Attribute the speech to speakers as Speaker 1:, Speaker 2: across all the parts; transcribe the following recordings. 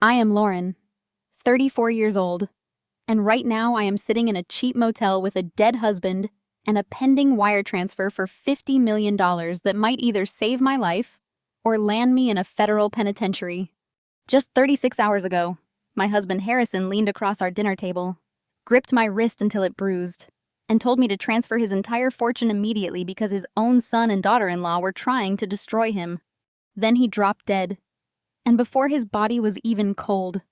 Speaker 1: I am Lauren, 34 years old, and right now I am sitting in a cheap motel with a dead husband and a pending wire transfer for $50 million that might either save my life or land me in a federal penitentiary. Just 36 hours ago, my husband Harrison leaned across our dinner table, gripped my wrist until it bruised, and told me to transfer his entire fortune immediately because his own son and daughter-in-law were trying to destroy him. Then he dropped dead, and before his body was even cold,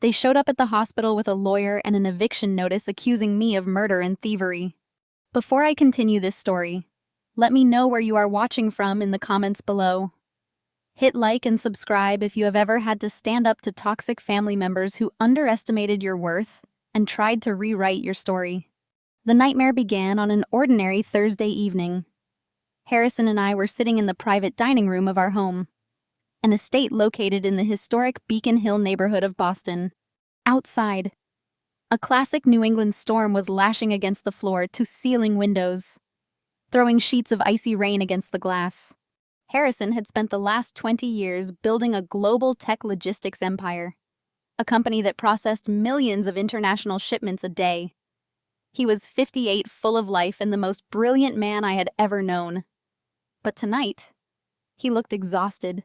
Speaker 1: they showed up at the hospital with a lawyer and an eviction notice accusing me of murder and thievery. Before I continue this story, let me know where you are watching from in the comments below. Hit like and subscribe if you have ever had to stand up to toxic family members who underestimated your worth and tried to rewrite your story. The nightmare began on an ordinary Thursday evening. Harrison and I were sitting in the private dining room of our home, an estate located in the historic Beacon Hill neighborhood of Boston. Outside, a classic New England storm was lashing against the floor-to-ceiling windows, throwing sheets of icy rain against the glass. Harrison had spent the last 20 years building a global tech logistics empire, a company that processed millions of international shipments a day. He was 58, full of life, and the most brilliant man I had ever known. But tonight, he looked exhausted.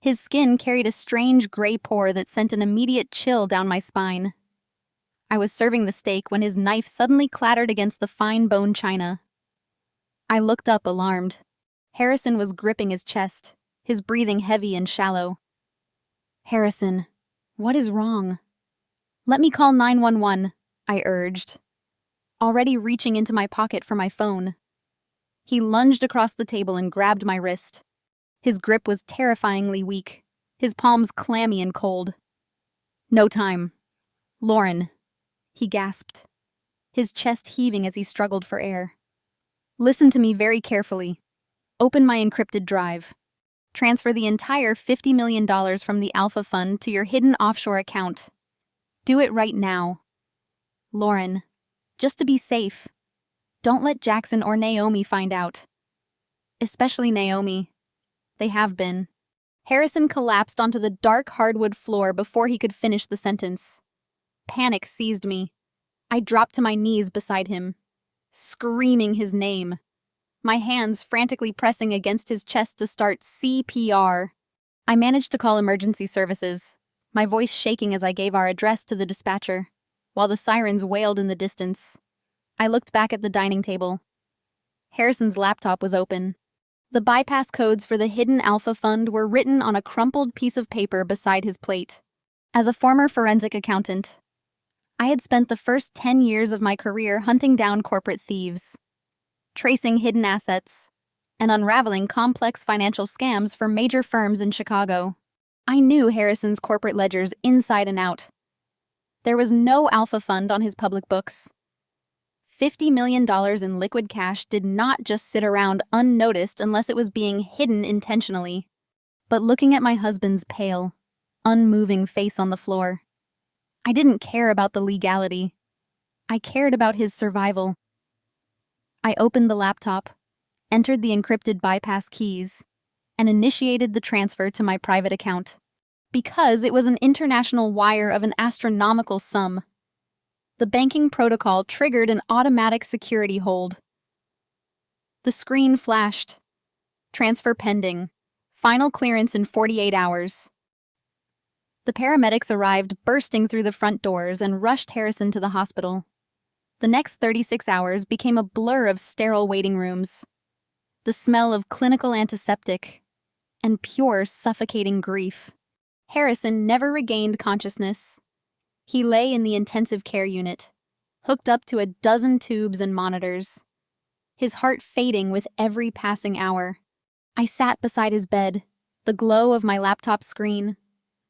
Speaker 1: His skin carried a strange gray pore that sent an immediate chill down my spine. I was serving the steak when his knife suddenly clattered against the fine bone china. I looked up, alarmed. Harrison was gripping his chest, his breathing heavy and shallow. "Harrison, what is wrong?" "Let me call 911, I urged, already reaching into my pocket for my phone. He lunged across the table and grabbed my wrist. His grip was terrifyingly weak, his palms clammy and cold. "No time. Lauren," he gasped, his chest heaving as he struggled for air. "Listen to me very carefully. Open my encrypted drive. Transfer the entire $50 million from the Alpha Fund to your hidden offshore account. Do it right now. Lauren, just to be safe, don't let Jackson or Naomi find out. Especially Naomi. They have been." Harrison collapsed onto the dark hardwood floor before he could finish the sentence. Panic seized me. I dropped to my knees beside him, screaming his name, my hands frantically pressing against his chest to start CPR. I managed to call emergency services, my voice shaking as I gave our address to the dispatcher, while the sirens wailed in the distance. I looked back at the dining table. Harrison's laptop was open. The bypass codes for the hidden Alpha Fund were written on a crumpled piece of paper beside his plate. As a former forensic accountant, I had spent the first 10 years of my career hunting down corporate thieves, tracing hidden assets, and unraveling complex financial scams for major firms in Chicago. I knew Harrison's corporate ledgers inside and out. There was no Alpha Fund on his public books. $50 million in liquid cash did not just sit around unnoticed unless it was being hidden intentionally. But looking at my husband's pale, unmoving face on the floor, I didn't care about the legality. I cared about his survival. I opened the laptop, entered the encrypted bypass keys, and initiated the transfer to my private account. Because it was an international wire of an astronomical sum, the banking protocol triggered an automatic security hold. The screen flashed. Transfer pending. Final clearance in 48 hours. The paramedics arrived bursting through the front doors and rushed Harrison to the hospital. The next 36 hours became a blur of sterile waiting rooms, the smell of clinical antiseptic, and pure, suffocating grief. Harrison never regained consciousness. He lay in the intensive care unit, hooked up to a dozen tubes and monitors, his heart fading with every passing hour. I sat beside his bed, the glow of my laptop screen,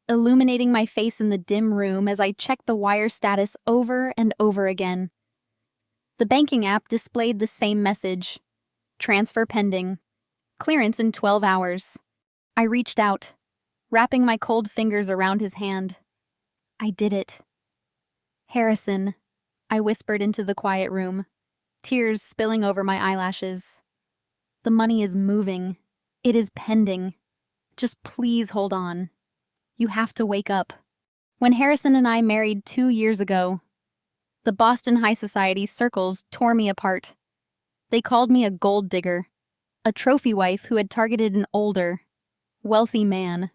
Speaker 1: illuminating my face in the dim room as I checked the wire status over and over again. The banking app displayed the same message: transfer pending, clearance in 12 hours. I reached out, wrapping my cold fingers around his hand. I did it. "Harrison," I whispered into the quiet room, tears spilling over my eyelashes. "The money is moving. It is pending. Just please hold on." You have to wake up. When Harrison and I married 2 years ago, the Boston high society circles tore me apart. They called me a gold digger, a trophy wife who had targeted an older, wealthy man.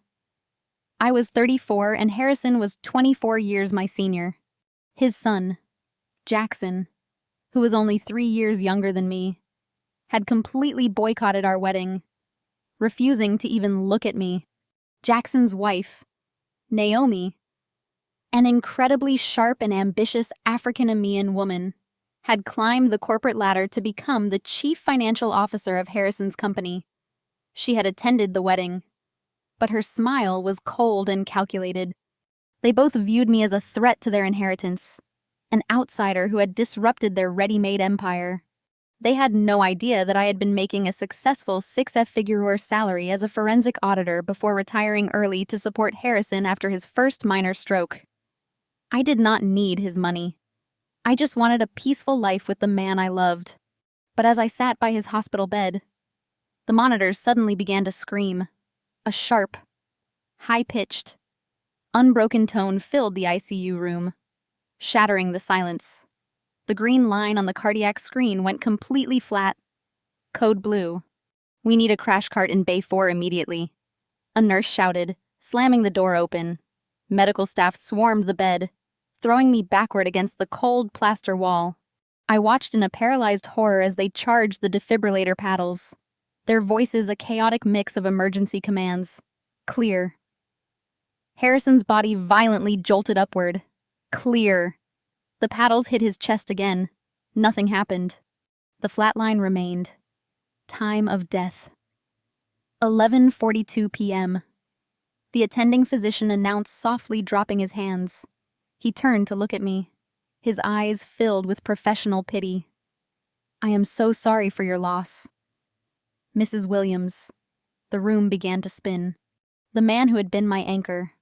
Speaker 1: I was 34 and Harrison was 24 years my senior. His son, Jackson, who was only 3 years younger than me, had completely boycotted our wedding, refusing to even look at me. Jackson's wife, Naomi, an incredibly sharp and ambitious African-American woman, had climbed the corporate ladder to become the chief financial officer of Harrison's company. She had attended the wedding, but her smile was cold and calculated. They both viewed me as a threat to their inheritance, an outsider who had disrupted their ready-made empire. They had no idea that I had been making a successful six-figure salary as a forensic auditor before retiring early to support Harrison after his first minor stroke. I did not need his money. I just wanted a peaceful life with the man I loved. But as I sat by his hospital bed, the monitors suddenly began to scream. A sharp, high-pitched, unbroken tone filled the ICU room, shattering the silence. The green line on the cardiac screen went completely flat. Code blue. We need a crash cart in Bay 4 immediately. A nurse shouted, slamming the door open. Medical staff swarmed the bed, throwing me backward against the cold plaster wall. I watched in a paralyzed horror as they charged the defibrillator paddles, their voices a chaotic mix of emergency commands. Clear. Harrison's body violently jolted upward. Clear. The paddles hit his chest again. Nothing happened. The flatline remained. Time of death. 11:42 p.m. The attending physician announced, softly dropping his hands. He turned to look at me, his eyes filled with professional pity. I am so sorry for your loss. Mrs. Williams. The room began to spin. The man who had been my anchor,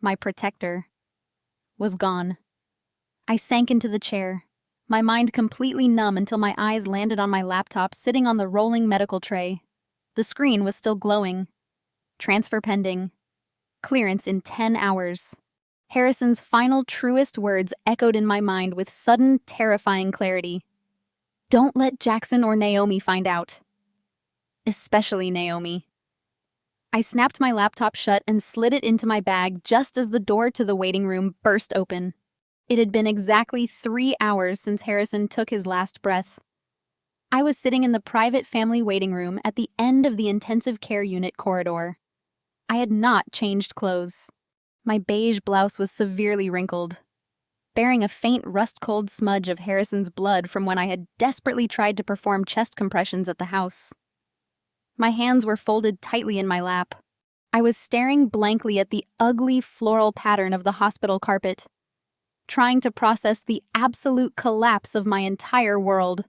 Speaker 1: my protector, was gone. I sank into the chair, my mind completely numb until my eyes landed on my laptop sitting on the rolling medical tray. The screen was still glowing. Transfer pending. Clearance in 10 hours. Harrison's final truest words echoed in my mind with sudden, terrifying clarity. Don't let Jackson or Naomi find out. Especially Naomi. I snapped my laptop shut and slid it into my bag just as the door to the waiting room burst open. It had been exactly 3 hours since Harrison took his last breath. I was sitting in the private family waiting room at the end of the intensive care unit corridor. I had not changed clothes. My beige blouse was severely wrinkled, bearing a faint rust-cold smudge of Harrison's blood from when I had desperately tried to perform chest compressions at the house. My hands were folded tightly in my lap. I was staring blankly at the ugly floral pattern of the hospital carpet, trying to process the absolute collapse of my entire world.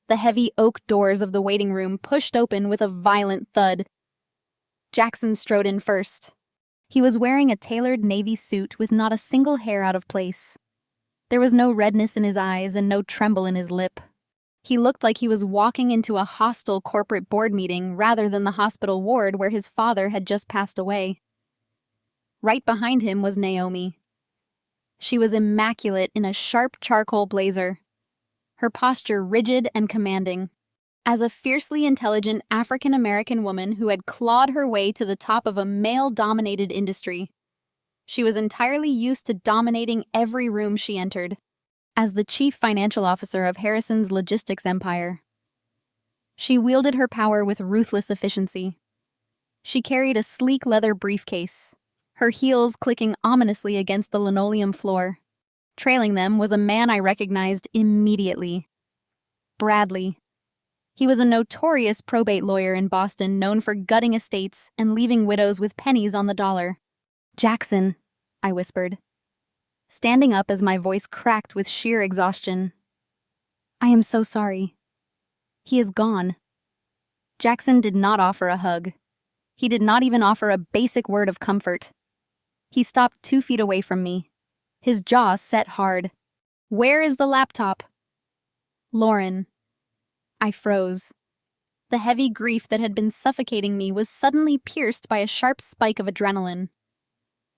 Speaker 1: The heavy oak doors of the waiting room pushed open with a violent thud. Jackson strode in first. He was wearing a tailored navy suit with not a single hair out of place. There was no redness in his eyes and no tremble in his lip. He looked like he was walking into a hostile corporate board meeting rather than the hospital ward where his father had just passed away. Right behind him was Naomi. She was immaculate in a sharp charcoal blazer, her posture rigid and commanding. As a fiercely intelligent African-American woman who had clawed her way to the top of a male-dominated industry, she was entirely used to dominating every room she entered. As the chief financial officer of Harrison's logistics empire, she wielded her power with ruthless efficiency. She carried a sleek leather briefcase, her heels clicking ominously against the linoleum floor. Trailing them was a man I recognized immediately. Bradley. He was a notorious probate lawyer in Boston known for gutting estates and leaving widows with pennies on the dollar. Jackson, I whispered, standing up as my voice cracked with sheer exhaustion. I am so sorry. He is gone. Jackson did not offer a hug. He did not even offer a basic word of comfort. He stopped 2 feet away from me, his jaw set hard. Where is the laptop? Lauren. I froze. The heavy grief that had been suffocating me was suddenly pierced by a sharp spike of adrenaline.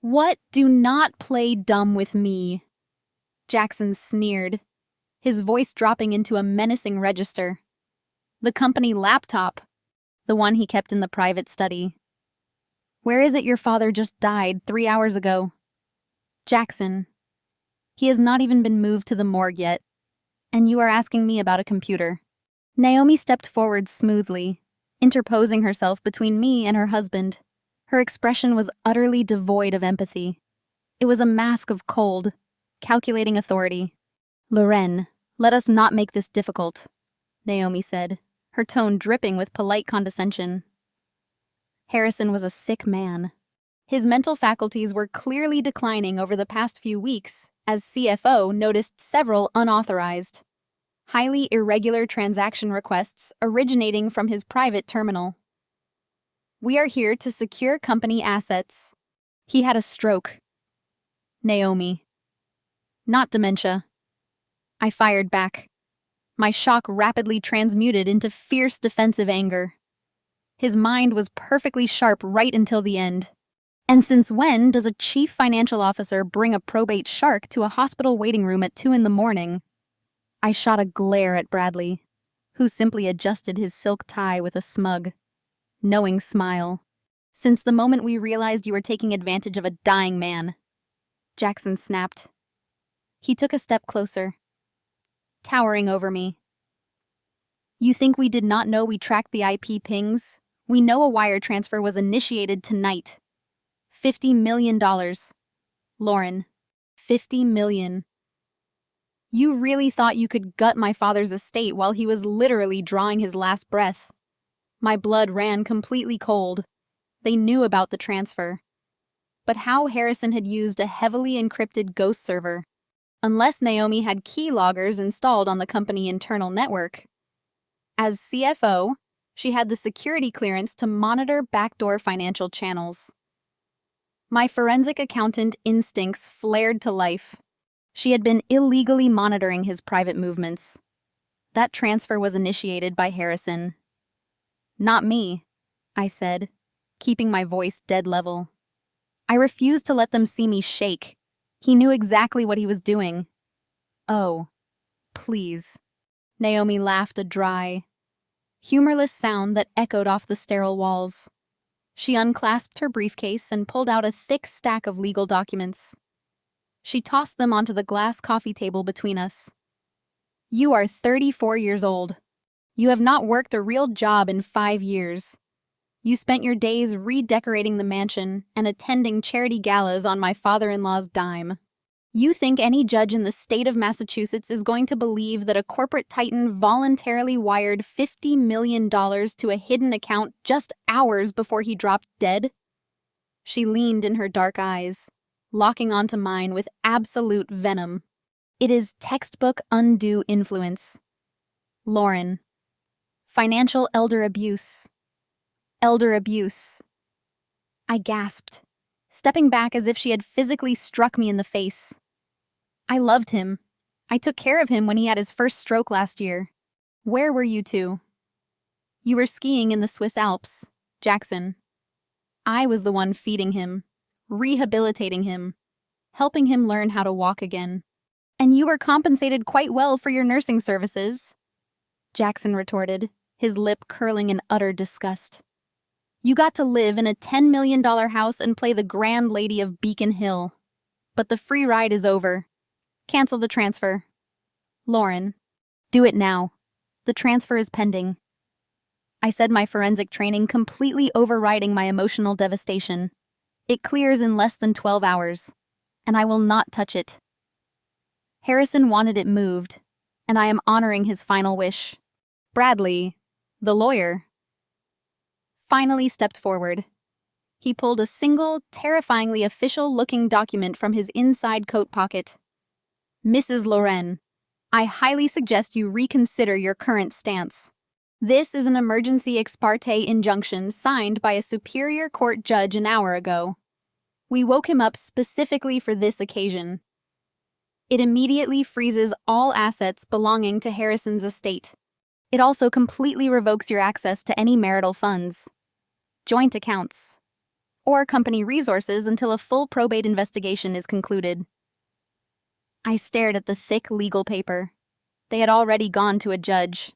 Speaker 1: What? Do not play dumb with me. Jackson sneered, his voice dropping into a menacing register. The company laptop, the one he kept in the private study. Where is it your father just died 3 hours ago? Jackson. He has not even been moved to the morgue yet, and you are asking me about a computer. Naomi stepped forward smoothly, interposing herself between me and her husband. Her expression was utterly devoid of empathy. It was a mask of cold, calculating authority. Loren, let us not make this difficult, Naomi said, her tone dripping with polite condescension. Harrison was a sick man. His mental faculties were clearly declining over the past few weeks, as CFO noticed several unauthorized, highly irregular transaction requests originating from his private terminal. We are here to secure company assets. He had a stroke. Naomi. Not dementia. I fired back. My shock rapidly transmuted into fierce defensive anger. His mind was perfectly sharp right until the end. And since when does a chief financial officer bring a probate shark to a hospital waiting room at 2 a.m? I shot a glare at Bradley, who simply adjusted his silk tie with a smug, knowing smile. Since the moment we realized you were taking advantage of a dying man. Jackson snapped. He took a step closer, towering over me. You think we did not know we tracked the IP pings? We know a wire transfer was initiated tonight. $50 million. Lauren, $50 million. You really thought you could gut my father's estate while he was literally drawing his last breath. My blood ran completely cold. They knew about the transfer. But how Harrison had used a heavily encrypted ghost server, unless Naomi had keyloggers installed on the company internal network. As CFO, she had the security clearance to monitor backdoor financial channels. My forensic accountant instincts flared to life. She had been illegally monitoring his private movements. That transfer was initiated by Harrison. Not me, I said, keeping my voice dead level. I refused to let them see me shake. He knew exactly what he was doing. Oh, please. Naomi laughed a dry, humorless sound that echoed off the sterile walls. She unclasped her briefcase and pulled out a thick stack of legal documents. She tossed them onto the glass coffee table between us. You are 34 years old. You have not worked a real job in 5 years. You spent your days redecorating the mansion and attending charity galas on my father-in-law's dime. You think any judge in the state of Massachusetts is going to believe that a corporate titan voluntarily wired $50 million to a hidden account just hours before he dropped dead? She leaned in her dark eyes, locking onto mine with absolute venom. It is textbook undue influence. Lauren. Financial elder abuse. Elder abuse. I gasped, stepping back as if she had physically struck me in the face. I loved him. I took care of him when he had his first stroke last year. Where were you two? You were skiing in the Swiss Alps, Jackson. I was the one feeding him, rehabilitating him, helping him learn how to walk again. And you were compensated quite well for your nursing services, Jackson retorted, his lip curling in utter disgust. You got to live in a $10 million house and play the grand lady of Beacon Hill. But the free ride is over. Cancel the transfer. Lauren, do it now. The transfer is pending. I said, my forensic training completely overriding my emotional devastation. It clears in less than 12 hours, and I will not touch it. Harrison wanted it moved, and I am honoring his final wish. Bradley, the lawyer, finally stepped forward. He pulled a single, terrifyingly official-looking document from his inside coat pocket. Mrs. Loren, I highly suggest you reconsider your current stance. This is an emergency ex parte injunction signed by a superior court judge an hour ago. We woke him up specifically for this occasion. It immediately freezes all assets belonging to Harrison's estate. It also completely revokes your access to any marital funds, joint accounts, or company resources until a full probate investigation is concluded. I stared at the thick legal paper. They had already gone to a judge.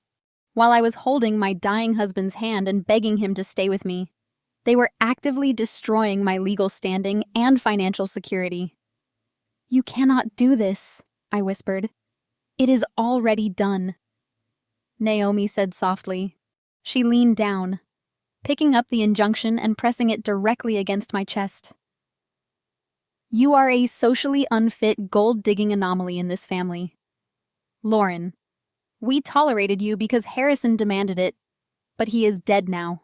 Speaker 1: While I was holding my dying husband's hand and begging him to stay with me, they were actively destroying my legal standing and financial security. "You cannot do this," I whispered. "It is already done." Naomi said softly. She leaned down, picking up the injunction and pressing it directly against my chest. "You are a socially unfit gold-digging anomaly in this family. Lauren, we tolerated you because Harrison demanded it, but he is dead now."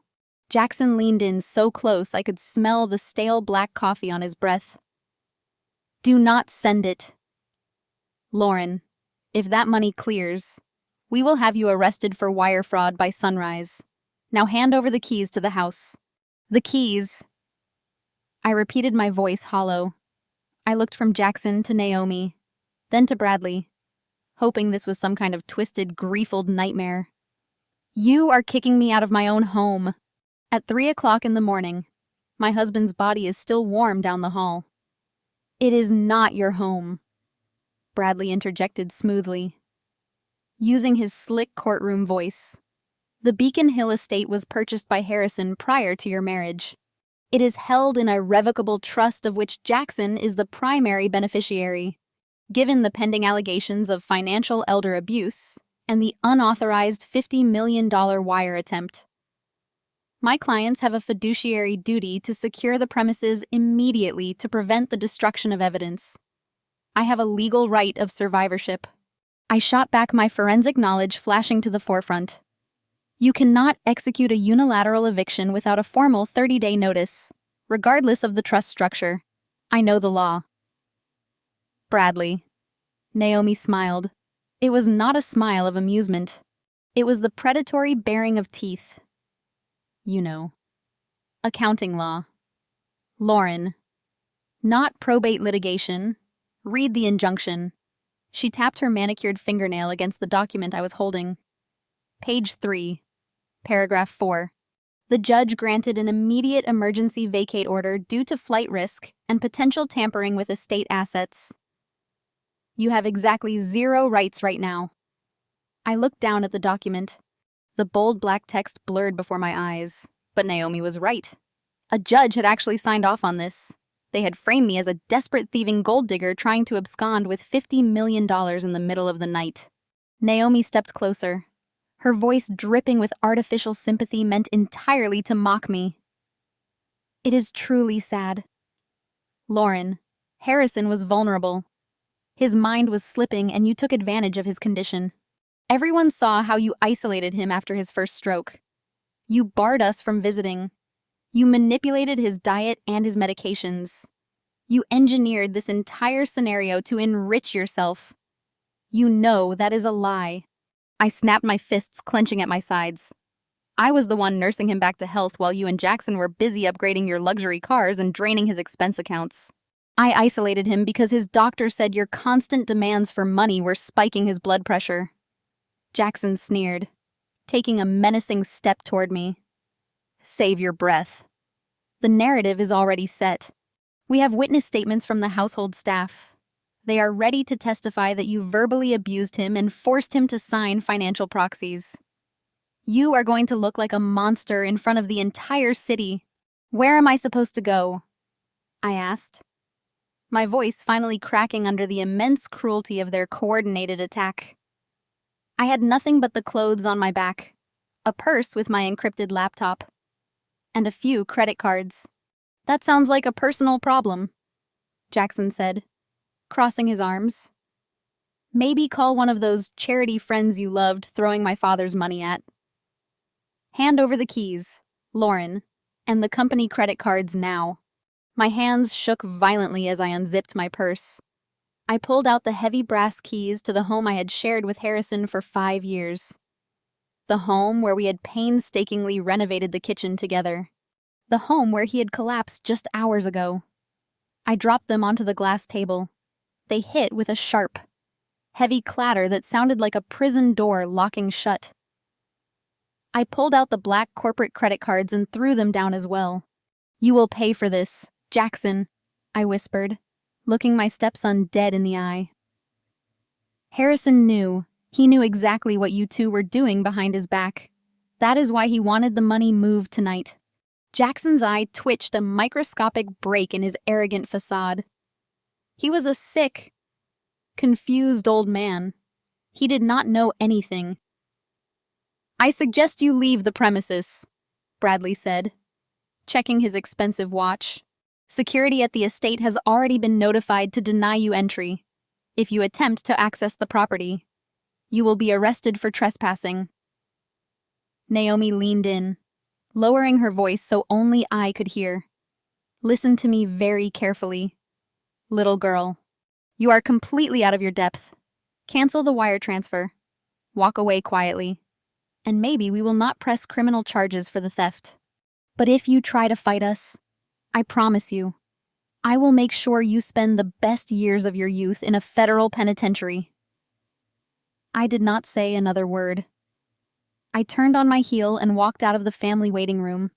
Speaker 1: Jackson leaned in so close I could smell the stale black coffee on his breath. "Do not send it. Lauren, if that money clears, we will have you arrested for wire fraud by sunrise. Now hand over the keys to the house." "The keys." I repeated, my voice hollow. I looked from Jackson to Naomi, then to Bradley, hoping this was some kind of twisted, grief-filled nightmare. "You are kicking me out of my own home." At 3 o'clock in the morning, my husband's body is still warm down the hall. "It is not your home," Bradley interjected smoothly, using his slick courtroom voice. "The Beacon Hill estate was purchased by Harrison prior to your marriage. It is held in a revocable trust of which Jackson is the primary beneficiary. Given the pending allegations of financial elder abuse and the unauthorized $50 million wire attempt, my clients have a fiduciary duty to secure the premises immediately to prevent the destruction of evidence. I have a legal right of survivorship." I shot back, my forensic knowledge flashing to the forefront. "You cannot execute a unilateral eviction without a formal 30-day notice, regardless of the trust structure. I know the law." "Bradley." Naomi smiled. It was not a smile of amusement. It was the predatory baring of teeth. "You know. Accounting law. Lauren. Not probate litigation. Read the injunction." She tapped her manicured fingernail against the document I was holding. Page 3, paragraph 4. The judge granted an immediate emergency vacate order due to flight risk and potential tampering with estate assets. You have exactly 0 rights right now. I looked down at the document. The bold black text blurred before my eyes, but Naomi was right. A judge had actually signed off on this. They had framed me as a desperate thieving gold digger trying to abscond with $50 million in the middle of the night. Naomi stepped closer. Her voice dripping with artificial sympathy meant entirely to mock me. "It is truly sad. Lauren, Harrison was vulnerable. His mind was slipping and you took advantage of his condition. Everyone saw how you isolated him after his first stroke. You barred us from visiting. You manipulated his diet and his medications. You engineered this entire scenario to enrich yourself. You know that is a lie." I snapped, my fists clenching at my sides. "I was the one nursing him back to health while you and Jackson were busy upgrading your luxury cars and draining his expense accounts. I isolated him because his doctor said your constant demands for money were spiking his blood pressure." Jackson sneered, taking a menacing step toward me. "Save your breath. The narrative is already set. We have witness statements from the household staff. They are ready to testify that you verbally abused him and forced him to sign financial proxies. You are going to look like a monster in front of the entire city. Where am I supposed to go?" I asked, my voice finally cracking under the immense cruelty of their coordinated attack. I had nothing but the clothes on my back, a purse with my encrypted laptop, and a few credit cards. "That sounds like a personal problem," Jackson said, crossing his arms. "Maybe call one of those charity friends you loved throwing my father's money at. Hand over the keys, Lauren, and the company credit cards now." My hands shook violently as I unzipped my purse. I pulled out the heavy brass keys to the home I had shared with Harrison for 5 years. The home where we had painstakingly renovated the kitchen together. The home where he had collapsed just hours ago. I dropped them onto the glass table. They hit with a sharp, heavy clatter that sounded like a prison door locking shut. I pulled out the black corporate credit cards and threw them down as well. You will pay for this, Jackson, I whispered, looking my stepson dead in the eye. Harrison knew. He knew exactly what you two were doing behind his back. That is why he wanted the money moved tonight. Jackson's eye twitched a microscopic break in his arrogant facade. He was a sick, confused old man. He did not know anything. I suggest you leave the premises, Bradley said, checking his expensive watch. Security at the estate has already been notified to deny you entry. If you attempt to access the property, you will be arrested for trespassing. Naomi leaned in, lowering her voice so only I could hear. Listen to me very carefully. Little girl, you are completely out of your depth. Cancel the wire transfer. Walk away quietly. And maybe we will not press criminal charges for the theft. But if you try to fight us, I promise you, I will make sure you spend the best years of your youth in a federal penitentiary. I did not say another word. I turned on my heel and walked out of the family waiting room.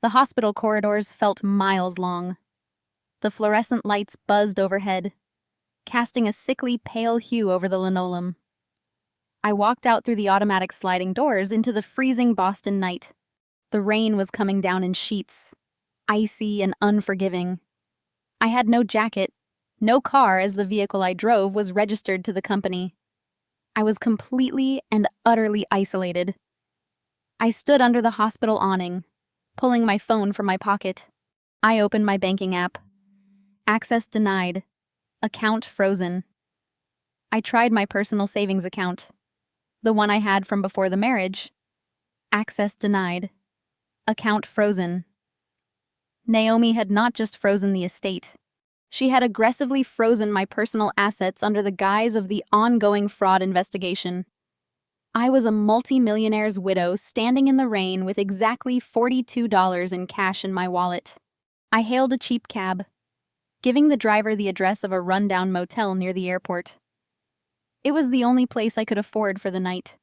Speaker 1: The hospital corridors felt miles long. The fluorescent lights buzzed overhead, casting a sickly pale hue over the linoleum. I walked out through the automatic sliding doors into the freezing Boston night. The rain was coming down in sheets, icy and unforgiving. I had no jacket, no car, as the vehicle I drove was registered to the company. I was completely and utterly isolated. I stood under the hospital awning, pulling my phone from my pocket. I opened my banking app. Access denied. Account frozen. I tried my personal savings account, the one I had from before the marriage. Access denied. Account frozen. Naomi had not just frozen the estate. She had aggressively frozen my personal assets under the guise of the ongoing fraud investigation. I was a multi-millionaire's widow standing in the rain with exactly $42 in cash in my wallet. I hailed a cheap cab, giving the driver the address of a rundown motel near the airport. It was the only place I could afford for the night.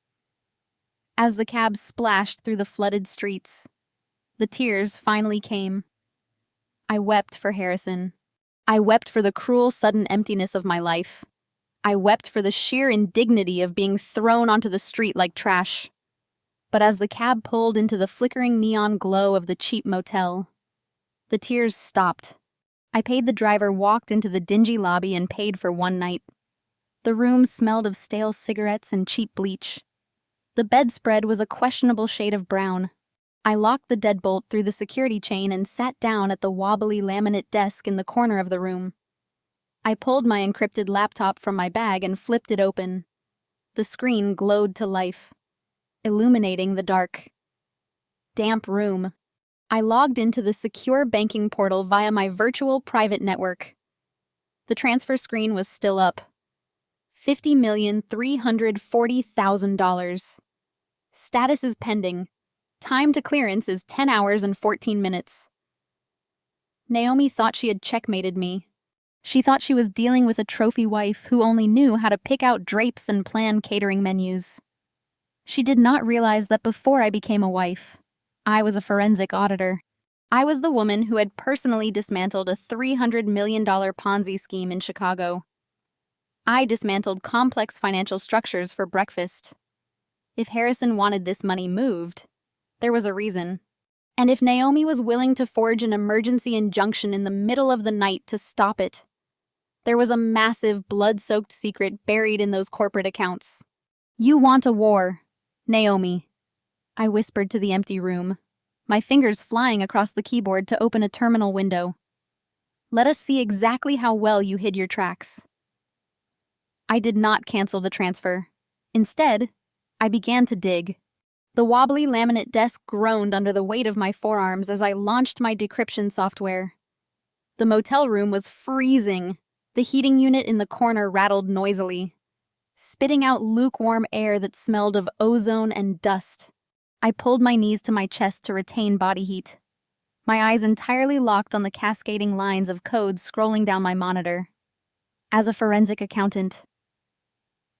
Speaker 1: As the cab splashed through the flooded streets, the tears finally came. I wept for Harrison. I wept for the cruel, sudden emptiness of my life. I wept for the sheer indignity of being thrown onto the street like trash. But as the cab pulled into the flickering neon glow of the cheap motel, the tears stopped. I paid the driver, walked into the dingy lobby, and paid for one night. The room smelled of stale cigarettes and cheap bleach. The bedspread was a questionable shade of brown. I locked the deadbolt through the security chain and sat down at the wobbly laminate desk in the corner of the room. I pulled my encrypted laptop from my bag and flipped it open. The screen glowed to life, illuminating the dark, damp room. I logged into the secure banking portal via my virtual private network. The transfer screen was still up. $50,340,000. Status is pending. Time to clearance is 10 hours and 14 minutes. Naomi thought she had checkmated me. She thought she was dealing with a trophy wife who only knew how to pick out drapes and plan catering menus. She did not realize that before I became a wife, I was a forensic auditor. I was the woman who had personally dismantled a $300 million Ponzi scheme in Chicago. I dismantled complex financial structures for breakfast. If Harrison wanted this money moved, there was a reason. And if Naomi was willing to forge an emergency injunction in the middle of the night to stop it, there was a massive, blood-soaked secret buried in those corporate accounts. You want a war, Naomi, I whispered to the empty room, my fingers flying across the keyboard to open a terminal window. Let us see exactly how well you hid your tracks. I did not cancel the transfer. Instead, I began to dig. The wobbly laminate desk groaned under the weight of my forearms as I launched my decryption software. The motel room was freezing. The heating unit in the corner rattled noisily, spitting out lukewarm air that smelled of ozone and dust. I pulled my knees to my chest to retain body heat, my eyes entirely locked on the cascading lines of code scrolling down my monitor. As a forensic accountant,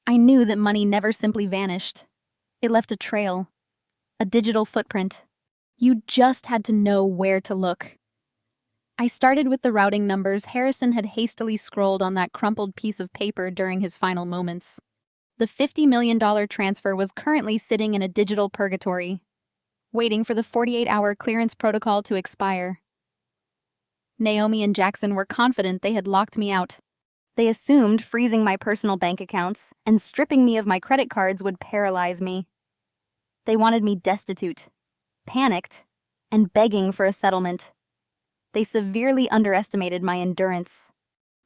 Speaker 1: I knew that money never simply vanished. It left a trail, a digital footprint. You just had to know where to look. I started with the routing numbers Harrison had hastily scrolled on that crumpled piece of paper during his final moments. The $50 million transfer was currently sitting in a digital purgatory, waiting for the 48-hour clearance protocol to expire. Naomi and Jackson were confident they had locked me out. They assumed freezing my personal bank accounts and stripping me of my credit cards would paralyze me. They wanted me destitute, panicked, and begging for a settlement. They severely underestimated my endurance.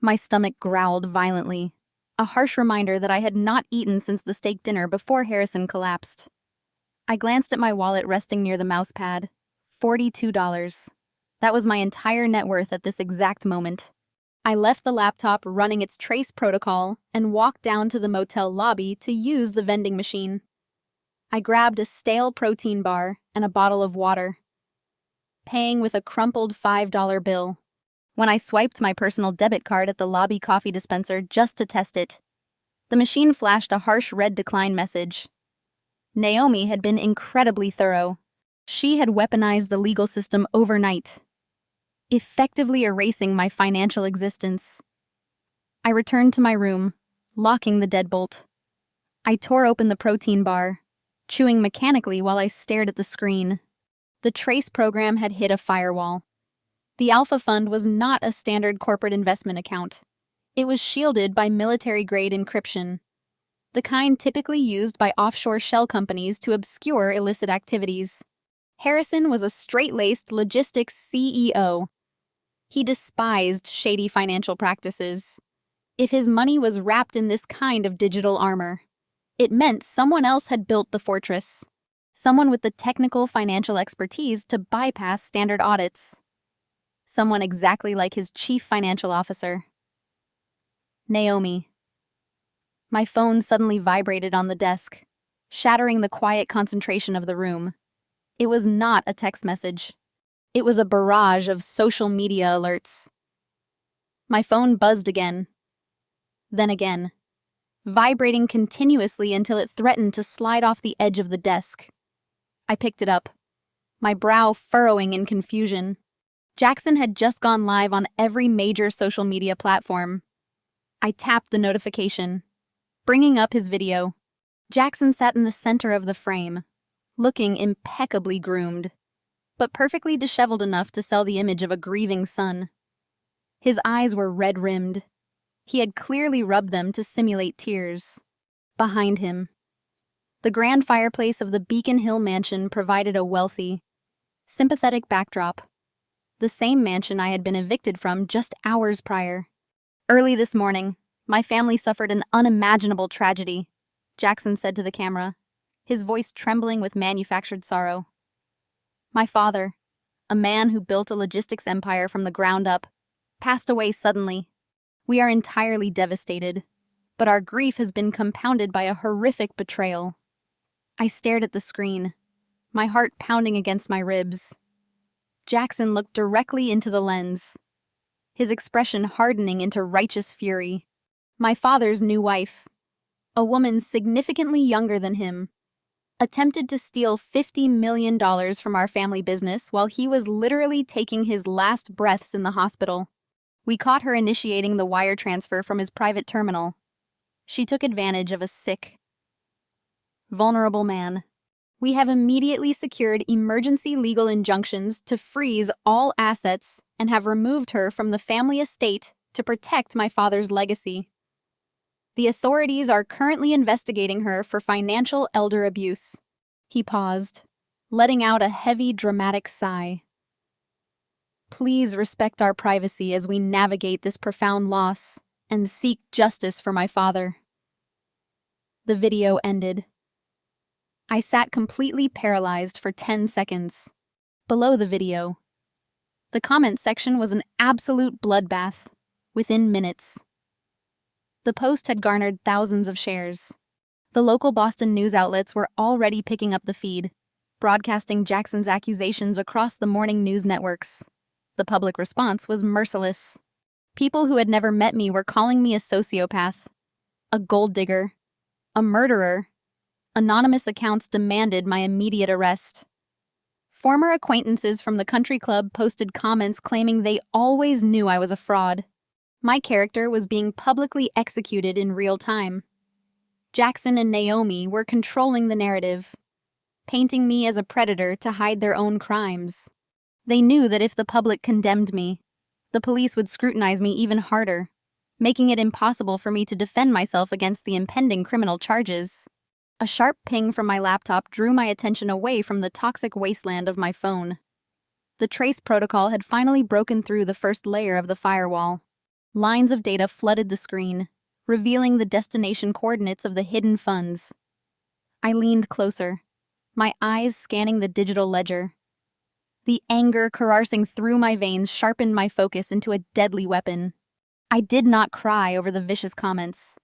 Speaker 1: My stomach growled violently, a harsh reminder that I had not eaten since the steak dinner before Harrison collapsed. I glanced at my wallet resting near the mousepad. $42. That was my entire net worth at this exact moment. I left the laptop running its trace protocol and walked down to the motel lobby to use the vending machine. I grabbed a stale protein bar and a bottle of water, paying with a crumpled $5 bill. When I swiped my personal debit card at the lobby coffee dispenser just to test it, the machine flashed a harsh red decline message. Naomi had been incredibly thorough. She had weaponized the legal system overnight, effectively erasing my financial existence. I returned to my room, locking the deadbolt. I tore open the protein bar, chewing mechanically while I stared at the screen. The Trace program had hit a firewall. The Alpha Fund was not a standard corporate investment account. It was shielded by military-grade encryption, the kind typically used by offshore shell companies to obscure illicit activities. Harrison was a straight-laced logistics CEO. He despised shady financial practices. If his money was wrapped in this kind of digital armor, it meant someone else had built the fortress. Someone with the technical financial expertise to bypass standard audits. Someone exactly like his chief financial officer. Naomi. My phone suddenly vibrated on the desk, shattering the quiet concentration of the room. It was not a text message. It was a barrage of social media alerts. My phone buzzed again, then again, vibrating continuously until it threatened to slide off the edge of the desk. I picked it up, my brow furrowing in confusion. Jackson had just gone live on every major social media platform. I tapped the notification, bringing up his video. Jackson sat in the center of the frame, looking impeccably groomed, but perfectly disheveled enough to sell the image of a grieving son. His eyes were red-rimmed. He had clearly rubbed them to simulate tears. Behind him, the grand fireplace of the Beacon Hill mansion provided a wealthy, sympathetic backdrop. The same mansion I had been evicted from just hours prior. Early this morning, my family suffered an unimaginable tragedy, Jackson said to the camera, his voice trembling with manufactured sorrow. My father, a man who built a logistics empire from the ground up, passed away suddenly. We are entirely devastated, but our grief has been compounded by a horrific betrayal. I stared at the screen, my heart pounding against my ribs. Jackson looked directly into the lens, his expression hardening into righteous fury. My father's new wife, a woman significantly younger than him, attempted to steal $50 million from our family business while he was literally taking his last breaths in the hospital. We caught her initiating the wire transfer from his private terminal. She took advantage of a sick, vulnerable man. We have immediately secured emergency legal injunctions to freeze all assets and have removed her from the family estate to protect my father's legacy. The authorities are currently investigating her for financial elder abuse. He paused, letting out a heavy, dramatic sigh. Please respect our privacy as we navigate this profound loss and seek justice for my father. The video ended. I sat completely paralyzed for 10 seconds. Below the video, the comment section was an absolute bloodbath. Within minutes, the post had garnered thousands of shares. The local Boston news outlets were already picking up the feed, broadcasting Jackson's accusations across the morning news networks. The public response was merciless. People who had never met me were calling me a sociopath, a gold digger, a murderer. Anonymous accounts demanded my immediate arrest. Former acquaintances from the country club posted comments claiming they always knew I was a fraud. My character was being publicly executed in real time. Jackson and Naomi were controlling the narrative, painting me as a predator to hide their own crimes. They knew that if the public condemned me, the police would scrutinize me even harder, making it impossible for me to defend myself against the impending criminal charges. A sharp ping from my laptop drew my attention away from the toxic wasteland of my phone. The trace protocol had finally broken through the first layer of the firewall. Lines of data flooded the screen, revealing the destination coordinates of the hidden funds. I leaned closer, my eyes scanning the digital ledger. The anger coursing through my veins sharpened my focus into a deadly weapon. I did not cry over the vicious comments.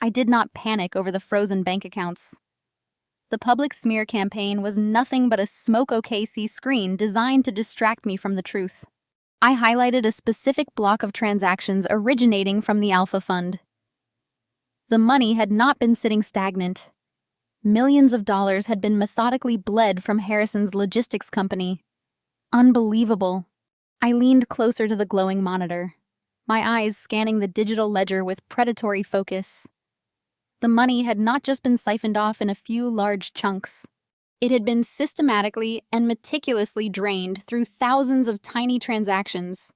Speaker 1: I did not panic over the frozen bank accounts. The public smear campaign was nothing but a Smoke OKC screen designed to distract me from the truth. I highlighted a specific block of transactions originating from the Alpha Fund. The money had not been sitting stagnant. Millions of dollars had been methodically bled from Harrison's logistics company. Unbelievable. I leaned closer to the glowing monitor, my eyes scanning the digital ledger with predatory focus. The money had not just been siphoned off in a few large chunks. It had been systematically and meticulously drained through thousands of tiny transactions.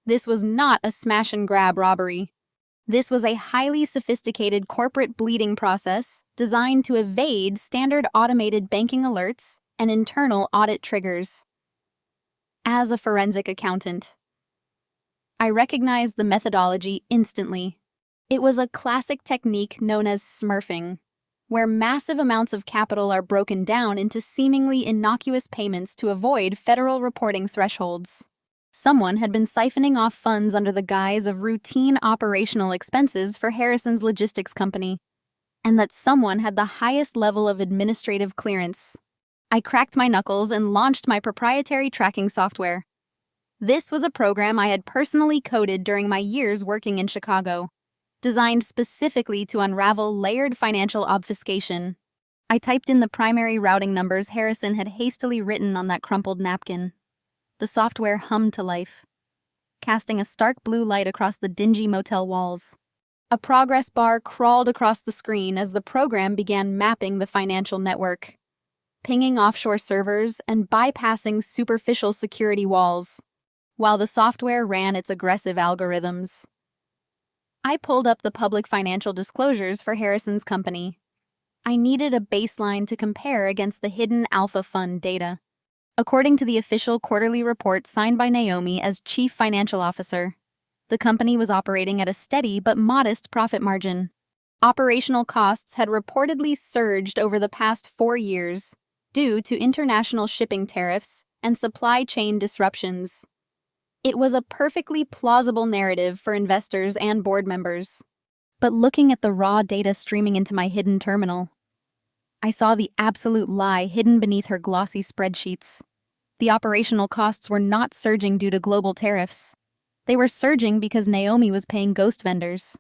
Speaker 1: This was not a smash-and-grab robbery. This was a highly sophisticated corporate bleeding process designed to evade standard automated banking alerts and internal audit triggers. As a forensic accountant, I recognized the methodology instantly. It was a classic technique known as smurfing, where massive amounts of capital are broken down into seemingly innocuous payments to avoid federal reporting thresholds. Someone had been siphoning off funds under the guise of routine operational expenses for Harrison's logistics company, and that someone had the highest level of administrative clearance. I cracked my knuckles and launched my proprietary tracking software. This was a program I had personally coded during my years working in Chicago, designed specifically to unravel layered financial obfuscation. I typed in the primary routing numbers Harrison had hastily written on that crumpled napkin. The software hummed to life, casting a stark blue light across the dingy motel walls. A progress bar crawled across the screen as the program began mapping the financial network, pinging offshore servers and bypassing superficial security walls, while the software ran its aggressive algorithms. I pulled up the public financial disclosures for Harrison's company. I needed a baseline to compare against the hidden Alpha Fund data. According to the official quarterly report signed by Naomi as Chief Financial Officer, the company was operating at a steady but modest profit margin. Operational costs had reportedly surged over the past 4 years due to international shipping tariffs and supply chain disruptions. It was a perfectly plausible narrative for investors and board members. But looking at the raw data streaming into my hidden terminal, I saw the absolute lie hidden beneath her glossy spreadsheets. The operational costs were not surging due to global tariffs. They were surging because Naomi was paying ghost vendors.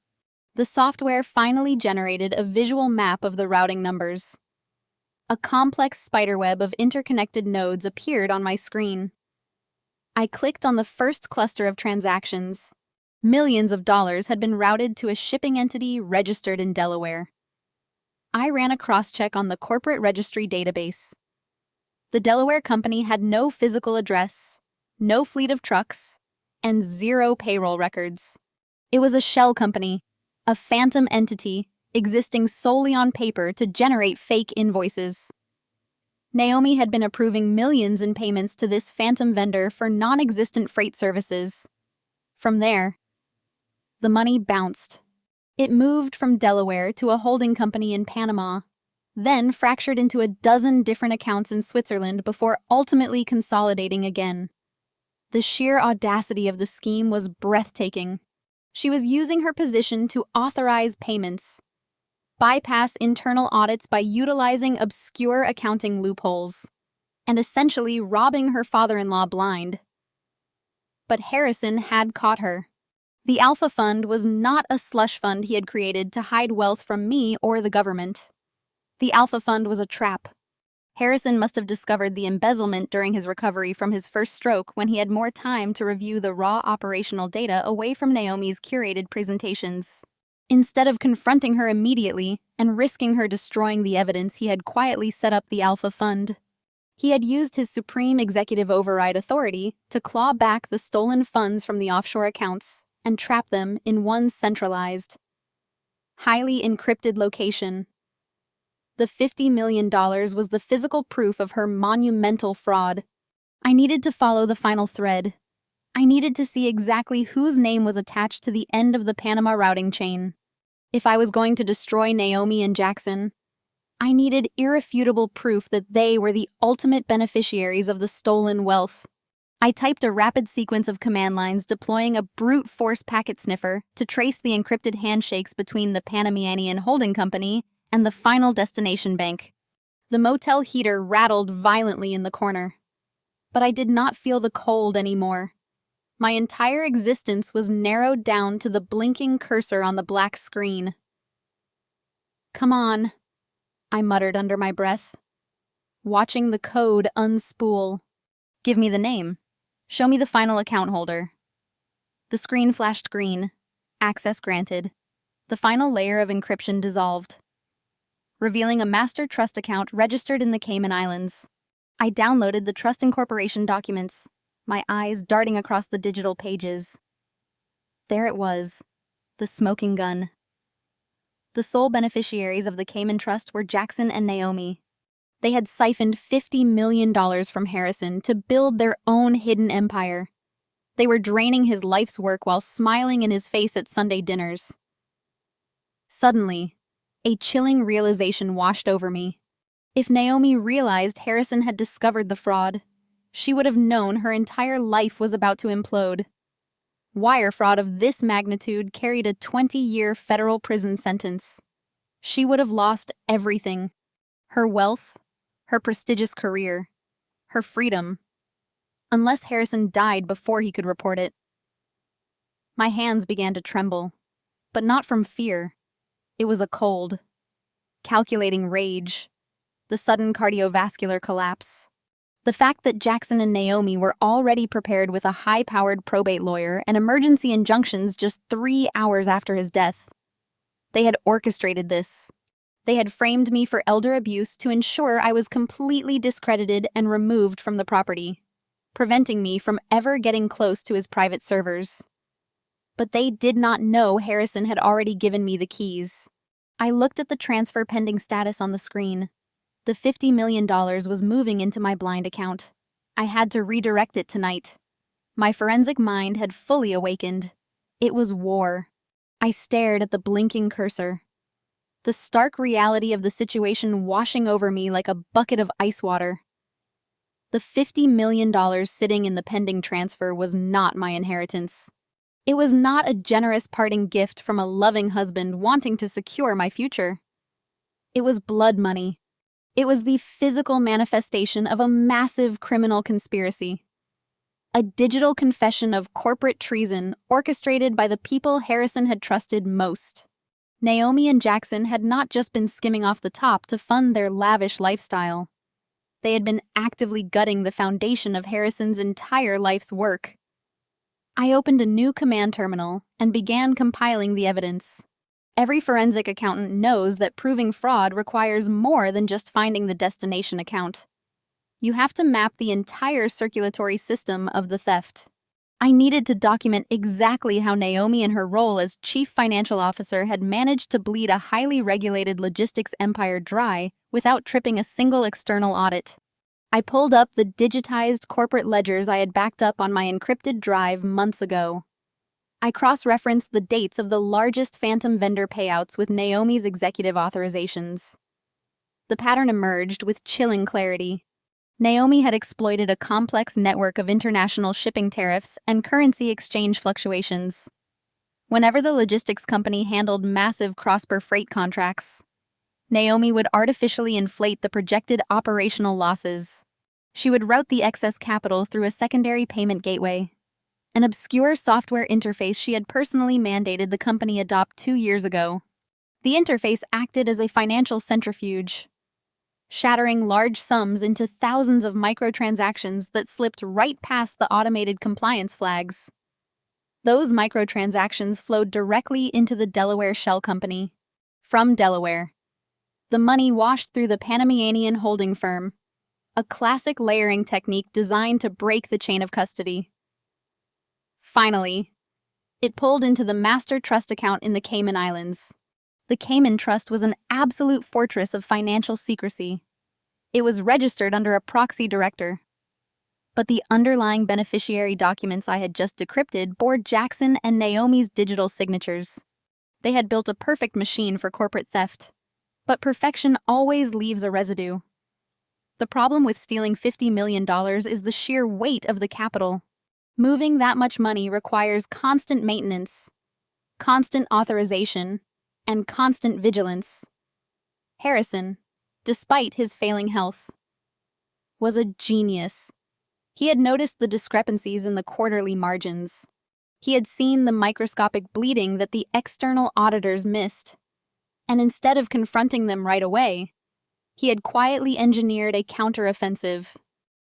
Speaker 1: The software finally generated a visual map of the routing numbers. A complex spiderweb of interconnected nodes appeared on my screen. I clicked on the first cluster of transactions. Millions of dollars had been routed to a shipping entity registered in Delaware. I ran a cross-check on the corporate registry database. The Delaware company had no physical address, no fleet of trucks, and 0 payroll records. It was a shell company, a phantom entity existing solely on paper to generate fake invoices. Naomi had been approving millions in payments to this phantom vendor for non-existent freight services. From there, the money bounced. It moved from Delaware to a holding company in Panama, then fractured into a dozen different accounts in Switzerland before ultimately consolidating again. The sheer audacity of the scheme was breathtaking. She was using her position to authorize payments, bypass internal audits by utilizing obscure accounting loopholes, and essentially robbing her father-in-law blind. But Harrison had caught her. The Alpha Fund was not a slush fund he had created to hide wealth from me or the government. The Alpha Fund was a trap, Harrison must have discovered the embezzlement during his recovery from his first stroke when he had more time to review the raw operational data away from Naomi's curated presentations. Instead of confronting her immediately and risking her destroying the evidence, he had quietly set up the Alpha Fund. He had used his supreme executive override authority to claw back the stolen funds from the offshore accounts and trap them in one centralized, highly encrypted location. The $50 million was the physical proof of her monumental fraud. I needed to follow the final thread. I needed to see exactly whose name was attached to the end of the Panama routing chain. If I was going to destroy Naomi and Jackson, I needed irrefutable proof that they were the ultimate beneficiaries of the stolen wealth. I typed a rapid sequence of command lines deploying a brute force packet sniffer to trace the encrypted handshakes between the Panamanian holding company and the final destination bank. The motel heater rattled violently in the corner. But I did not feel the cold anymore. My entire existence was narrowed down to the blinking cursor on the black screen. "Come on," I muttered under my breath, watching the code unspool. "Give me the name. Show me the final account holder." The screen flashed green. Access granted. The final layer of encryption dissolved, revealing a master trust account registered in the Cayman Islands. I downloaded the trust incorporation documents, my eyes darting across the digital pages. There it was, the smoking gun. The sole beneficiaries of the Cayman Trust were Jackson and Naomi. They had siphoned $50 million from Harrison to build their own hidden empire. They were draining his life's work while smiling in his face at Sunday dinners. Suddenly, a chilling realization washed over me. If Naomi realized Harrison had discovered the fraud, she would have known her entire life was about to implode. Wire fraud of this magnitude carried a 20-year federal prison sentence. She would have lost everything: her wealth, her prestigious career, her freedom, unless Harrison died before he could report it. My hands began to tremble, but not from fear. It was a cold, calculating rage, the sudden cardiovascular collapse. The fact that Jackson and Naomi were already prepared with a high-powered probate lawyer and emergency injunctions just 3 hours after his death. They had orchestrated this. They had framed me for elder abuse to ensure I was completely discredited and removed from the property, preventing me from ever getting close to his private servers. But they did not know Harrison had already given me the keys. I looked at the transfer pending status on the screen. The $50 million was moving into my blind account. I had to redirect it tonight. My forensic mind had fully awakened. It was war. I stared at the blinking cursor, the stark reality of the situation washing over me like a bucket of ice water. The $50 million sitting in the pending transfer was not my inheritance. It was not a generous parting gift from a loving husband wanting to secure my future. It was blood money. It was the physical manifestation of a massive criminal conspiracy. A digital confession of corporate treason orchestrated by the people Harrison had trusted most. Naomi and Jackson had not just been skimming off the top to fund their lavish lifestyle. They had been actively gutting the foundation of Harrison's entire life's work. I opened a new command terminal and began compiling the evidence. Every forensic accountant knows that proving fraud requires more than just finding the destination account. You have to map the entire circulatory system of the theft. I needed to document exactly how Naomi, in her role as chief financial officer, had managed to bleed a highly regulated logistics empire dry without tripping a single external audit. I pulled up the digitized corporate ledgers I had backed up on my encrypted drive months ago. I cross-referenced the dates of the largest phantom vendor payouts with Naomi's executive authorizations. The pattern emerged with chilling clarity. Naomi had exploited a complex network of international shipping tariffs and currency exchange fluctuations. Whenever the logistics company handled massive cross-border freight contracts, Naomi would artificially inflate the projected operational losses. She would route the excess capital through a secondary payment gateway, an obscure software interface she had personally mandated the company adopt 2 years ago. The interface acted as a financial centrifuge. shattering large sums into thousands of microtransactions that slipped right past the automated compliance flags. Those microtransactions flowed directly into the Delaware Shell Company. From Delaware, the money washed through the Panamanian holding firm, a classic layering technique designed to break the chain of custody. Finally, it pulled into the master trust account in the Cayman Islands. The Cayman Trust was an absolute fortress of financial secrecy. It was registered under a proxy director. But the underlying beneficiary documents I had just decrypted bore Jackson and Naomi's digital signatures. They had built a perfect machine for corporate theft. But perfection always leaves a residue. The problem with stealing $50 million is the sheer weight of the capital. Moving that much money requires constant maintenance, constant authorization, and constant vigilance. Harrison, despite his failing health, was a genius. He had noticed the discrepancies in the quarterly margins. He had seen the microscopic bleeding that the external auditors missed. And instead of confronting them right away, he had quietly engineered a counteroffensive.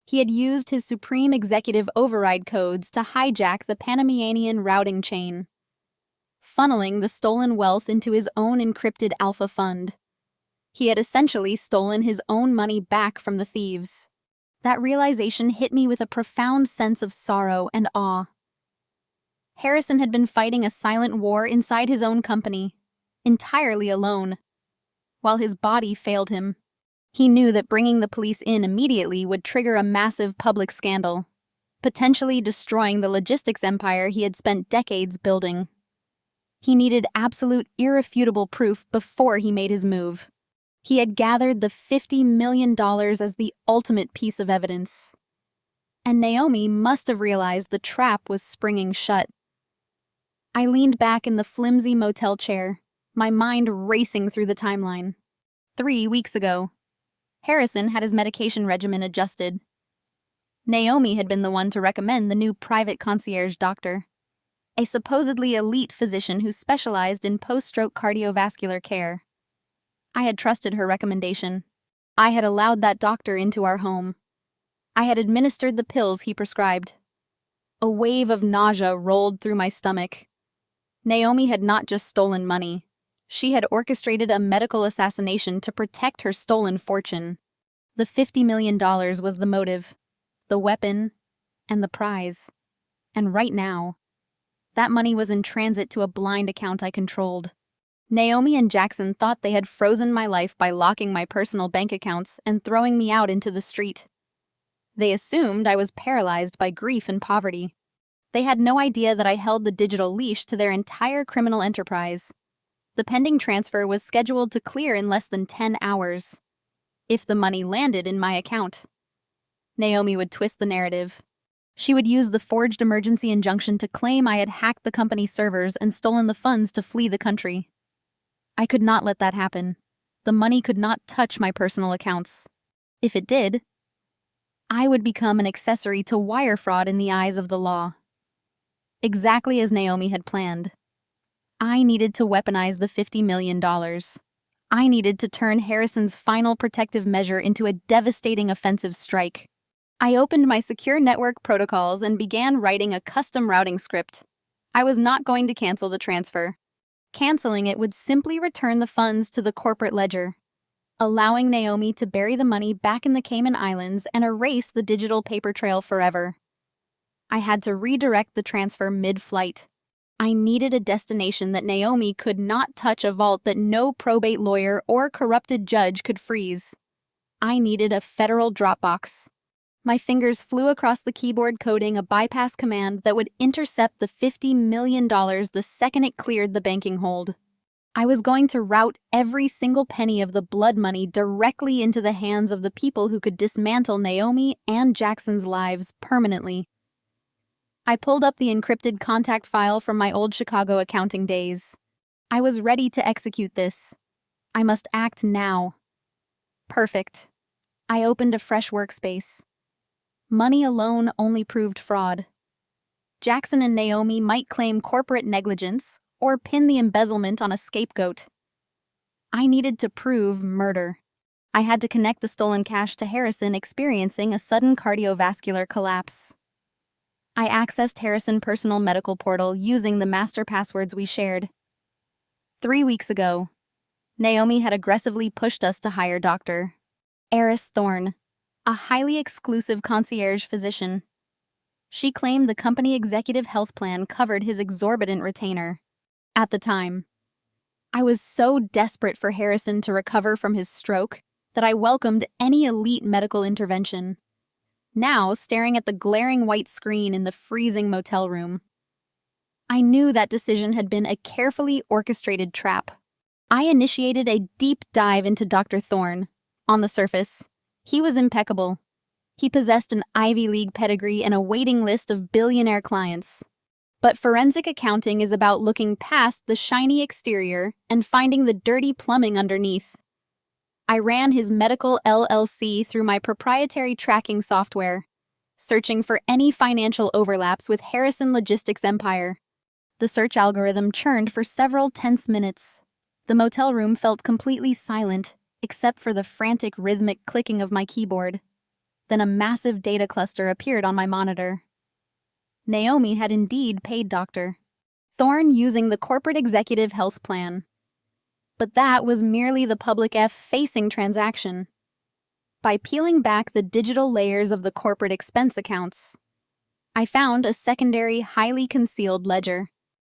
Speaker 1: He had used his supreme executive override codes to hijack the Panamanian routing chain, funneling the stolen wealth into his own encrypted alpha fund. He had essentially stolen his own money back from the thieves. That realization hit me with a profound sense of sorrow and awe. Harrison had been fighting a silent war inside his own company, entirely alone. While his body failed him, he knew that bringing the police in immediately would trigger a massive public scandal, potentially destroying the logistics empire he had spent decades building. He needed absolute, irrefutable proof before he made his move. He had gathered the $50 million as the ultimate piece of evidence. And Naomi must have realized the trap was springing shut. I leaned back in the flimsy motel chair, my mind racing through the timeline. 3 weeks ago, Harrison had his medication regimen adjusted. Naomi had been the one to recommend the new private concierge doctor, a supposedly elite physician who specialized in post-stroke cardiovascular care. I had trusted her recommendation. I had allowed that doctor into our home. I had administered the pills he prescribed. A wave of nausea rolled through my stomach. Naomi had not just stolen money. She had orchestrated a medical assassination to protect her stolen fortune. The $50 million was the motive, the weapon, and the prize. And right now, that money was in transit to a blind account I controlled. Naomi and Jackson thought they had frozen my life by locking my personal bank accounts and throwing me out into the street. They assumed I was paralyzed by grief and poverty. They had no idea that I held the digital leash to their entire criminal enterprise. The pending transfer was scheduled to clear in less than 10 hours. If the money landed in my account, Naomi would twist the narrative. She would use the forged emergency injunction to claim I had hacked the company's servers and stolen the funds to flee the country. I could not let that happen. The money could not touch my personal accounts. If it did, I would become an accessory to wire fraud in the eyes of the law. Exactly as Naomi had planned. I needed to weaponize the $50 million. I needed to turn Harrison's final protective measure into a devastating offensive strike. I opened my secure network protocols and began writing a custom routing script. I was not going to cancel the transfer. Canceling it would simply return the funds to the corporate ledger, allowing Naomi to bury the money back in the Cayman Islands and erase the digital paper trail forever. I had to redirect the transfer mid-flight. I needed a destination that Naomi could not touch, a vault that no probate lawyer or corrupted judge could freeze. I needed a federal Dropbox. My fingers flew across the keyboard, coding a bypass command that would intercept the $50 million the second it cleared the banking hold. I was going to route every single penny of the blood money directly into the hands of the people who could dismantle Naomi and Jackson's lives permanently. I pulled up the encrypted contact file from my old Chicago accounting days. I was ready to execute this. I must act now. Perfect. I opened a fresh workspace. Money alone only proved fraud. Jackson and Naomi might claim corporate negligence or pin the embezzlement on a scapegoat. I needed to prove murder. I had to connect the stolen cash to Harrison experiencing a sudden cardiovascular collapse. I accessed Harrison's personal medical portal using the master passwords we shared. 3 weeks ago, Naomi had aggressively pushed us to hire Dr. Eris Thorne, a highly exclusive concierge physician. She claimed the company executive health plan covered his exorbitant retainer. At the time, I was so desperate for Harrison to recover from his stroke that I welcomed any elite medical intervention. Now, staring at the glaring white screen in the freezing motel room, I knew that decision had been a carefully orchestrated trap. I initiated a deep dive into Dr. Thorne. On the surface, he was impeccable. He possessed an Ivy League pedigree and a waiting list of billionaire clients. But forensic accounting is about looking past the shiny exterior and finding the dirty plumbing underneath. I ran his medical LLC through my proprietary tracking software, searching for any financial overlaps with Harrison Logistics Empire. The search algorithm churned for several tense minutes. The motel room felt completely silent, except for the frantic rhythmic clicking of my keyboard. Then a massive data cluster appeared on my monitor. Naomi had indeed paid Dr. Thorne using the corporate executive health plan. But that was merely the public F-facing transaction. By peeling back the digital layers of the corporate expense accounts, I found a secondary, highly concealed ledger.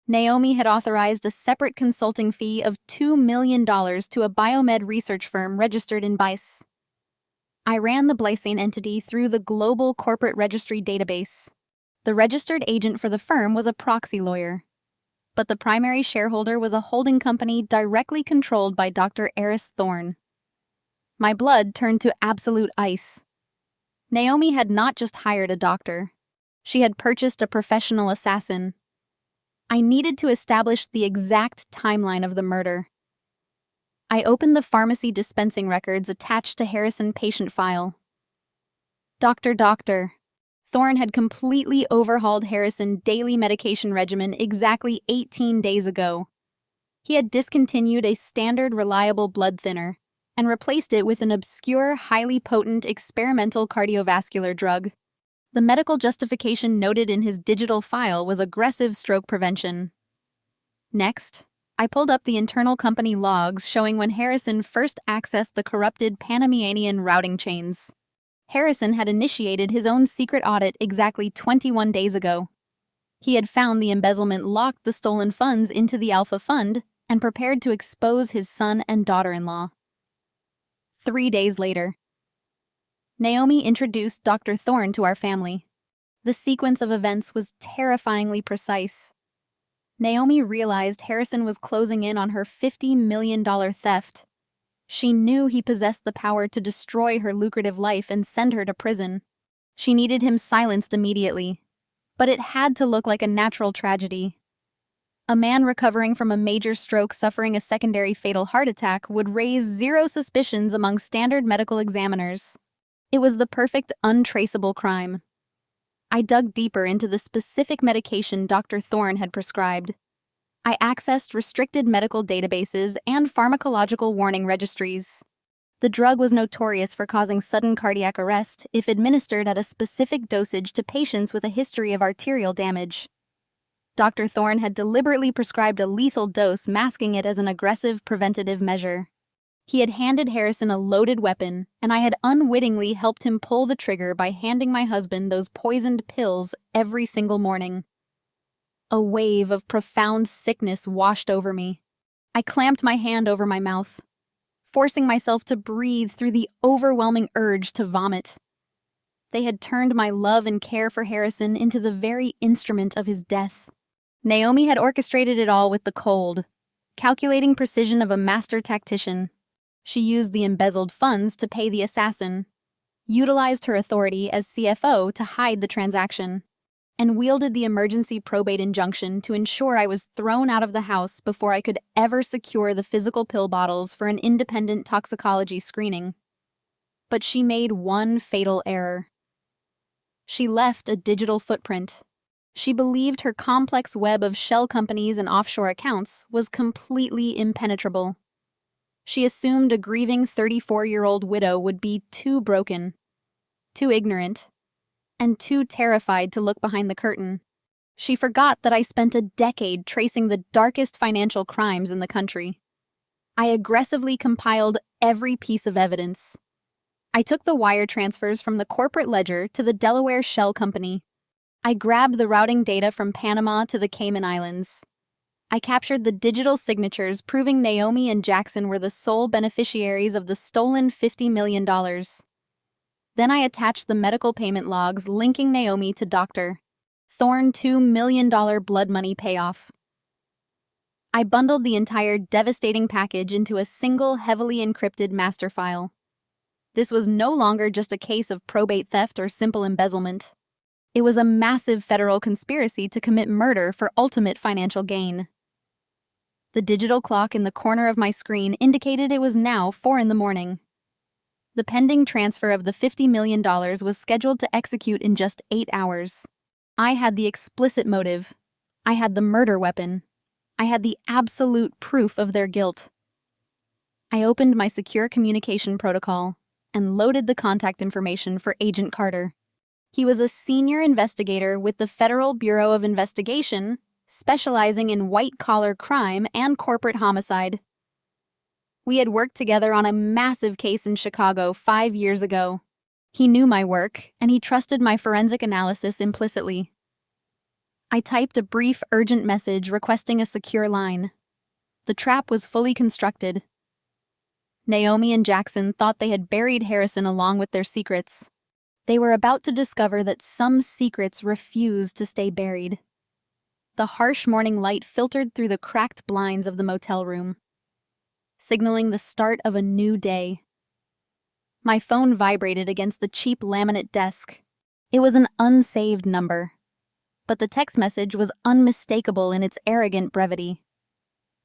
Speaker 1: Naomi had authorized a separate consulting fee of $2 million to a biomed research firm registered in BICE. I ran the Blycane entity through the global corporate registry database. The registered agent for the firm was a proxy lawyer, but the primary shareholder was a holding company directly controlled by Dr. Eris Thorne. My blood turned to absolute ice. Naomi had not just hired a doctor. She had purchased a professional assassin. I needed to establish the exact timeline of the murder. I opened the pharmacy dispensing records attached to Harrison patient file. Dr. Thorne had completely overhauled Harrison's daily medication regimen exactly 18 days ago. He had discontinued a standard reliable blood thinner and replaced it with an obscure, highly potent experimental cardiovascular drug. The medical justification noted in his digital file was aggressive stroke prevention. Next, I pulled up the internal company logs showing when Harrison first accessed the corrupted Panamanian routing chains. Harrison had initiated his own secret audit exactly 21 days ago. He had found the embezzlement locked the stolen funds into the Alpha Fund and prepared to expose his son and daughter-in-law. 3 days later, Naomi introduced Dr. Thorne to our family. The sequence of events was terrifyingly precise. Naomi realized Harrison was closing in on her $50 million theft. She knew he possessed the power to destroy her lucrative life and send her to prison. She needed him silenced immediately. But it had to look like a natural tragedy. A man recovering from a major stroke suffering a secondary fatal heart attack would raise zero suspicions among standard medical examiners. It was the perfect untraceable crime. I dug deeper into the specific medication Dr. Thorne had prescribed. I accessed restricted medical databases and pharmacological warning registries. The drug was notorious for causing sudden cardiac arrest if administered at a specific dosage to patients with a history of arterial damage. Dr. Thorne had deliberately prescribed a lethal dose, masking it as an aggressive preventative measure. He had handed Harrison a loaded weapon, and I had unwittingly helped him pull the trigger by handing my husband those poisoned pills every single morning. A wave of profound sickness washed over me. I clamped my hand over my mouth, forcing myself to breathe through the overwhelming urge to vomit. They had turned my love and care for Harrison into the very instrument of his death. Naomi had orchestrated it all with the cold, calculating precision of a master tactician. She used the embezzled funds to pay the assassin, utilized her authority as CFO to hide the transaction, and wielded the emergency probate injunction to ensure I was thrown out of the house before I could ever secure the physical pill bottles for an independent toxicology screening. But she made one fatal error. She left a digital footprint. She believed her complex web of shell companies and offshore accounts was completely impenetrable. She assumed a grieving 34-year-old widow would be too broken, too ignorant, and too terrified to look behind the curtain. She forgot that I spent a decade tracing the darkest financial crimes in the country. I aggressively compiled every piece of evidence. I took the wire transfers from the corporate ledger to the Delaware Shell Company. I grabbed the routing data from Panama to the Cayman Islands. I captured the digital signatures proving Naomi and Jackson were the sole beneficiaries of the stolen $50 million. Then I attached the medical payment logs linking Naomi to Dr. Thorne $2 million blood money payoff. I bundled the entire devastating package into a single heavily encrypted master file. This was no longer just a case of probate theft or simple embezzlement. It was a massive federal conspiracy to commit murder for ultimate financial gain. The digital clock in the corner of my screen indicated it was now 4 a.m. The pending transfer of the $50 million was scheduled to execute in just 8 hours. I had the explicit motive. I had the murder weapon. I had the absolute proof of their guilt. I opened my secure communication protocol and loaded the contact information for Agent Carter. He was a senior investigator with the Federal Bureau of Investigation, specializing in white-collar crime and corporate homicide. We had worked together on a massive case in Chicago 5 years ago. He knew my work, and he trusted my forensic analysis implicitly. I typed a brief, urgent message requesting a secure line. The trap was fully constructed. Naomi and Jackson thought they had buried Harrison along with their secrets. They were about to discover that some secrets refused to stay buried. The harsh morning light filtered through the cracked blinds of the motel room, signaling the start of a new day. My phone vibrated against the cheap laminate desk. It was an unsaved number, but the text message was unmistakable in its arrogant brevity.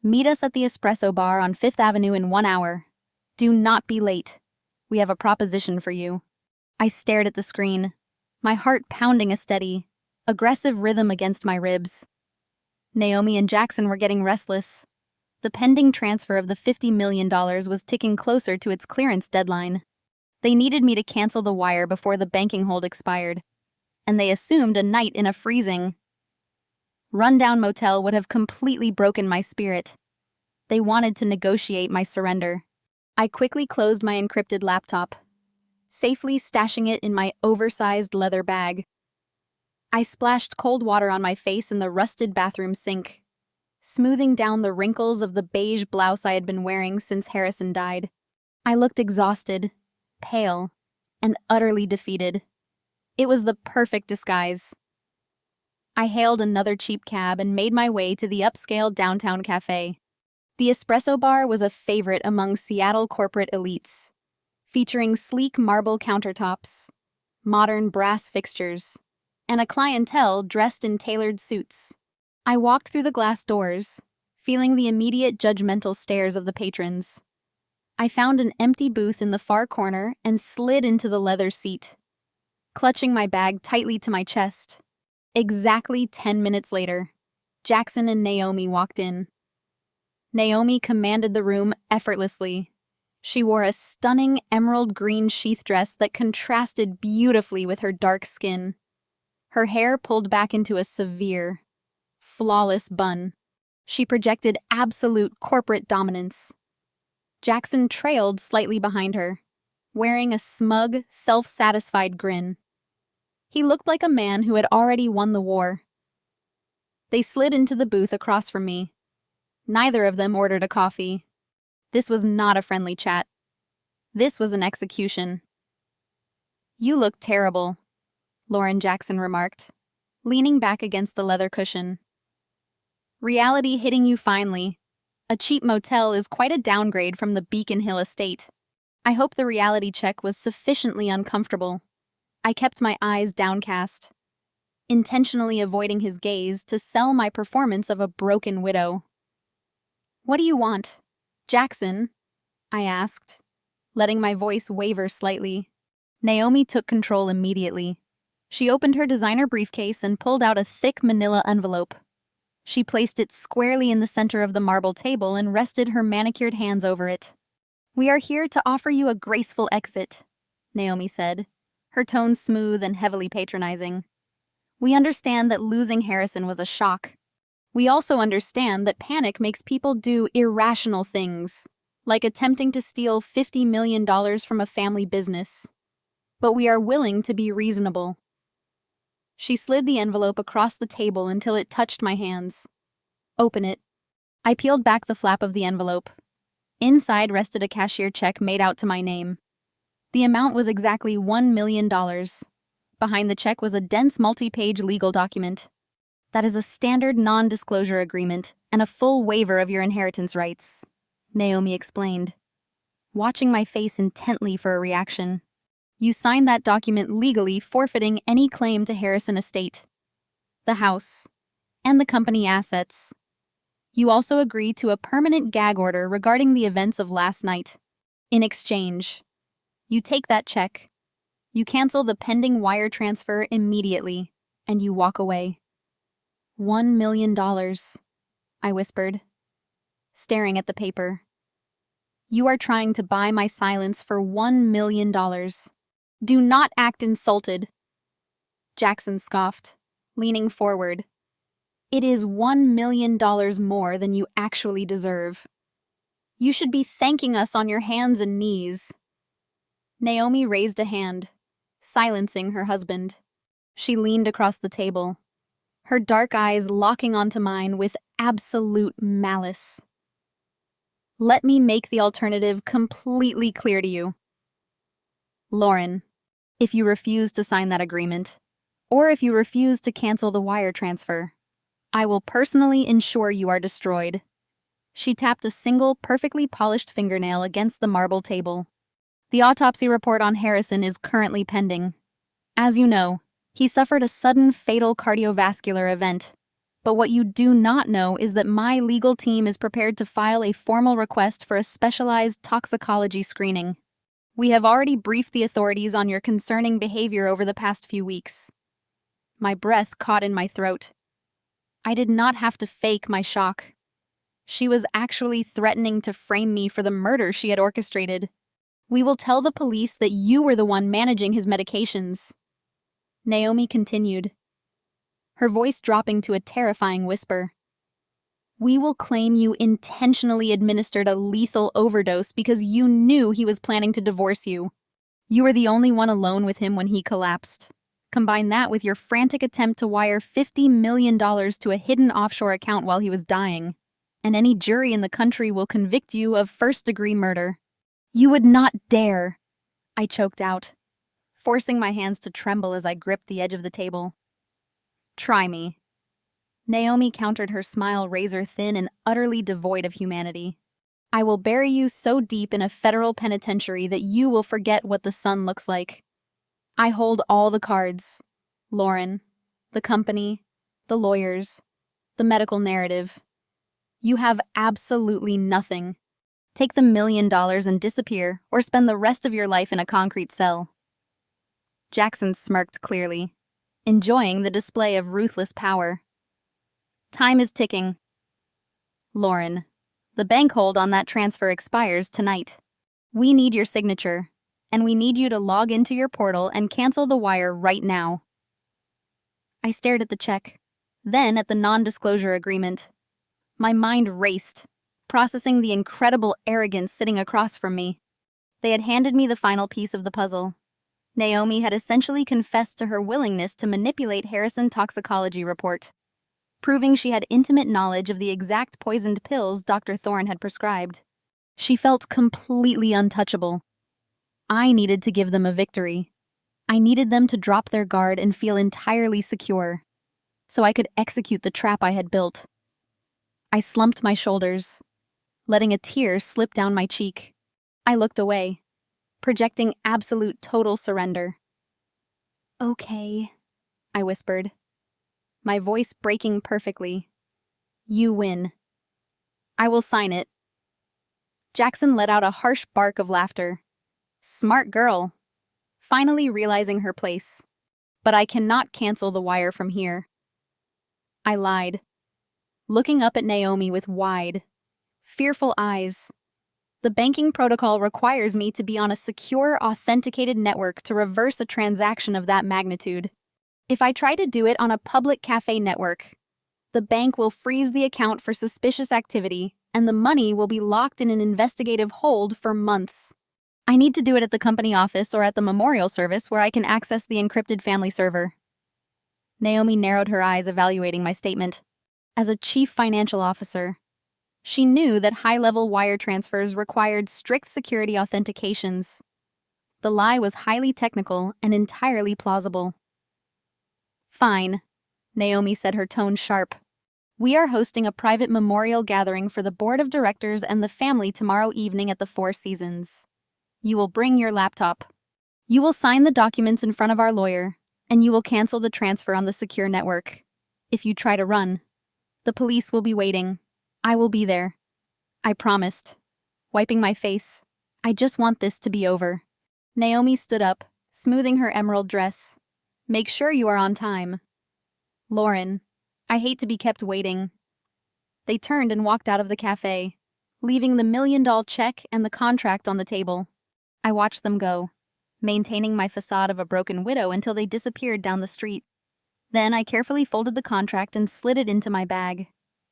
Speaker 1: Meet us at the espresso bar on 5th Avenue in 1 hour. Do not be late. We have a proposition for you. I stared at the screen, my heart pounding a steady, aggressive rhythm against my ribs. Naomi and Jackson were getting restless. The pending transfer of the $50 million was ticking closer to its clearance deadline. They needed me to cancel the wire before the banking hold expired, and they assumed a night in a freezing, rundown motel would have completely broken my spirit. They wanted to negotiate my surrender. I quickly closed my encrypted laptop, safely stashing it in my oversized leather bag. I splashed cold water on my face in the rusted bathroom sink, smoothing down the wrinkles of the beige blouse I had been wearing since Harrison died. I looked exhausted, pale, and utterly defeated. It was the perfect disguise. I hailed another cheap cab and made my way to the upscale downtown cafe. The espresso bar was a favorite among Seattle corporate elites, featuring sleek marble countertops, modern brass fixtures, and a clientele dressed in tailored suits. I walked through the glass doors, feeling the immediate judgmental stares of the patrons. I found an empty booth in the far corner and slid into the leather seat, clutching my bag tightly to my chest. Exactly 10 minutes later, Jackson and Naomi walked in. Naomi commanded the room effortlessly. She wore a stunning emerald green sheath dress that contrasted beautifully with her dark skin. Her hair pulled back into a severe, flawless bun. She projected absolute corporate dominance. Jackson trailed slightly behind her, wearing a smug, self-satisfied grin. He looked like a man who had already won the war. They slid into the booth across from me. Neither of them ordered a coffee. This was not a friendly chat. This was an execution. "You look terrible," Lauren Jackson remarked, leaning back against the leather cushion. "Reality hitting you finally. A cheap motel is quite a downgrade from the Beacon Hill estate." I hope the reality check was sufficiently uncomfortable. I kept my eyes downcast, intentionally avoiding his gaze to sell my performance of a broken widow. "What do you want, Jackson?" I asked, letting my voice waver slightly. Naomi took control immediately. She opened her designer briefcase and pulled out a thick manila envelope. She placed it squarely in the center of the marble table and rested her manicured hands over it. "We are here to offer you a graceful exit," Naomi said, her tone smooth and heavily patronizing. "We understand that losing Harrison was a shock. We also understand that panic makes people do irrational things, like attempting to steal $50 million from a family business. But we are willing to be reasonable." She slid the envelope across the table until it touched my hands. "Open it." I peeled back the flap of the envelope. Inside rested a cashier check made out to my name. The amount was exactly $1 million. Behind the check was a dense multi-page legal document. "That is a standard non-disclosure agreement and a full waiver of your inheritance rights," Naomi explained, watching my face intently for a reaction. "You signed that document legally forfeiting any claim to Harrison Estate, the house, and the company assets. You also agree to a permanent gag order regarding the events of last night. In exchange, you take that check, you cancel the pending wire transfer immediately, and you walk away." $1 million, I whispered, staring at the paper. "You are trying to buy my silence for $1 million. Do not act insulted." Jackson scoffed, leaning forward. "It is $1 million more than you actually deserve. You should be thanking us on your hands and knees." Naomi raised a hand, silencing her husband. She leaned across the table, her dark eyes locking onto mine with absolute malice. "Let me make the alternative completely clear to you. Lauren, if you refuse to sign that agreement, or if you refuse to cancel the wire transfer, I will personally ensure you are destroyed." She tapped a single, perfectly polished fingernail against the marble table. "The autopsy report on Harrison is currently pending. As you know, he suffered a sudden fatal cardiovascular event. But what you do not know is that my legal team is prepared to file a formal request for a specialized toxicology screening. We have already briefed the authorities on your concerning behavior over the past few weeks." My breath caught in my throat. I did not have to fake my shock. She was actually threatening to frame me for the murder she had orchestrated. "We will tell the police that you were the one managing his medications," Naomi continued, her voice dropping to a terrifying whisper. "We will claim you intentionally administered a lethal overdose because you knew he was planning to divorce you. You were the only one alone with him when he collapsed. Combine that with your frantic attempt to wire $50 million to a hidden offshore account while he was dying, and any jury in the country will convict you of first-degree murder." "You would not dare," I choked out, forcing my hands to tremble as I gripped the edge of the table. "Try me." Naomi countered, her smile razor-thin and utterly devoid of humanity. "I will bury you so deep in a federal penitentiary that you will forget what the sun looks like. I hold all the cards. Lauren, the company, the lawyers, the medical narrative. You have absolutely nothing. Take the $1 million and disappear, or spend the rest of your life in a concrete cell." Jackson smirked clearly, enjoying the display of ruthless power. "Time is ticking. Lauren, the bank hold on that transfer expires tonight. We need your signature, and we need you to log into your portal and cancel the wire right now." I stared at the check, then at the non-disclosure agreement. My mind raced, processing the incredible arrogance sitting across from me. They had handed me the final piece of the puzzle. Naomi had essentially confessed to her willingness to manipulate Harrison's toxicology report, proving she had intimate knowledge of the exact poisoned pills Dr. Thorne had prescribed. She felt completely untouchable. I needed to give them a victory. I needed them to drop their guard and feel entirely secure, so I could execute the trap I had built. I slumped my shoulders, letting a tear slip down my cheek. I looked away, projecting absolute total surrender. "Okay," I whispered, my voice breaking perfectly. "You win. I will sign it." Jackson let out a harsh bark of laughter. Smart girl, finally realizing her place. "But I cannot cancel the wire from here." I lied, looking up at Naomi with wide, fearful eyes. The banking protocol requires me to be on a secure, authenticated network to reverse a transaction of that magnitude. If I try to do it on a public cafe network, the bank will freeze the account for suspicious activity, and the money will be locked in an investigative hold for months. I need to do it at the company office or at the memorial service where I can access the encrypted family server. Naomi narrowed her eyes, evaluating my statement. As a chief financial officer, she knew that high-level wire transfers required strict security authentications. The lie was highly technical and entirely plausible. Fine, Naomi said, her tone sharp. We are hosting a private memorial gathering for the board of directors and the family tomorrow evening at the Four Seasons. You will bring your laptop. You will sign the documents in front of our lawyer, and you will cancel the transfer on the secure network. If you try to run, the police will be waiting. I will be there. I promised. Wiping my face. I just want this to be over. Naomi stood up, smoothing her emerald dress. Make sure you are on time. Lauren, I hate to be kept waiting. They turned and walked out of the cafe, leaving the $1 million check and the contract on the table. I watched them go, maintaining my facade of a broken widow until they disappeared down the street. Then I carefully folded the contract and slid it into my bag.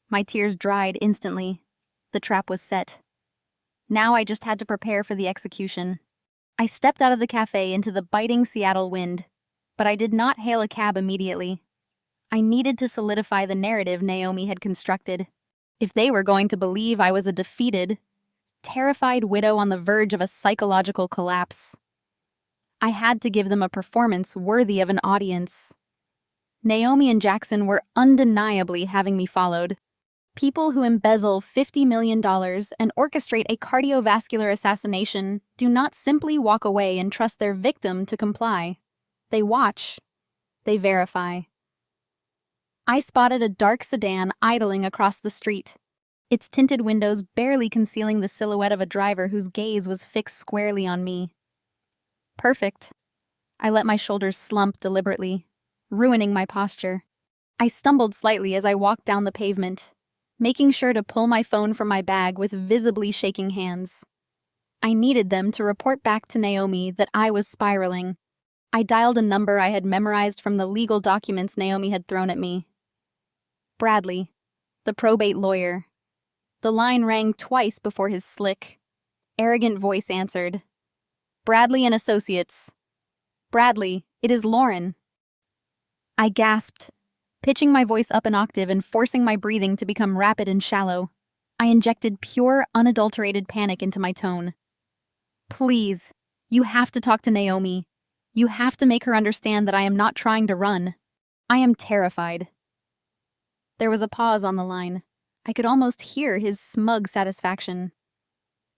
Speaker 1: My tears dried instantly. The trap was set. Now I just had to prepare for the execution. I stepped out of the cafe into the biting Seattle wind, but I did not hail a cab immediately. I needed to solidify the narrative Naomi had constructed. If they were going to believe I was a defeated, terrified widow on the verge of a psychological collapse, I had to give them a performance worthy of an audience. Naomi and Jackson were undeniably having me followed. People who embezzle $50 million and orchestrate a cardiovascular assassination do not simply walk away and trust their victim to comply. They watch. They verify. I spotted a dark sedan idling across the street, its tinted windows barely concealing the silhouette of a driver whose gaze was fixed squarely on me. Perfect. I let my shoulders slump deliberately, ruining my posture. I stumbled slightly as I walked down the pavement, making sure to pull my phone from my bag with visibly shaking hands. I needed them to report back to Naomi that I was spiraling. I dialed a number I had memorized from the legal documents Naomi had thrown at me. Bradley, the probate lawyer. The line rang twice before his slick, arrogant voice answered. Bradley and Associates. Bradley, it is Lauren. I gasped, pitching my voice up an octave and forcing my breathing to become rapid and shallow. I injected pure, unadulterated panic into my tone. Please, you have to talk to Naomi. You have to make her understand that I am not trying to run. I am terrified. There was a pause on the line. I could almost hear his smug satisfaction.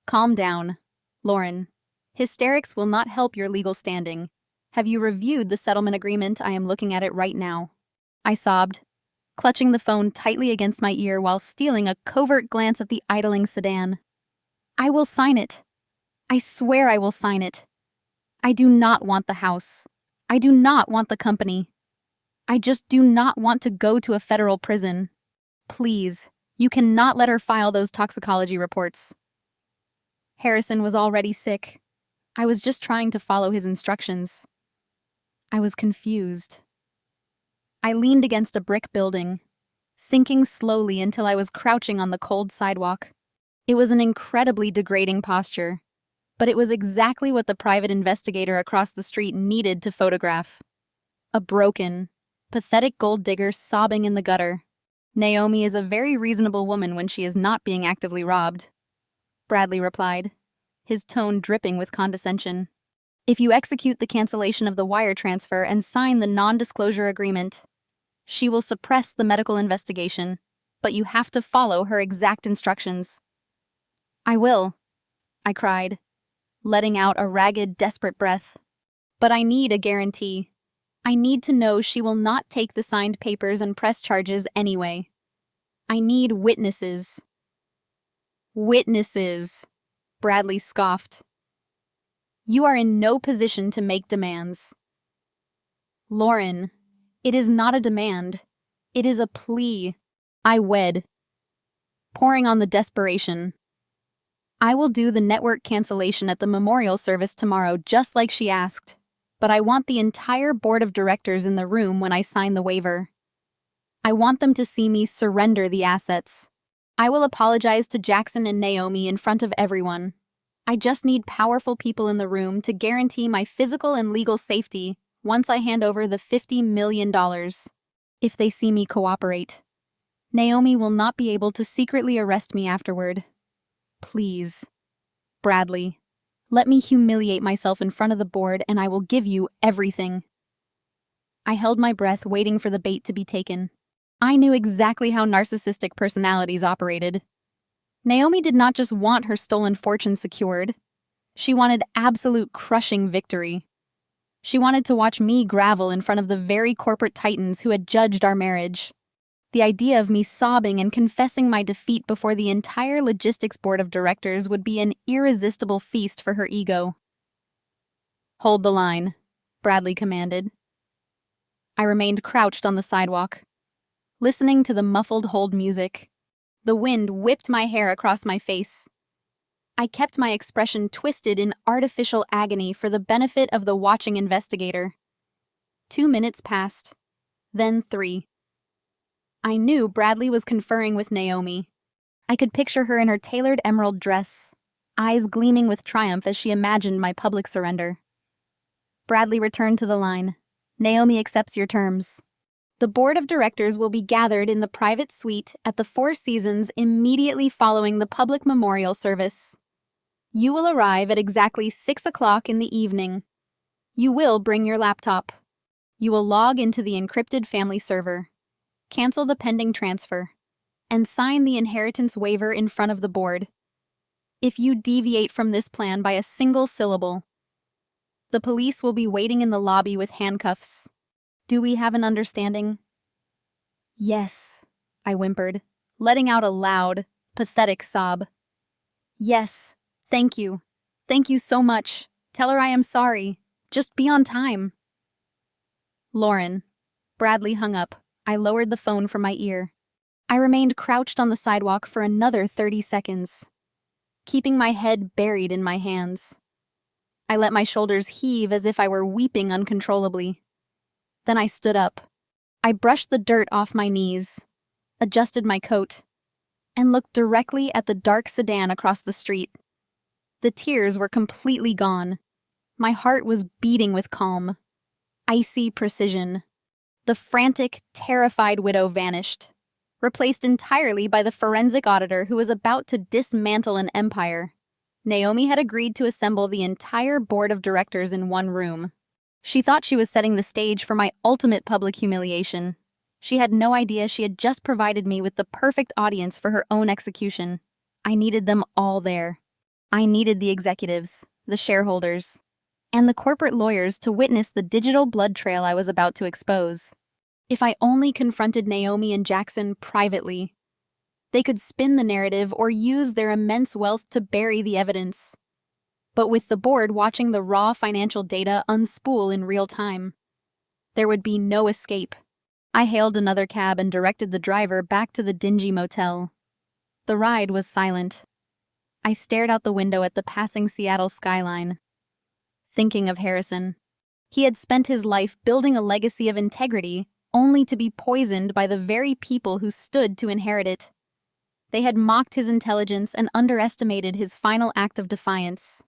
Speaker 1: Calm down, Lauren. Hysterics will not help your legal standing. Have you reviewed the settlement agreement? I am looking at it right now. I sobbed, clutching the phone tightly against my ear while stealing a covert glance at the idling sedan. I will sign it. I swear I will sign it. I do not want the house. I do not want the company. I just do not want to go to a federal prison. Please, you cannot let her file those toxicology reports. Harrison was already sick. I was just trying to follow his instructions. I was confused. I leaned against a brick building, sinking slowly until I was crouching on the cold sidewalk. It was an incredibly degrading posture, but it was exactly what the private investigator across the street needed to photograph. A broken, pathetic gold digger sobbing in the gutter. Naomi is a very reasonable woman when she is not being actively robbed, Bradley replied, his tone dripping with condescension. If you execute the cancellation of the wire transfer and sign the non-disclosure agreement, she will suppress the medical investigation, but you have to follow her exact instructions. I will, I cried, letting out a ragged, desperate breath. But I need a guarantee. I need to know she will not take the signed papers and press charges anyway. I need witnesses. Witnesses, Bradley scoffed. You are in no position to make demands. Lauren, it is not a demand. It is a plea. I wed. Pouring on the desperation. I will do the network cancellation at the memorial service tomorrow just like she asked, but I want the entire board of directors in the room when I sign the waiver. I want them to see me surrender the assets. I will apologize to Jackson and Naomi in front of everyone. I just need powerful people in the room to guarantee my physical and legal safety once I hand over the $50 million. If they see me cooperate, Naomi will not be able to secretly arrest me afterward. Please, Bradley, let me humiliate myself in front of the board and I will give you everything. I held my breath, waiting for the bait to be taken. I knew exactly how narcissistic personalities operated. Naomi did not just want her stolen fortune secured. She wanted absolute crushing victory. She wanted to watch me gravel in front of the very corporate titans who had judged our marriage. The idea of me sobbing and confessing my defeat before the entire logistics board of directors would be an irresistible feast for her ego. "Hold the line," Bradley commanded. I remained crouched on the sidewalk, listening to the muffled hold music. The wind whipped my hair across my face. I kept my expression twisted in artificial agony for the benefit of the watching investigator. 2 minutes passed, then 3. I knew Bradley was conferring with Naomi. I could picture her in her tailored emerald dress, eyes gleaming with triumph as she imagined my public surrender. Bradley returned to the line. "Naomi accepts your terms. The board of directors will be gathered in the private suite at the Four Seasons immediately following the public memorial service. You will arrive at exactly 6 o'clock in the evening. You will bring your laptop. You will log into the encrypted family server, cancel the pending transfer, and sign the inheritance waiver in front of the board. If you deviate from this plan by a single syllable, the police will be waiting in the lobby with handcuffs. Do we have an understanding?" "Yes," I whimpered, letting out a loud, pathetic sob. "Yes, thank you. Thank you so much. Tell her I am sorry. Just be on time." "Lauren." Bradley hung up. I lowered the phone from my ear. I remained crouched on the sidewalk for another 30 seconds, keeping my head buried in my hands. I let my shoulders heave as if I were weeping uncontrollably. Then I stood up. I brushed the dirt off my knees, adjusted my coat, and looked directly at the dark sedan across the street. The tears were completely gone. My heart was beating with calm, icy precision. The frantic, terrified widow vanished, replaced entirely by the forensic auditor who was about to dismantle an empire. Naomi had agreed to assemble the entire board of directors in one room. She thought she was setting the stage for my ultimate public humiliation. She had no idea she had just provided me with the perfect audience for her own execution. I needed them all there. I needed the executives, the shareholders, and the corporate lawyers to witness the digital blood trail I was about to expose. If I only confronted Naomi and Jackson privately, they could spin the narrative or use their immense wealth to bury the evidence. But with the board watching the raw financial data unspool in real time, there would be no escape. I hailed another cab and directed the driver back to the dingy motel. The ride was silent. I stared out the window at the passing Seattle skyline, thinking of Harrison. He had spent his life building a legacy of integrity only to be poisoned by the very people who stood to inherit it. They had mocked his intelligence and underestimated his final act of defiance.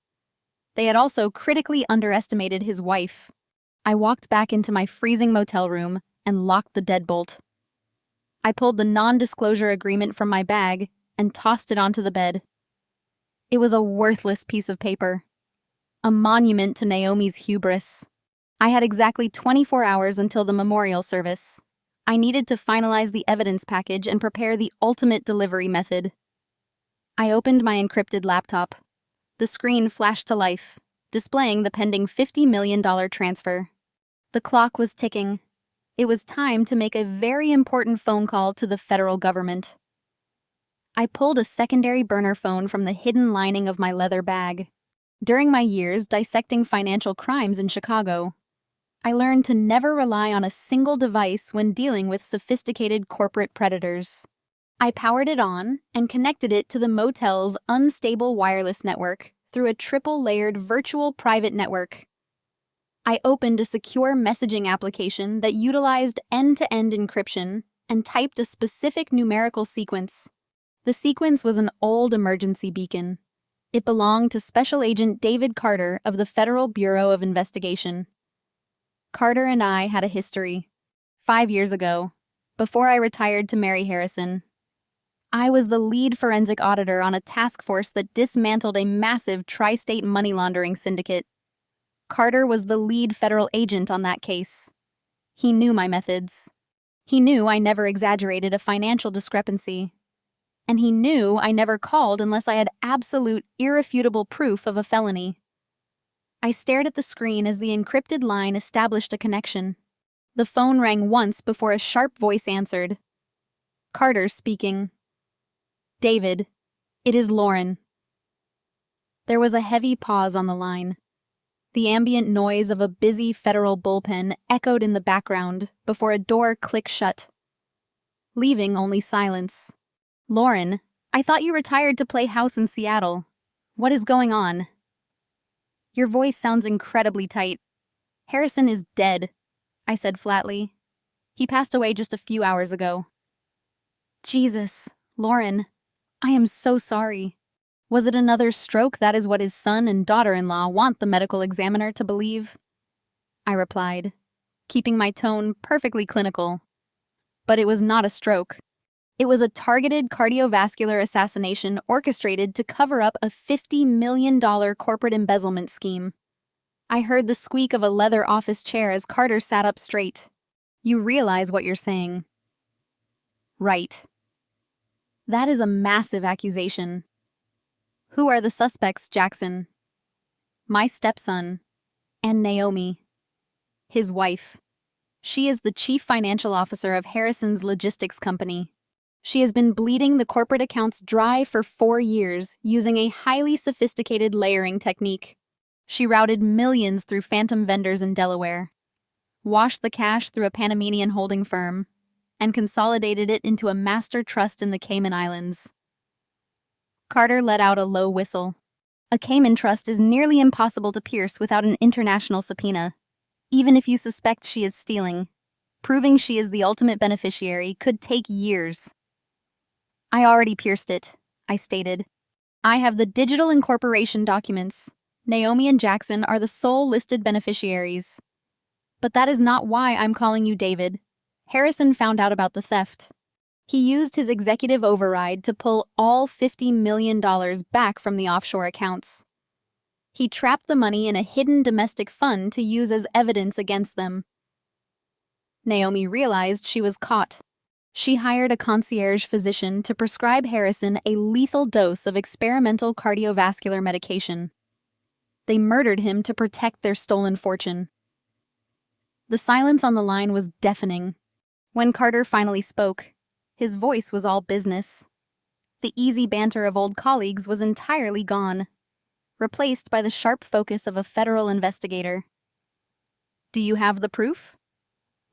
Speaker 1: They had also critically underestimated his wife. I walked back into my freezing motel room and locked the deadbolt. I pulled the non-disclosure agreement from my bag and tossed it onto the bed. It was a worthless piece of paper, a monument to Naomi's hubris. I had exactly 24 hours until the memorial service. I needed to finalize the evidence package and prepare the ultimate delivery method. I opened my encrypted laptop. The screen flashed to life, displaying the pending $50 million transfer. The clock was ticking. It was time to make a very important phone call to the federal government. I pulled a secondary burner phone from the hidden lining of my leather bag. During my years dissecting financial crimes in Chicago, I learned to never rely on a single device when dealing with sophisticated corporate predators. I powered it on and connected it to the motel's unstable wireless network through a triple-layered virtual private network. I opened a secure messaging application that utilized end-to-end encryption and typed a specific numerical sequence. The sequence was an old emergency beacon. It belonged to Special Agent David Carter of the Federal Bureau of Investigation. Carter and I had a history. 5 years ago, before I retired to marry Harrison, I was the lead forensic auditor on a task force that dismantled a massive tri-state money laundering syndicate. Carter was the lead federal agent on that case. He knew my methods. He knew I never exaggerated a financial discrepancy. And he knew I never called unless I had absolute, irrefutable proof of a felony. I stared at the screen as the encrypted line established a connection. The phone rang once before a sharp voice answered. Carter speaking. David, it is Lauren. There was a heavy pause on the line. The ambient noise of a busy federal bullpen echoed in the background before a door clicked shut, leaving only silence. Lauren, I thought you retired to play house in Seattle. What is going on? Your voice sounds incredibly tight. Harrison is dead, I said flatly. He passed away just a few hours ago. Jesus, Lauren, I am so sorry. Was it another stroke? That is what his son and daughter-in-law want the medical examiner to believe, I replied, keeping my tone perfectly clinical. But it was not a stroke. It was a targeted cardiovascular assassination orchestrated to cover up a $50 million corporate embezzlement scheme. I heard the squeak of a leather office chair as Carter sat up straight. You realize what you're saying. Right. That is a massive accusation. Who are the suspects, Jackson? My stepson, and Naomi, his wife. She is the chief financial officer of Harrison's logistics company. She has been bleeding the corporate accounts dry for 4 years using a highly sophisticated layering technique. She routed millions through phantom vendors in Delaware, washed the cash through a Panamanian holding firm, and consolidated it into a master trust in the Cayman Islands. Carter let out a low whistle. A Cayman trust is nearly impossible to pierce without an international subpoena. Even if you suspect she is stealing, proving she is the ultimate beneficiary could take years. I already pierced it, I stated. I have the digital incorporation documents. Naomi and Jackson are the sole listed beneficiaries. But that is not why I'm calling you David. Harrison found out about the theft. He used his executive override to pull all $50 million back from the offshore accounts. He trapped the money in a hidden domestic fund to use as evidence against them. Naomi realized she was caught. She hired a concierge physician to prescribe Harrison a lethal dose of experimental cardiovascular medication. They murdered him to protect their stolen fortune. The silence on the line was deafening. When Carter finally spoke, his voice was all business. The easy banter of old colleagues was entirely gone, replaced by the sharp focus of a federal investigator. Do you have the proof?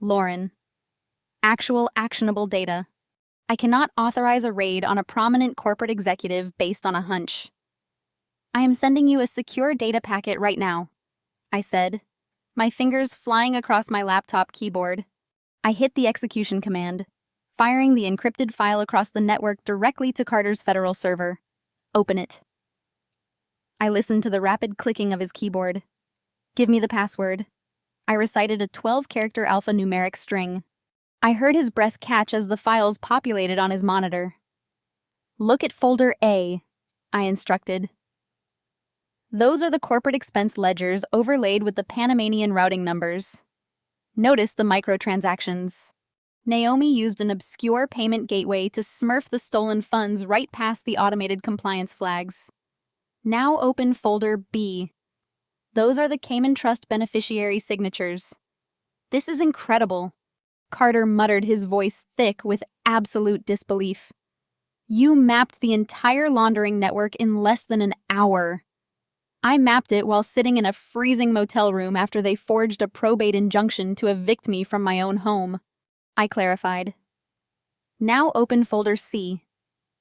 Speaker 1: Lauren. Actual actionable data. I cannot authorize a raid on a prominent corporate executive based on a hunch. I am sending you a secure data packet right now, I said, my fingers flying across my laptop keyboard. I hit the execution command, firing the encrypted file across the network directly to Carter's federal server. Open it. I listened to the rapid clicking of his keyboard. Give me the password. I recited a 12-character alphanumeric string. I heard his breath catch as the files populated on his monitor. Look at folder A, I instructed. Those are the corporate expense ledgers overlaid with the Panamanian routing numbers. Notice the microtransactions. Naomi used an obscure payment gateway to smurf the stolen funds right past the automated compliance flags. Now open folder B. Those are the Cayman Trust beneficiary signatures. This is incredible. Carter muttered, his voice thick with absolute disbelief. You mapped the entire laundering network in less than an hour. I mapped it while sitting in a freezing motel room after they forged a probate injunction to evict me from my own home, I clarified. Now open folder C.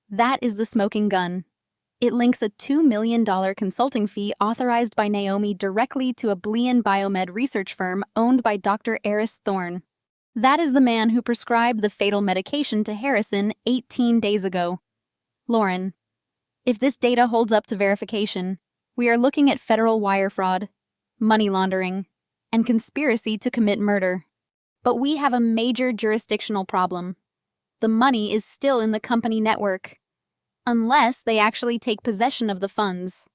Speaker 1: That is the smoking gun. It links a $2 million consulting fee authorized by Naomi directly to a Blean Biomed research firm owned by Dr. Eris Thorne. That is the man who prescribed the fatal medication to Harrison 18 days ago. Lauren, if this data holds up to verification, we are looking at federal wire fraud, money laundering, and conspiracy to commit murder. But we have a major jurisdictional problem. The money is still in the company network, unless they actually take possession of the funds.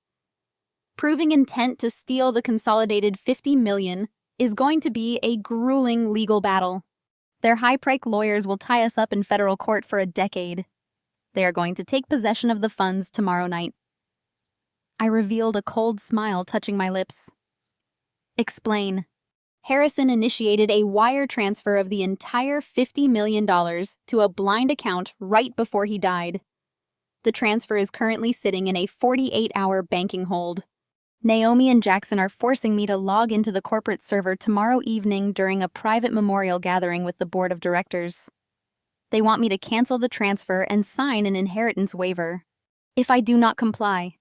Speaker 1: Proving intent to steal the consolidated $50 million is going to be a grueling legal battle. Their high-priced lawyers will tie us up in federal court for a decade. They are going to take possession of the funds tomorrow night. I revealed a cold smile touching my lips. Explain. Harrison initiated a wire transfer of the entire $50 million to a blind account right before he died. The transfer is currently sitting in a 48-hour banking hold. Naomi and Jackson are forcing me to log into the corporate server tomorrow evening during a private memorial gathering with the board of directors. They want me to cancel the transfer and sign an inheritance waiver. If I do not comply,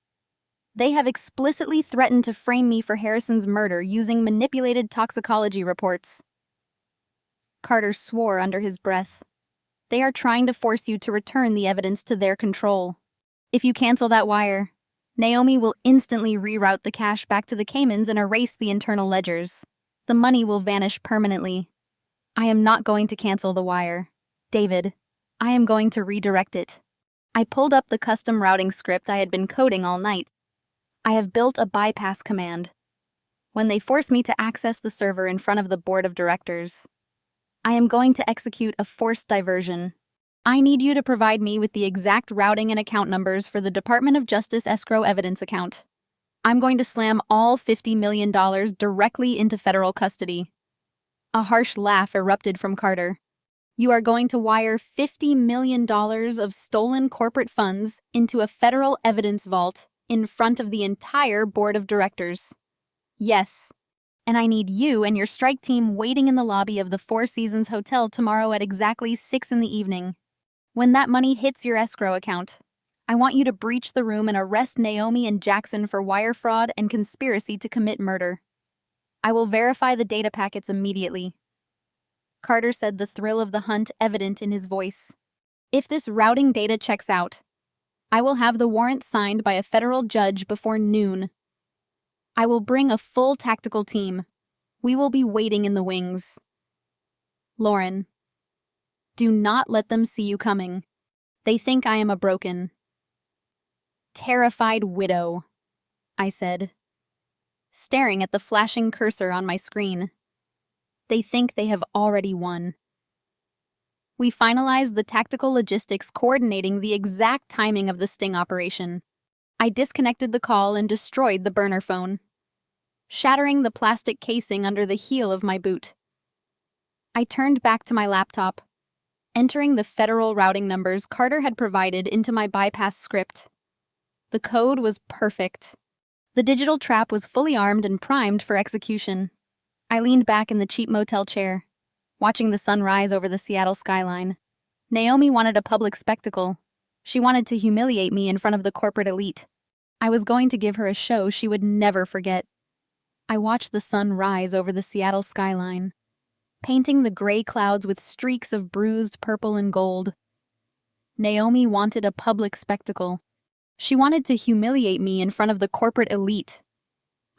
Speaker 1: they have explicitly threatened to frame me for Harrison's murder using manipulated toxicology reports. Carter swore under his breath. They are trying to force you to return the evidence to their control. If you cancel that wire, Naomi will instantly reroute the cash back to the Caymans and erase the internal ledgers. The money will vanish permanently. I am not going to cancel the wire. David, I am going to redirect it. I pulled up the custom routing script I had been coding all night. I have built a bypass command. When they force me to access the server in front of the board of directors, I am going to execute a forced diversion. I need you to provide me with the exact routing and account numbers for the Department of Justice escrow evidence account. I'm going to slam all $50 million directly into federal custody. A harsh laugh erupted from Carter. You are going to wire $50 million of stolen corporate funds into a federal evidence vault in front of the entire board of directors. Yes. And I need you and your strike team waiting in the lobby of the Four Seasons Hotel tomorrow at exactly 6 p.m. When that money hits your escrow account, I want you to breach the room and arrest Naomi and Jackson for wire fraud and conspiracy to commit murder. I will verify the data packets immediately. Carter said, the thrill of the hunt evident in his voice. If this routing data checks out, I will have the warrant signed by a federal judge before noon. I will bring a full tactical team. We will be waiting in the wings. Lauren, do not let them see you coming. They think I am a broken, terrified widow, I said, staring at the flashing cursor on my screen. They think they have already won. We finalized the tactical logistics coordinating the exact timing of the sting operation. I disconnected the call and destroyed the burner phone, shattering the plastic casing under the heel of my boot. I turned back to my laptop, entering the federal routing numbers Carter had provided into my bypass script. The code was perfect. The digital trap was fully armed and primed for execution. I leaned back in the cheap motel chair, watching the sun rise over the Seattle skyline. Naomi wanted a public spectacle. She wanted to humiliate me in front of the corporate elite. I was going to give her a show she would never forget. I watched the sun rise over the Seattle skyline, painting the gray clouds with streaks of bruised purple and gold. Naomi wanted a public spectacle. She wanted to humiliate me in front of the corporate elite.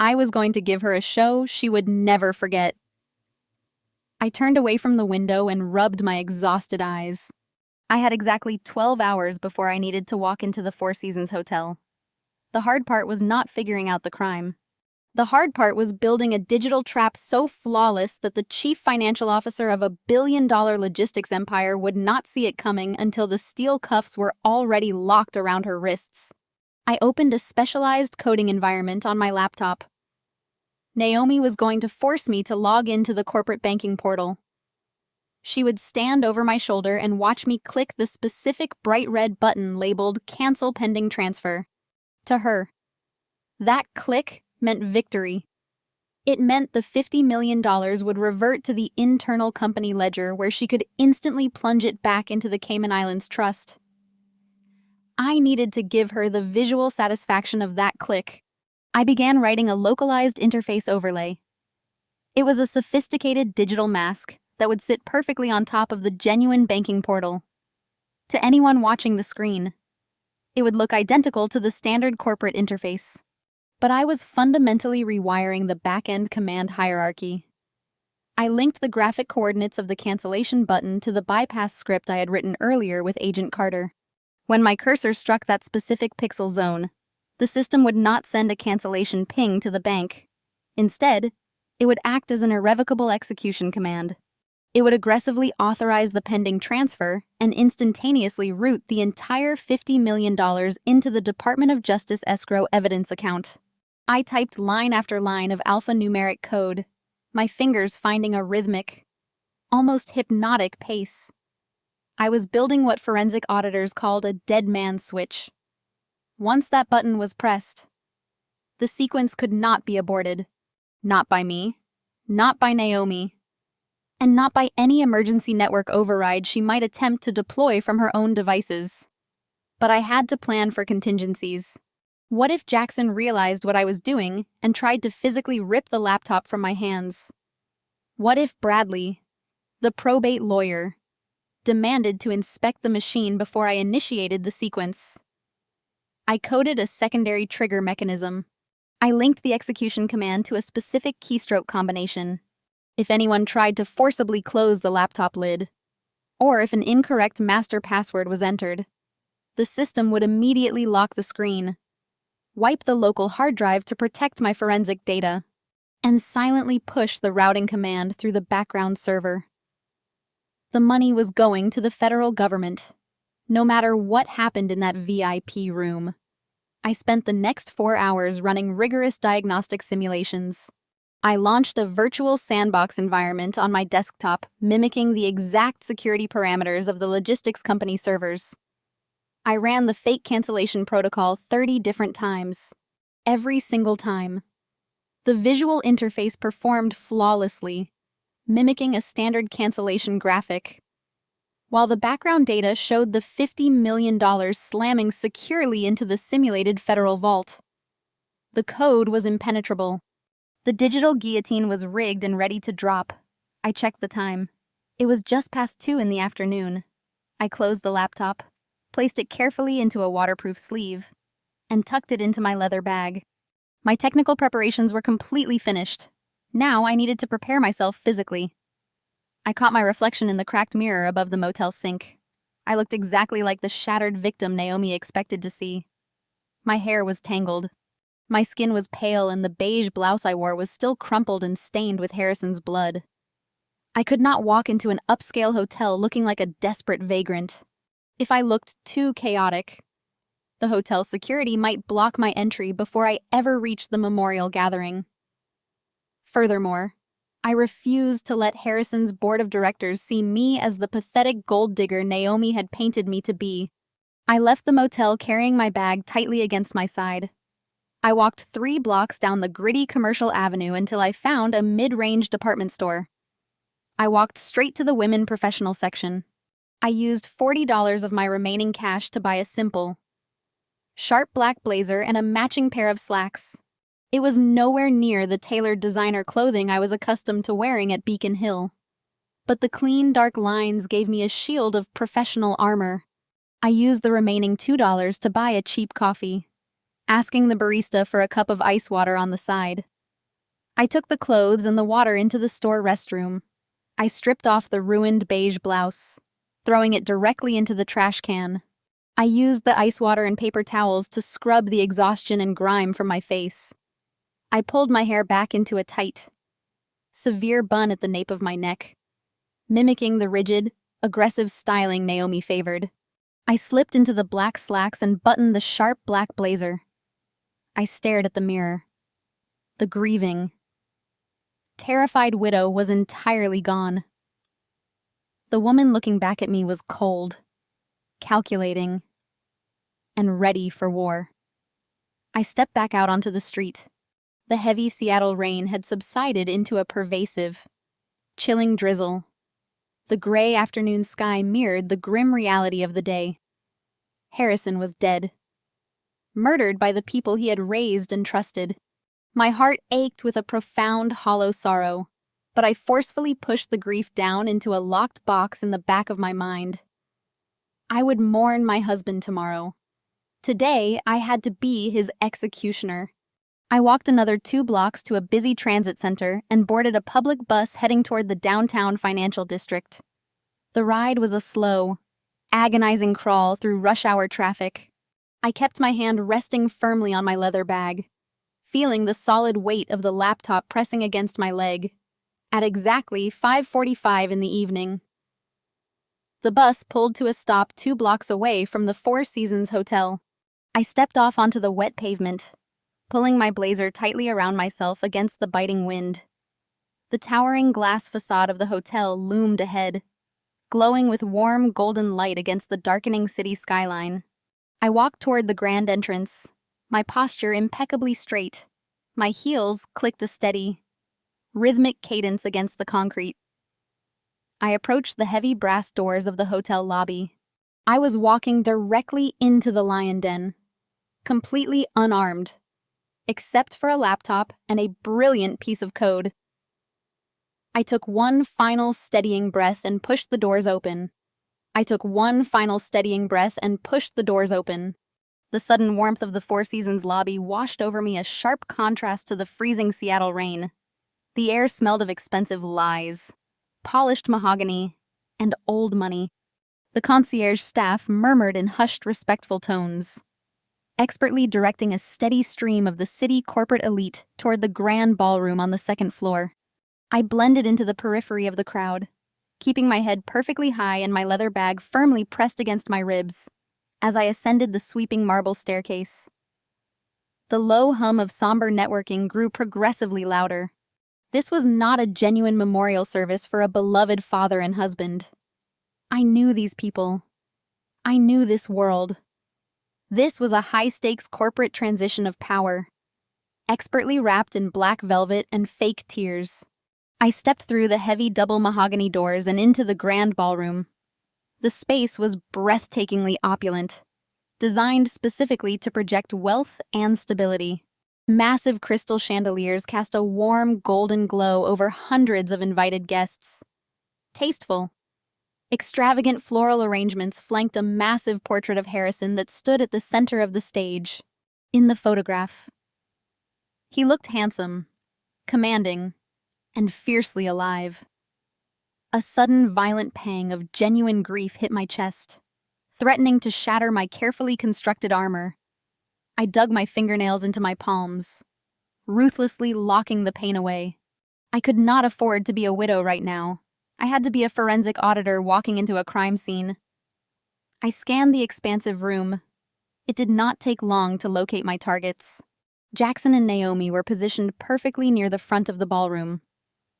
Speaker 1: I was going to give her a show she would never forget. I turned away from the window and rubbed my exhausted eyes. I had exactly 12 hours before I needed to walk into the Four Seasons Hotel. The hard part was not figuring out the crime. The hard part was building a digital trap so flawless that the chief financial officer of a billion-dollar logistics empire would not see it coming until the steel cuffs were already locked around her wrists. I opened a specialized coding environment on my laptop. Naomi was going to force me to log into the corporate banking portal. She would stand over my shoulder and watch me click the specific bright red button labeled Cancel Pending Transfer. To her, that click meant victory. It meant the $50 million would revert to the internal company ledger where she could instantly plunge it back into the Cayman Islands Trust. I needed to give her the visual satisfaction of that click. I began writing a localized interface overlay. It was a sophisticated digital mask that would sit perfectly on top of the genuine banking portal. To anyone watching the screen, it would look identical to the standard corporate interface. But I was fundamentally rewiring the back-end command hierarchy. I linked the graphic coordinates of the cancellation button to the bypass script I had written earlier with Agent Carter. When my cursor struck that specific pixel zone, the system would not send a cancellation ping to the bank. Instead, it would act as an irrevocable execution command. It would aggressively authorize the pending transfer and instantaneously route the entire $50 million into the Department of Justice escrow evidence account. I typed line after line of alphanumeric code, my fingers finding a rhythmic, almost hypnotic pace. I was building what forensic auditors called a dead man switch. Once that button was pressed, the sequence could not be aborted. Not by me, not by Naomi, and not by any emergency network override she might attempt to deploy from her own devices. But I had to plan for contingencies. What if Jackson realized what I was doing and tried to physically rip the laptop from my hands? What if Bradley, the probate lawyer, demanded to inspect the machine before I initiated the sequence? I coded a secondary trigger mechanism. I linked the execution command to a specific keystroke combination. If anyone tried to forcibly close the laptop lid, or if an incorrect master password was entered, the system would immediately lock the screen, wipe the local hard drive to protect my forensic data, and silently push the routing command through the background server. The money was going to the federal government, no matter what happened in that VIP room. I spent the next 4 hours running rigorous diagnostic simulations. I launched a virtual sandbox environment on my desktop, mimicking the exact security parameters of the logistics company servers. I ran the fake cancellation protocol 30 different times. Every single time. The visual interface performed flawlessly, mimicking a standard cancellation graphic, while the background data showed the $50 million slamming securely into the simulated federal vault. The code was impenetrable. The digital guillotine was rigged and ready to drop. I checked the time. It was just past 2 in the afternoon. I closed the laptop, placed it carefully into a waterproof sleeve, and tucked it into my leather bag. My technical preparations were completely finished. Now I needed to prepare myself physically. I caught my reflection in the cracked mirror above the motel sink. I looked exactly like the shattered victim Naomi expected to see. My hair was tangled. My skin was pale, and the beige blouse I wore was still crumpled and stained with Harrison's blood. I could not walk into an upscale hotel looking like a desperate vagrant. If I looked too chaotic, the hotel security might block my entry before I ever reached the memorial gathering. Furthermore, I refused to let Harrison's board of directors see me as the pathetic gold digger Naomi had painted me to be. I left the motel carrying my bag tightly against my side. I walked 3 blocks down the gritty commercial avenue until I found a mid-range department store. I walked straight to the women professional section. I used $40 of my remaining cash to buy a simple, sharp black blazer and a matching pair of slacks. It was nowhere near the tailored designer clothing I was accustomed to wearing at Beacon Hill. But the clean, dark lines gave me a shield of professional armor. I used the remaining $2 to buy a cheap coffee, asking the barista for a cup of ice water on the side. I took the clothes and the water into the store restroom. I stripped off the ruined beige blouse, throwing it directly into the trash can. I used the ice water and paper towels to scrub the exhaustion and grime from my face. I pulled my hair back into a tight, severe bun at the nape of my neck, mimicking the rigid, aggressive styling Naomi favored. I slipped into the black slacks and buttoned the sharp black blazer. I stared at the mirror. The grieving, terrified widow was entirely gone. The woman looking back at me was cold, calculating, and ready for war. I stepped back out onto the street. The heavy Seattle rain had subsided into a pervasive, chilling drizzle. The gray afternoon sky mirrored the grim reality of the day. Harrison was dead. Murdered by the people he had raised and trusted. My heart ached with a profound, hollow sorrow, but I forcefully pushed the grief down into a locked box in the back of my mind. I would mourn my husband tomorrow. Today, I had to be his executioner. I walked another 2 blocks to a busy transit center and boarded a public bus heading toward the downtown financial district. The ride was a slow, agonizing crawl through rush-hour traffic. I kept my hand resting firmly on my leather bag, feeling the solid weight of the laptop pressing against my leg. At exactly 5:45 in the evening, the bus pulled to a stop 2 blocks away from the Four Seasons Hotel. I stepped off onto the wet pavement, pulling my blazer tightly around myself against the biting wind. The towering glass facade of the hotel loomed ahead, glowing with warm golden light against the darkening city skyline. I walked toward the grand entrance, my posture impeccably straight. My heels clicked a steady, rhythmic cadence against the concrete. I approached the heavy brass doors of the hotel lobby. I was walking directly into the lion den, completely unarmed, except for a laptop and a brilliant piece of code. I took one final steadying breath and pushed the doors open. The sudden warmth of the Four Seasons lobby washed over me, a sharp contrast to the freezing Seattle rain. The air smelled of expensive lies, polished mahogany, and old money. The concierge staff murmured in hushed, respectful tones, expertly directing a steady stream of the city corporate elite toward the grand ballroom on the second floor. I blended into the periphery of the crowd, keeping my head perfectly high and my leather bag firmly pressed against my ribs as I ascended the sweeping marble staircase. The low hum of somber networking grew progressively louder. This was not a genuine memorial service for a beloved father and husband. I knew these people. I knew this world. This was a high-stakes corporate transition of power, expertly wrapped in black velvet and fake tears. I stepped through the heavy double mahogany doors and into the grand ballroom. The space was breathtakingly opulent, designed specifically to project wealth and stability. Massive crystal chandeliers cast a warm golden glow over hundreds of invited guests. Tasteful, extravagant floral arrangements flanked a massive portrait of Harrison that stood at the center of the stage. In the photograph, he looked handsome, commanding, and fiercely alive. A sudden, violent pang of genuine grief hit my chest, threatening to shatter my carefully constructed armor. I dug my fingernails into my palms, ruthlessly locking the pain away. I could not afford to be a widow right now. I had to be a forensic auditor walking into a crime scene. I scanned the expansive room. It did not take long to locate my targets. Jackson and Naomi were positioned perfectly near the front of the ballroom,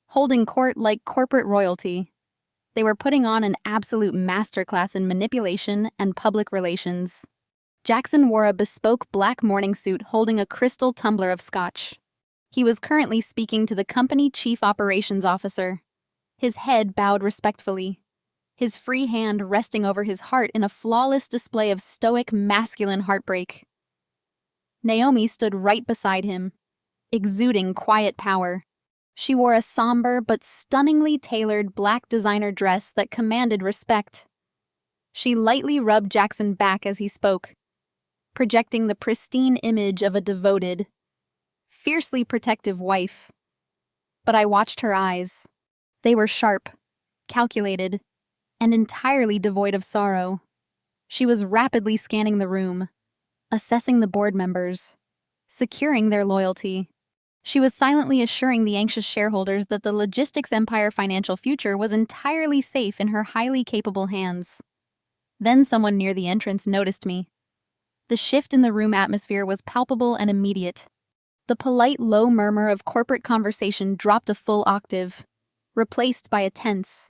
Speaker 1: holding court like corporate royalty. They were putting on an absolute masterclass in manipulation and public relations. Jackson wore a bespoke black morning suit holding a crystal tumbler of scotch. He was currently speaking to the company chief operations officer, his head bowed respectfully, his free hand resting over his heart in a flawless display of stoic masculine heartbreak. Naomi stood right beside him, exuding quiet power. She wore a somber but stunningly tailored black designer dress that commanded respect. She lightly rubbed Jackson back as he spoke, projecting the pristine image of a devoted, fiercely protective wife. But I watched her eyes. They were sharp, calculated, and entirely devoid of sorrow. She was rapidly scanning the room, assessing the board members, securing their loyalty. She was silently assuring the anxious shareholders that the logistics empire financial future was entirely safe in her highly capable hands. Then someone near the entrance noticed me. The shift in the room atmosphere was palpable and immediate. The polite, low murmur of corporate conversation dropped a full octave, replaced by a tense,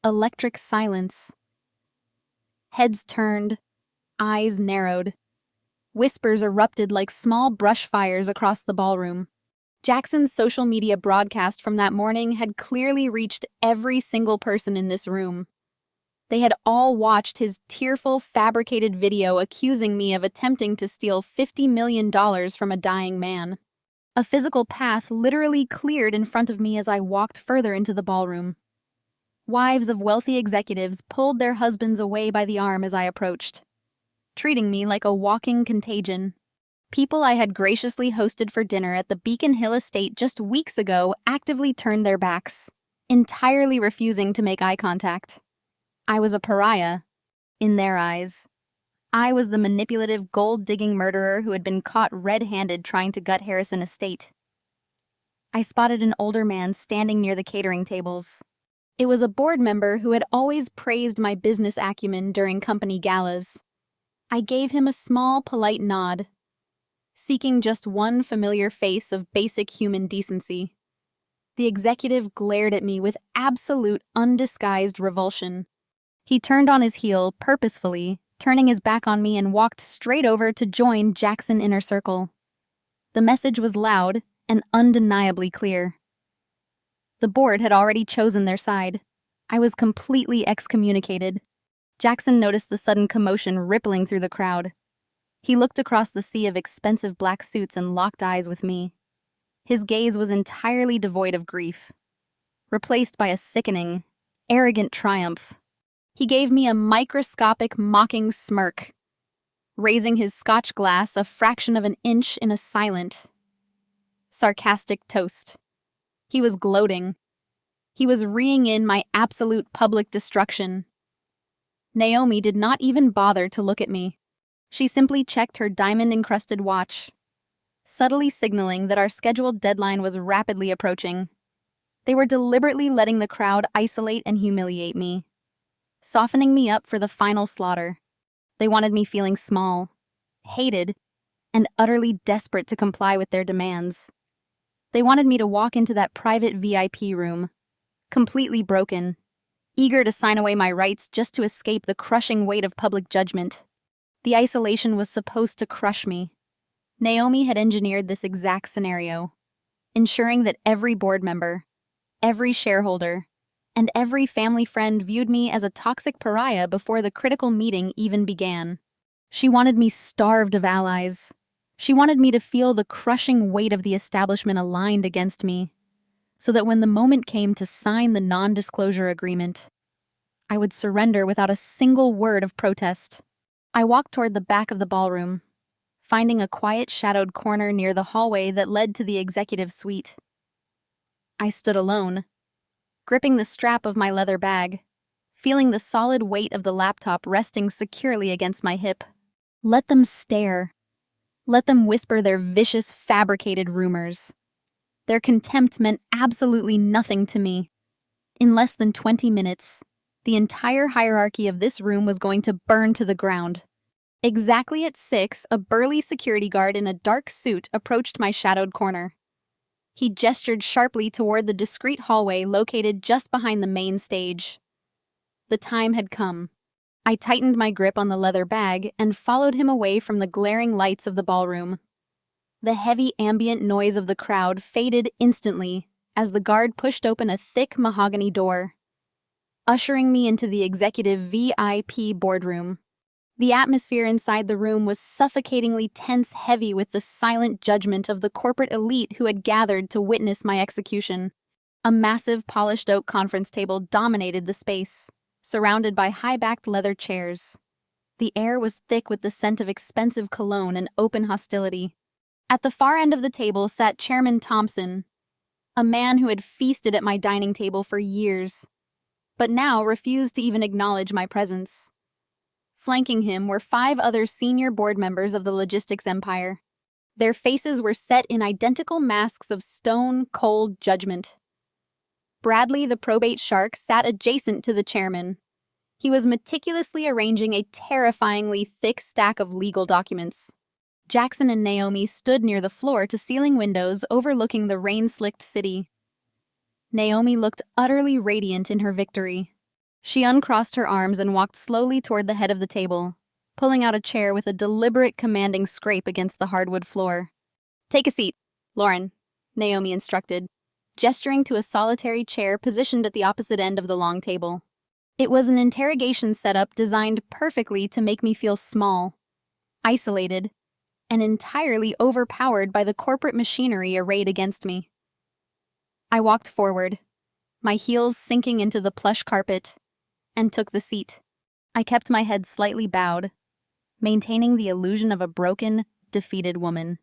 Speaker 1: electric silence. Heads turned, eyes narrowed. Whispers erupted like small brush fires across the ballroom. Jackson's social media broadcast from that morning had clearly reached every single person in this room. They had all watched his tearful, fabricated video accusing me of attempting to steal $50 million from a dying man. A physical path literally cleared in front of me as I walked further into the ballroom. Wives of wealthy executives pulled their husbands away by the arm as I approached, treating me like a walking contagion. People I had graciously hosted for dinner at the Beacon Hill estate just weeks ago actively turned their backs, entirely refusing to make eye contact. I was a pariah, in their eyes. I was the manipulative, gold-digging murderer who had been caught red-handed trying to gut Harrison Estate. I spotted an older man standing near the catering tables. It was a board member who had always praised my business acumen during company galas. I gave him a small, polite nod, seeking just one familiar face of basic human decency. The executive glared at me with absolute, undisguised revulsion. He turned on his heel, purposefully, turning his back on me and walked straight over to join Jackson Inner Circle. The message was loud and undeniably clear. The board had already chosen their side. I was completely excommunicated. Jackson noticed the sudden commotion rippling through the crowd. He looked across the sea of expensive black suits and locked eyes with me. His gaze was entirely devoid of grief, replaced by a sickening, arrogant triumph. He gave me a microscopic, mocking smirk, raising his scotch glass a fraction of an inch in a silent, sarcastic toast. He was gloating. He was reeing in my absolute public destruction. Naomi did not even bother to look at me. She simply checked her diamond-encrusted watch, subtly signaling that our scheduled deadline was rapidly approaching. They were deliberately letting the crowd isolate and humiliate me, softening me up for the final slaughter. They wanted me feeling small, hated, and utterly desperate to comply with their demands. They wanted me to walk into that private VIP room, completely broken, eager to sign away my rights just to escape the crushing weight of public judgment. The isolation was supposed to crush me. Naomi had engineered this exact scenario, ensuring that every board member, every shareholder, and every family friend viewed me as a toxic pariah before the critical meeting even began. She wanted me starved of allies. She wanted me to feel the crushing weight of the establishment aligned against me, so that when the moment came to sign the non-disclosure agreement, I would surrender without a single word of protest. I walked toward the back of the ballroom, finding a quiet, shadowed corner near the hallway that led to the executive suite. I stood alone, gripping the strap of my leather bag, feeling the solid weight of the laptop resting securely against my hip. Let them stare. Let them whisper their vicious, fabricated rumors. Their contempt meant absolutely nothing to me. In less than 20 minutes, the entire hierarchy of this room was going to burn to the ground. Exactly at 6, a burly security guard in a dark suit approached my shadowed corner. He gestured sharply toward the discreet hallway located just behind the main stage. The time had come. I tightened my grip on the leather bag and followed him away from the glaring lights of the ballroom. The heavy ambient noise of the crowd faded instantly as the guard pushed open a thick mahogany door, ushering me into the executive VIP boardroom. The atmosphere inside the room was suffocatingly tense, heavy with the silent judgment of the corporate elite who had gathered to witness my execution. A massive polished oak conference table dominated the space, surrounded by high-backed leather chairs. The air was thick with the scent of expensive cologne and open hostility. At the far end of the table sat Chairman Thompson, a man who had feasted at my dining table for years, but now refused to even acknowledge my presence. Flanking him were 5 other senior board members of the logistics empire. Their faces were set in identical masks of stone-cold judgment. Bradley, the probate shark, sat adjacent to the chairman. He was meticulously arranging a terrifyingly thick stack of legal documents. Jackson and Naomi stood near the floor-to-ceiling windows overlooking the rain-slicked city. Naomi looked utterly radiant in her victory. She uncrossed her arms and walked slowly toward the head of the table, pulling out a chair with a deliberate, commanding scrape against the hardwood floor. "Take a seat, Lauren," Naomi instructed, gesturing to a solitary chair positioned at the opposite end of the long table. It was an interrogation setup designed perfectly to make me feel small, isolated, and entirely overpowered by the corporate machinery arrayed against me. I walked forward, my heels sinking into the plush carpet, and took the seat. I kept my head slightly bowed, maintaining the illusion of a broken, defeated woman.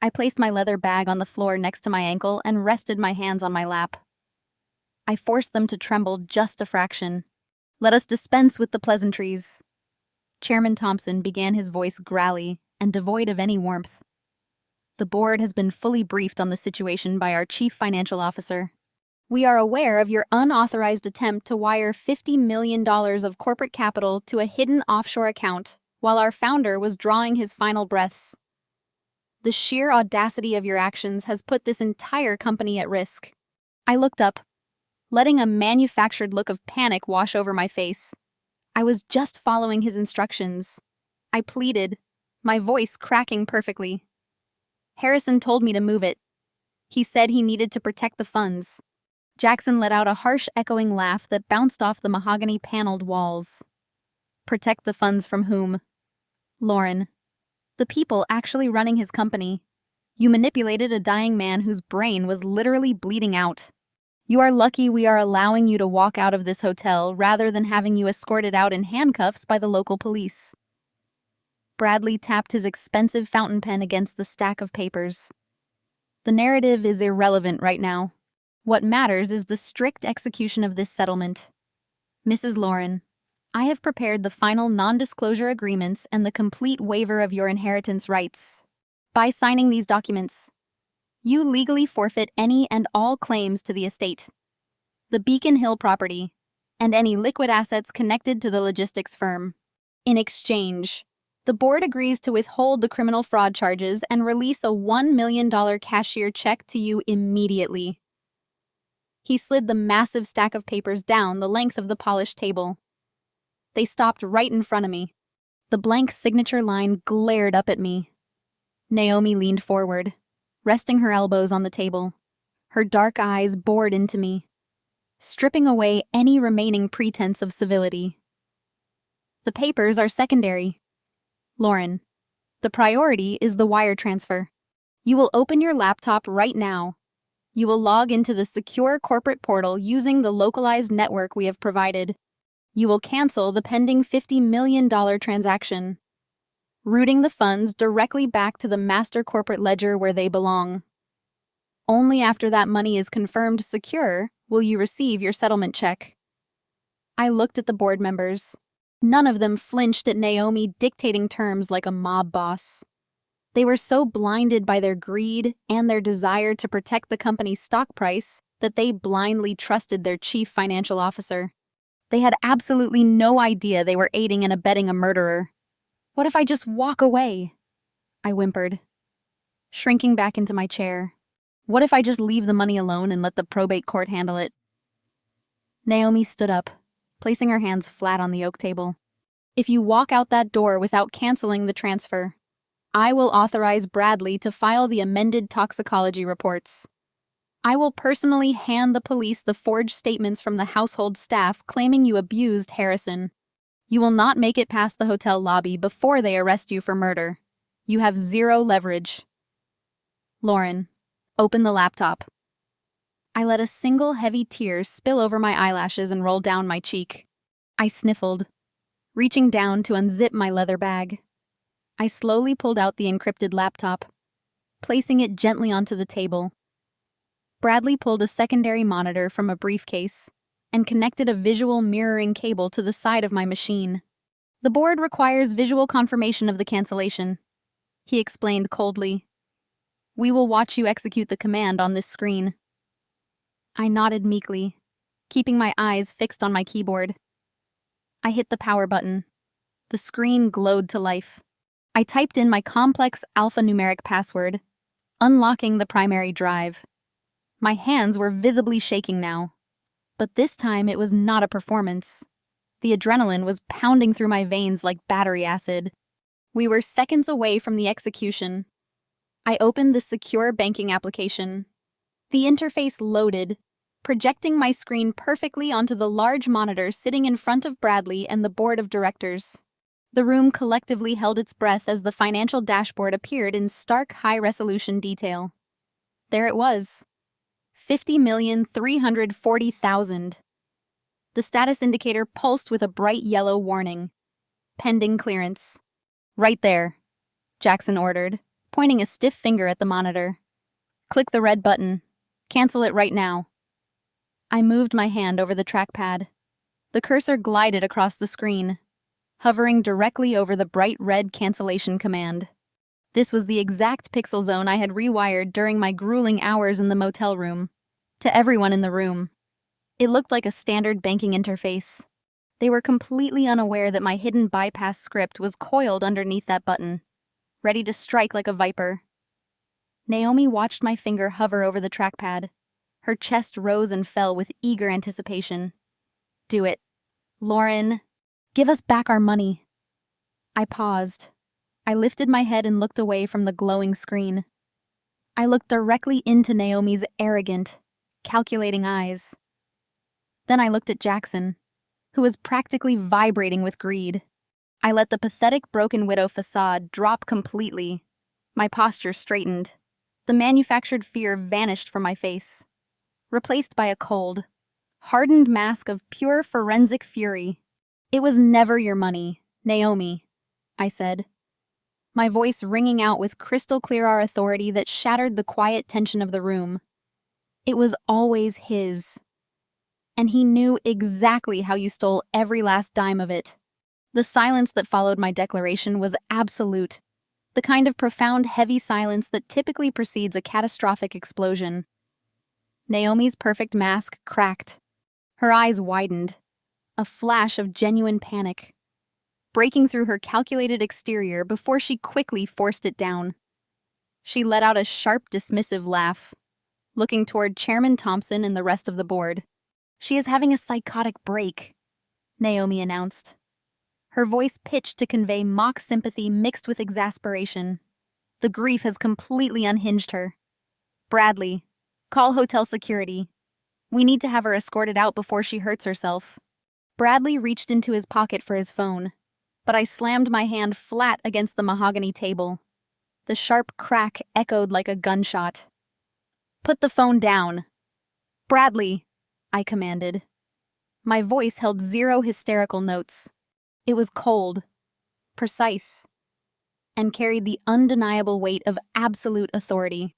Speaker 1: I placed my leather bag on the floor next to my ankle and rested my hands on my lap. I forced them to tremble just a fraction. "Let us dispense with the pleasantries." Chairman Thompson began, his voice growly and devoid of any warmth. "The board has been fully briefed on the situation by our chief financial officer. We are aware of your unauthorized attempt to wire $50 million of corporate capital to a hidden offshore account while our founder was drawing his final breaths. The sheer audacity of your actions has put this entire company at risk." I looked up, letting a manufactured look of panic wash over my face. I was just following his instructions. I pleaded, my voice cracking perfectly. "Harrison told me to move it. He said he needed to protect the funds." Jackson let out a harsh, echoing laugh that bounced off the mahogany-paneled walls. "Protect the funds from whom?" "Lauren. The people actually running his company. You manipulated a dying man whose brain was literally bleeding out. You are lucky we are allowing you to walk out of this hotel rather than having you escorted out in handcuffs by the local police." Bradley tapped his expensive fountain pen against the stack of papers. "The narrative is irrelevant right now. What matters is the strict execution of this settlement. Mrs. Lauren, I have prepared the final non-disclosure agreements and the complete waiver of your inheritance rights. By signing these documents, you legally forfeit any and all claims to the estate, the Beacon Hill property, and any liquid assets connected to the logistics firm. In exchange, the board agrees to withhold the criminal fraud charges and release a $1 million cashier check to you immediately." He slid the massive stack of papers down the length of the polished table. They stopped right in front of me. The blank signature line glared up at me. Naomi leaned forward, resting her elbows on the table. Her dark eyes bored into me, stripping away any remaining pretense of civility. "The papers are secondary. Lauren, the priority is the wire transfer. You will open your laptop right now. You will log into the secure corporate portal using the localized network we have provided. You will cancel the pending $50 million transaction, routing the funds directly back to the master corporate ledger where they belong. Only after that money is confirmed secure will you receive your settlement check." I looked at the board members. None of them flinched at Naomi dictating terms like a mob boss. They were so blinded by their greed and their desire to protect the company's stock price that they blindly trusted their chief financial officer. They had absolutely no idea they were aiding and abetting a murderer. "What if I just walk away?" I whimpered, shrinking back into my chair. "What if I just leave the money alone and let the probate court handle it?" Naomi stood up, placing her hands flat on the oak table. "If you walk out that door without canceling the transfer, I will authorize Bradley to file the amended toxicology reports. I will personally hand the police the forged statements from the household staff claiming you abused Harrison. You will not make it past the hotel lobby before they arrest you for murder. You have zero leverage. Lauren, open the laptop." I let a single heavy tear spill over my eyelashes and roll down my cheek. I sniffled, reaching down to unzip my leather bag. I slowly pulled out the encrypted laptop, placing it gently onto the table. Bradley pulled a secondary monitor from a briefcase and connected a visual mirroring cable to the side of my machine. "The board requires visual confirmation of the cancellation," he explained coldly. "We will watch you execute the command on this screen." I nodded meekly, keeping my eyes fixed on my keyboard. I hit the power button. The screen glowed to life. I typed in my complex alphanumeric password, unlocking the primary drive. My hands were visibly shaking now. But this time it was not a performance. The adrenaline was pounding through my veins like battery acid. We were seconds away from the execution. I opened the secure banking application. The interface loaded, projecting my screen perfectly onto the large monitor sitting in front of Bradley and the board of directors. The room collectively held its breath as the financial dashboard appeared in stark high-resolution detail. There it was. 50,340,000. The status indicator pulsed with a bright yellow warning. Pending clearance. Right there, Jackson ordered, pointing a stiff finger at the monitor. Click the red button. Cancel it right now. I moved my hand over the trackpad. The cursor glided across the screen, hovering directly over the bright red cancellation command. This was the exact pixel zone I had rewired during my grueling hours in the motel room. To everyone in the room, it looked like a standard banking interface. They were completely unaware that my hidden bypass script was coiled underneath that button, ready to strike like a viper. Naomi watched my finger hover over the trackpad. Her chest rose and fell with eager anticipation. Do it. Lauren, give us back our money. I paused. I lifted my head and looked away from the glowing screen. I looked directly into Naomi's arrogant, calculating eyes. Then I looked at Jackson, who was practically vibrating with greed. I let the pathetic broken widow facade drop completely. My posture straightened. The manufactured fear vanished from my face, replaced by a cold, hardened mask of pure forensic fury. It was never your money, Naomi, I said, my voice ringing out with crystal-clear authority that shattered the quiet tension of the room. It was always his. And he knew exactly how you stole every last dime of it. The silence that followed my declaration was absolute, the kind of profound, heavy silence that typically precedes a catastrophic explosion. Naomi's perfect mask cracked. Her eyes widened, a flash of genuine panic, breaking through her calculated exterior before she quickly forced it down. She let out a sharp, dismissive laugh, looking toward Chairman Thompson and the rest of the board. She is having a psychotic break, Naomi announced. Her voice pitched to convey mock sympathy mixed with exasperation. The grief has completely unhinged her. Bradley, call hotel security. We need to have her escorted out before she hurts herself. Bradley reached into his pocket for his phone, but I slammed my hand flat against the mahogany table. The sharp crack echoed like a gunshot. Put the phone down. Bradley, I commanded. My voice held zero hysterical notes. It was cold, precise, and carried the undeniable weight of absolute authority.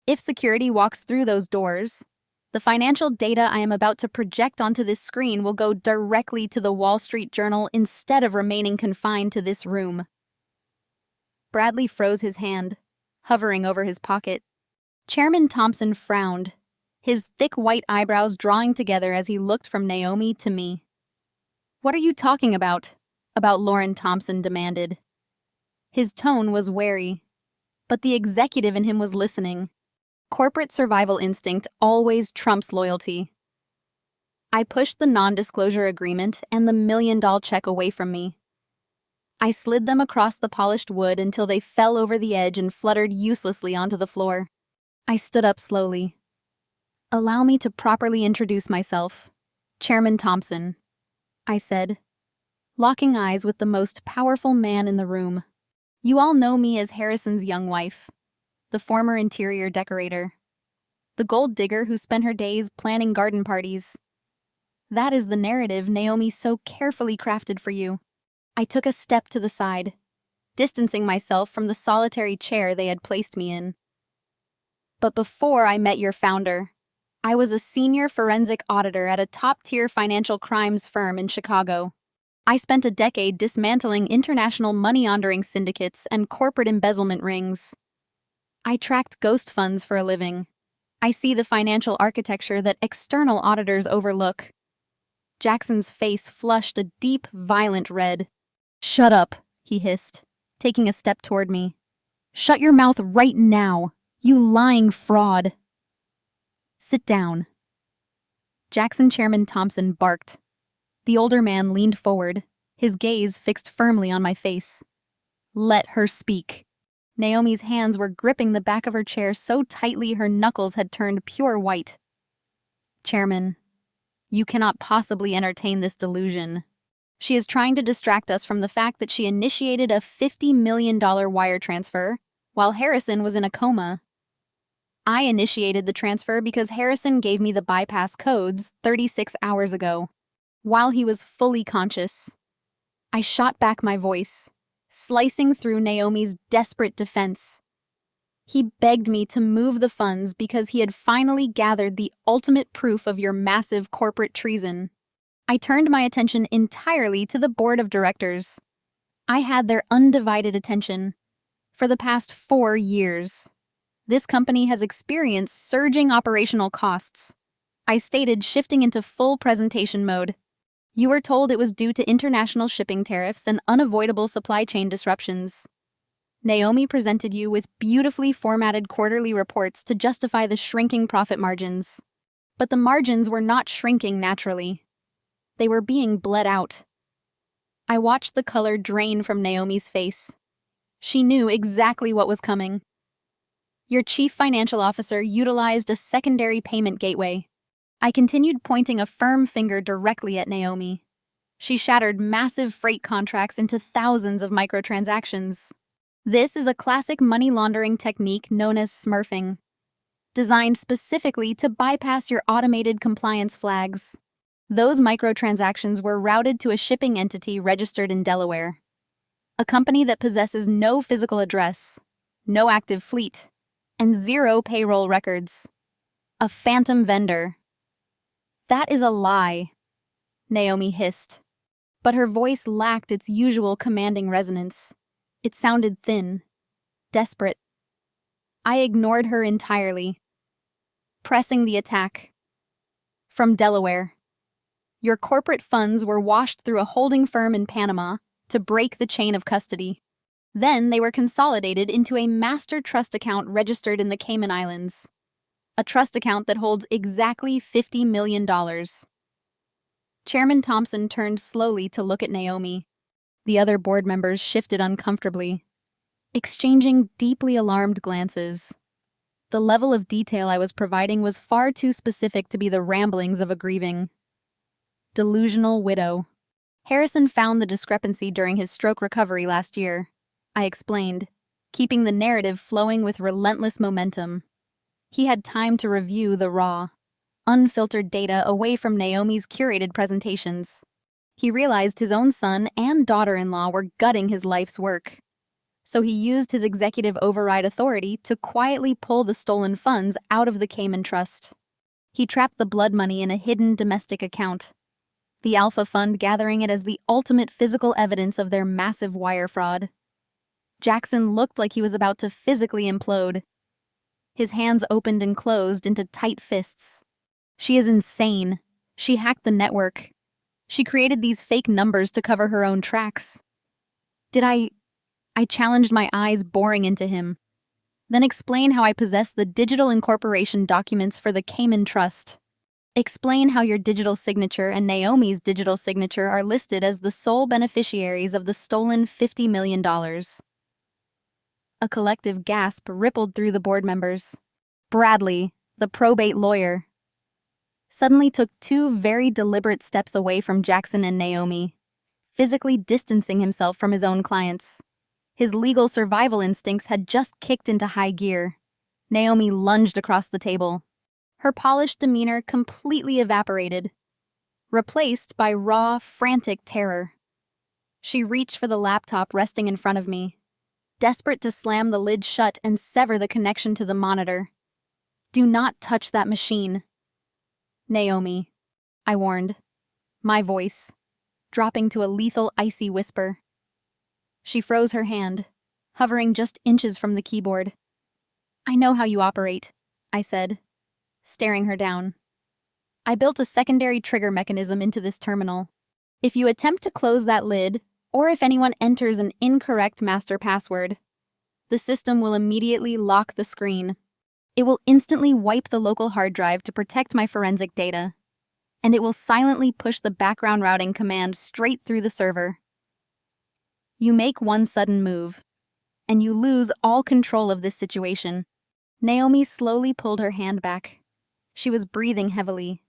Speaker 1: If security walks through those doors, the financial data I am about to project onto this screen will go directly to the Wall Street Journal instead of remaining confined to this room. Bradley froze his hand, hovering over his pocket. Chairman Thompson frowned, his thick white eyebrows drawing together as he looked from Naomi to me. What are you talking about? About Lauren Thompson demanded. His tone was wary, but the executive in him was listening. Corporate survival instinct always trumps loyalty. I pushed the non-disclosure agreement and the $1 million check away from me. I slid them across the polished wood until they fell over the edge and fluttered uselessly onto the floor. I stood up slowly. Allow me to properly introduce myself. Chairman Thompson, I said, locking eyes with the most powerful man in the room. You all know me as Harrison's young wife, the former interior decorator, the gold digger who spent her days planning garden parties. That is the narrative Naomi so carefully crafted for you. I took a step to the side, distancing myself from the solitary chair they had placed me in. But before I met your founder, I was a senior forensic auditor at a top-tier financial crimes firm in Chicago. I spent a decade dismantling international money-laundering syndicates and corporate embezzlement rings. I tracked ghost funds for a living. I see the financial architecture that external auditors overlook. Jackson's face flushed a deep, violent red. Shut up, he hissed, taking a step toward me. Shut your mouth right now, you lying fraud. Sit down. Jackson Chairman Thompson barked. The older man leaned forward, his gaze fixed firmly on my face. Let her speak. Naomi's hands were gripping the back of her chair so tightly her knuckles had turned pure white. Chairman, you cannot possibly entertain this delusion. She is trying to distract us from the fact that she initiated a $50 million wire transfer while Harrison was in a coma. I initiated the transfer because Harrison gave me the bypass codes 36 hours ago, while he was fully conscious. I shot back my voice, slicing through Naomi's desperate defense. He begged me to move the funds because he had finally gathered the ultimate proof of your massive corporate treason. I turned my attention entirely to the board of directors. I had their undivided attention. For the past 4 years, this company has experienced surging operational costs. I stated, shifting into full presentation mode. You were told it was due to international shipping tariffs and unavoidable supply chain disruptions. Naomi presented you with beautifully formatted quarterly reports to justify the shrinking profit margins. But the margins were not shrinking naturally. They were being bled out. I watched the color drain from Naomi's face. She knew exactly what was coming. Your chief financial officer utilized a secondary payment gateway. I continued, pointing a firm finger directly at Naomi. She shattered massive freight contracts into thousands of microtransactions. This is a classic money laundering technique known as smurfing, designed specifically to bypass your automated compliance flags. Those microtransactions were routed to a shipping entity registered in Delaware, a company that possesses no physical address, no active fleet, and 0 payroll records. A phantom vendor. That is a lie, Naomi hissed, but her voice lacked its usual commanding resonance. It sounded thin, desperate. I ignored her entirely, pressing the attack. From Delaware. Your corporate funds were washed through a holding firm in Panama to break the chain of custody. Then they were consolidated into a master trust account registered in the Cayman Islands. A trust account that holds exactly $50 million. Chairman Thompson turned slowly to look at Naomi. The other board members shifted uncomfortably, exchanging deeply alarmed glances. The level of detail I was providing was far too specific to be the ramblings of a grieving, delusional widow. Harrison found the discrepancy during his stroke recovery last year, I explained, keeping the narrative flowing with relentless momentum. He had time to review the raw, unfiltered data away from Naomi's curated presentations. He realized his own son and daughter-in-law were gutting his life's work. So he used his executive override authority to quietly pull the stolen funds out of the Cayman Trust. He trapped the blood money in a hidden domestic account, the Alpha Fund gathering it as the ultimate physical evidence of their massive wire fraud. Jackson looked like he was about to physically implode. His hands opened and closed into tight fists. She is insane. She hacked the network. She created these fake numbers to cover her own tracks. I challenged, my eyes boring into him. Then explain how I possess the digital incorporation documents for the Cayman Trust. Explain how your digital signature and Naomi's digital signature are listed as the sole beneficiaries of the stolen $50 million. A collective gasp rippled through the board members. Bradley, the probate lawyer, suddenly took 2 very deliberate steps away from Jackson and Naomi, physically distancing himself from his own clients. His legal survival instincts had just kicked into high gear. Naomi lunged across the table. Her polished demeanor completely evaporated, replaced by raw, frantic terror. She reached for the laptop resting in front of me, desperate to slam the lid shut and sever the connection to the monitor. Do not touch that machine, Naomi, I warned, my voice dropping to a lethal, icy whisper. She froze her hand, hovering just inches from the keyboard. I know how you operate, I said, staring her down. I built a secondary trigger mechanism into this terminal. If you attempt to close that lid, or if anyone enters an incorrect master password, the system will immediately lock the screen. It will instantly wipe the local hard drive to protect my forensic data, and it will silently push the background routing command straight through the server. You make one sudden move, and you lose all control of this situation. Naomi slowly pulled her hand back. She was breathing heavily,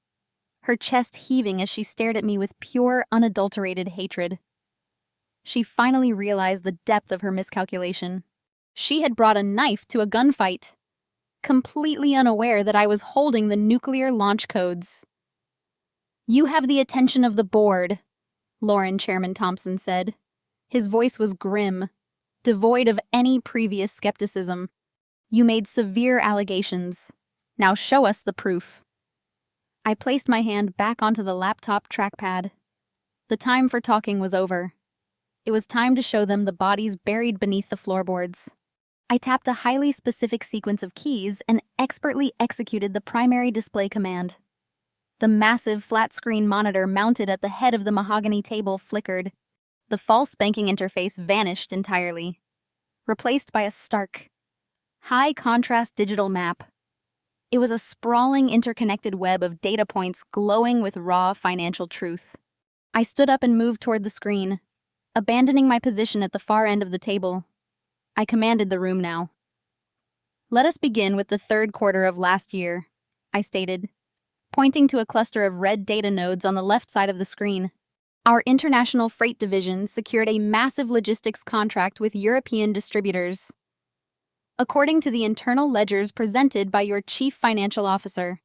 Speaker 1: her chest heaving as she stared at me with pure, unadulterated hatred. She finally realized the depth of her miscalculation. She had brought a knife to a gunfight, completely unaware that I was holding the nuclear launch codes. "You have the attention of the board," Lauren Chairman Thompson said. His voice was grim, devoid of any previous skepticism. "You made severe allegations. Now show us the proof." I placed my hand back onto the laptop trackpad. The time for talking was over. It was time to show them the bodies buried beneath the floorboards. I tapped a highly specific sequence of keys and expertly executed the primary display command. The massive flat-screen monitor mounted at the head of the mahogany table flickered. The false banking interface vanished entirely, replaced by a stark, high-contrast digital map. It was a sprawling, interconnected web of data points glowing with raw financial truth. I stood up and moved toward the screen, abandoning my position at the far end of the table. I commanded the room now. "Let us begin with the third quarter of last year," I stated, pointing to a cluster of red data nodes on the left side of the screen. "Our international freight division secured a massive logistics contract with European distributors. According to the internal ledgers presented by your chief financial officer,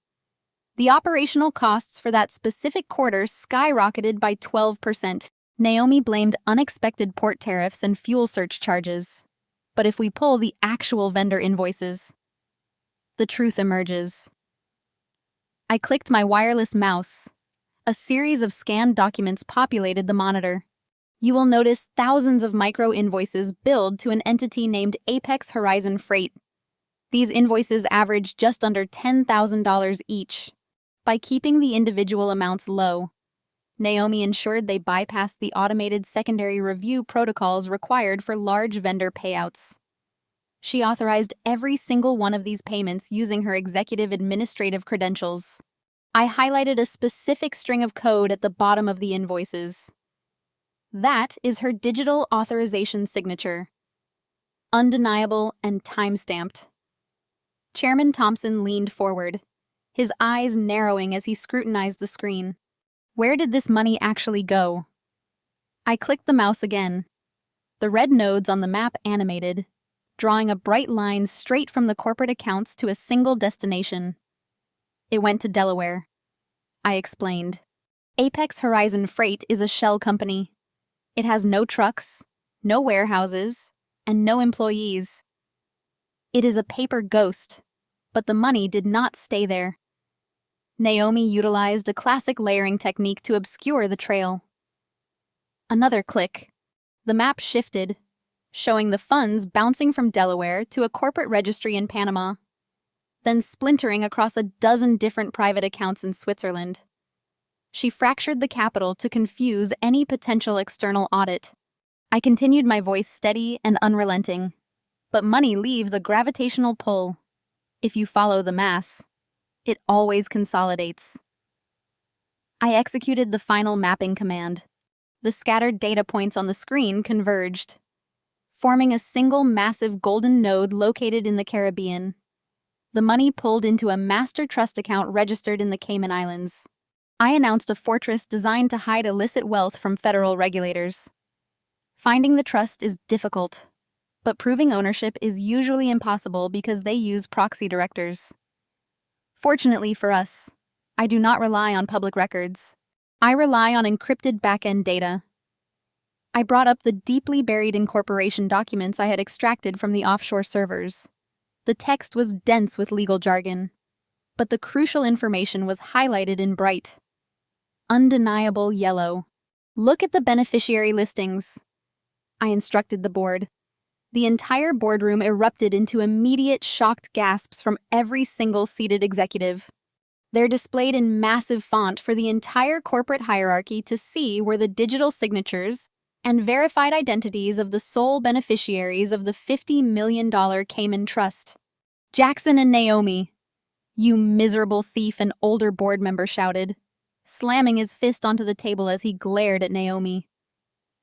Speaker 1: the operational costs for that specific quarter skyrocketed by 12%. Naomi blamed unexpected port tariffs and fuel surcharges. But if we pull the actual vendor invoices, the truth emerges." I clicked my wireless mouse. A series of scanned documents populated the monitor. You will notice thousands of micro-invoices billed to an entity named Apex Horizon Freight. These invoices average just under $10,000 each. By keeping the individual amounts low, Naomi ensured they bypassed the automated secondary review protocols required for large vendor payouts. She authorized every single one of these payments using her executive administrative credentials. I highlighted a specific string of code at the bottom of the invoices. That is her digital authorization signature. Undeniable and time-stamped. Chairman Thompson leaned forward, his eyes narrowing as he scrutinized the screen. Where did this money actually go? I clicked the mouse again. The red nodes on the map animated, drawing a bright line straight from the corporate accounts to a single destination. It went to Delaware. I explained. Apex Horizon Freight is a shell company. It has no trucks, no warehouses, and no employees. It is a paper ghost, but the money did not stay there. Naomi utilized a classic layering technique to obscure the trail. Another click. The map shifted, showing the funds bouncing from Delaware to a corporate registry in Panama, then splintering across a dozen different private accounts in Switzerland. She fractured the capital to confuse any potential external audit. I continued, my voice steady and unrelenting. But money leaves a gravitational pull. If you follow the mass, it always consolidates. I executed the final mapping command. The scattered data points on the screen converged, forming a single massive golden node located in the Caribbean. The money pulled into a master trust account registered in the Cayman Islands. I announced a fortress designed to hide illicit wealth from federal regulators. Finding the trust is difficult, but proving ownership is usually impossible because they use proxy directors. Fortunately for us, I do not rely on public records. I rely on encrypted back-end data. I brought up the deeply buried incorporation documents I had extracted from the offshore servers. The text was dense with legal jargon, but the crucial information was highlighted in bright, undeniable yellow. "Look at the beneficiary listings," I instructed the board. The entire boardroom erupted into immediate shocked gasps from every single seated executive. They're displayed in massive font for the entire corporate hierarchy to see were the digital signatures and verified identities of the sole beneficiaries of the $50 million Cayman Trust. "Jackson and Naomi," you miserable thief, an older board member shouted, slamming his fist onto the table as he glared at Naomi.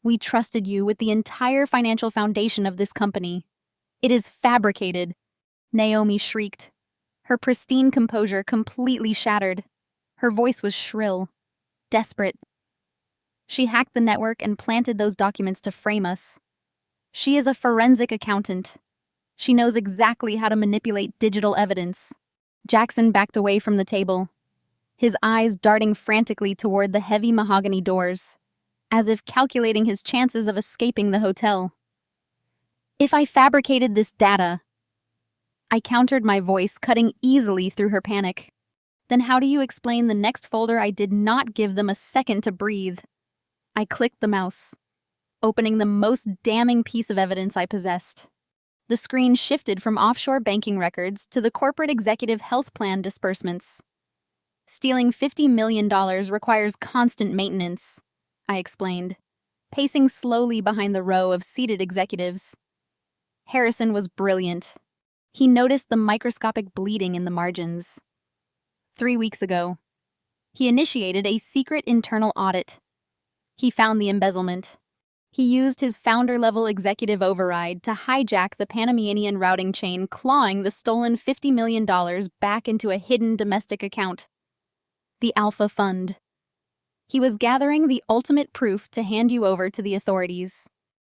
Speaker 1: "We trusted you with the entire financial foundation of this company. It is fabricated, Naomi shrieked, her pristine composure completely shattered. Her voice was shrill, desperate. She hacked the network and planted those documents to frame us. She is a forensic accountant. She knows exactly how to manipulate digital evidence. Jackson backed away from the table, his eyes darting frantically toward the heavy mahogany doors, as if calculating his chances of escaping the hotel. If I fabricated this data, I countered, my voice cutting easily through her panic. Then how do you explain the next folder I did not give them a second to breathe? I clicked the mouse, opening the most damning piece of evidence I possessed. The screen shifted from offshore banking records to the corporate executive health plan disbursements. Stealing $50 million requires constant maintenance, I explained, pacing slowly behind the row of seated executives. Harrison was brilliant. He noticed the microscopic bleeding in the margins. 3 weeks ago, he initiated a secret internal audit. He found the embezzlement. He used his founder-level executive override to hijack the Panamanian routing chain, clawing the stolen $50 million back into a hidden domestic account. The Alpha Fund. He was gathering the ultimate proof to hand you over to the authorities.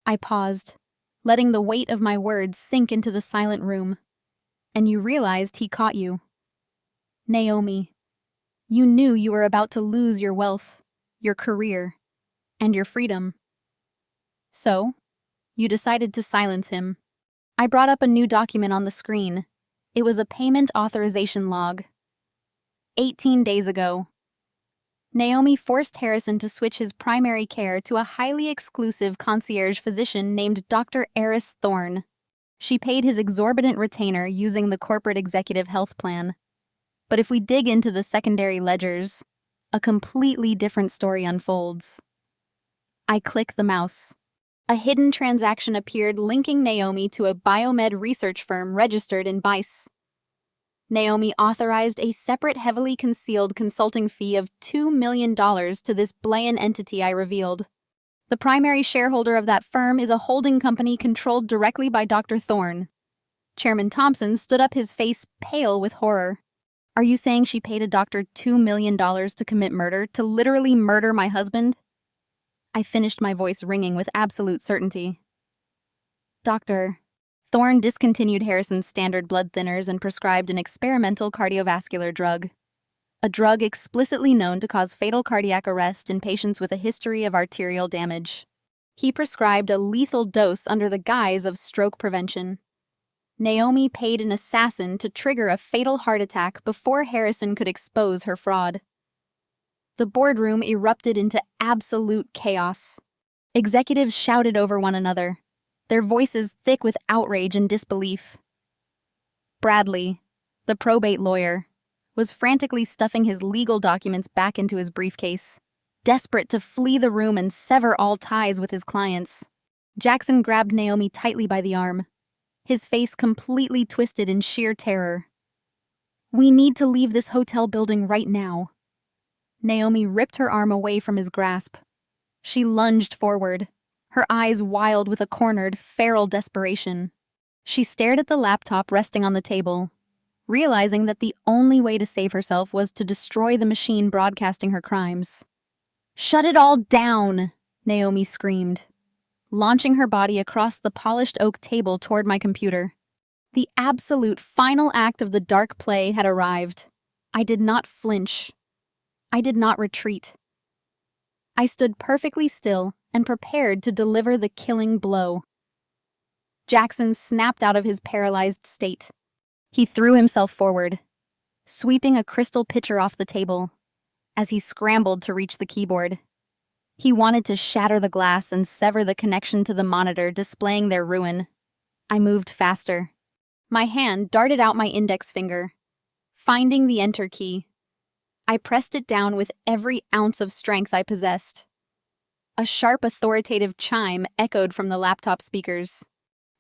Speaker 1: I paused, letting the weight of my words sink into the silent room. And you realized he caught you. Naomi, you knew you were about to lose your wealth, your career, and your freedom. So, you decided to silence him. I brought up a new document on the screen. It was a payment authorization log. 18 days ago, Naomi forced Harrison to switch his primary care to a highly exclusive concierge physician named Dr. Eris Thorne. She paid his exorbitant retainer using the corporate executive health plan. But if we dig into the secondary ledgers, a completely different story unfolds. I click the mouse. A hidden transaction appeared linking Naomi to a biomed research firm registered in BICE. Naomi authorized a separate heavily concealed consulting fee of $2 million to this Blayan entity I revealed. The primary shareholder of that firm is a holding company controlled directly by Dr. Thorne. Chairman Thompson stood up, his face pale with horror. Are you saying she paid a doctor $2 million to commit murder, to literally murder my husband? I finished, my voice ringing with absolute certainty. Dr. Thorne discontinued Harrison's standard blood thinners and prescribed an experimental cardiovascular drug. A drug explicitly known to cause fatal cardiac arrest in patients with a history of arterial damage. He prescribed a lethal dose under the guise of stroke prevention. Naomi paid an assassin to trigger a fatal heart attack before Harrison could expose her fraud. The boardroom erupted into absolute chaos. Executives shouted over one another, their voices thick with outrage and disbelief. Bradley, the probate lawyer, was frantically stuffing his legal documents back into his briefcase, desperate to flee the room and sever all ties with his clients. Jackson grabbed Naomi tightly by the arm, his face completely twisted in sheer terror. We need to leave this hotel building right now. Naomi ripped her arm away from his grasp. She lunged forward, her eyes wild with a cornered, feral desperation. She stared at the laptop resting on the table, realizing that the only way to save herself was to destroy the machine broadcasting her crimes. Shut it all down, Naomi screamed, launching her body across the polished oak table toward my computer. The absolute final act of the dark play had arrived. I did not flinch. I did not retreat. I stood perfectly still and prepared to deliver the killing blow. Jackson snapped out of his paralyzed state. He threw himself forward, sweeping a crystal pitcher off the table as he scrambled to reach the keyboard. He wanted to shatter the glass and sever the connection to the monitor displaying their ruin. I moved faster. My hand darted out my index finger, finding the enter key. I pressed it down with every ounce of strength I possessed. A sharp, authoritative chime echoed from the laptop speakers.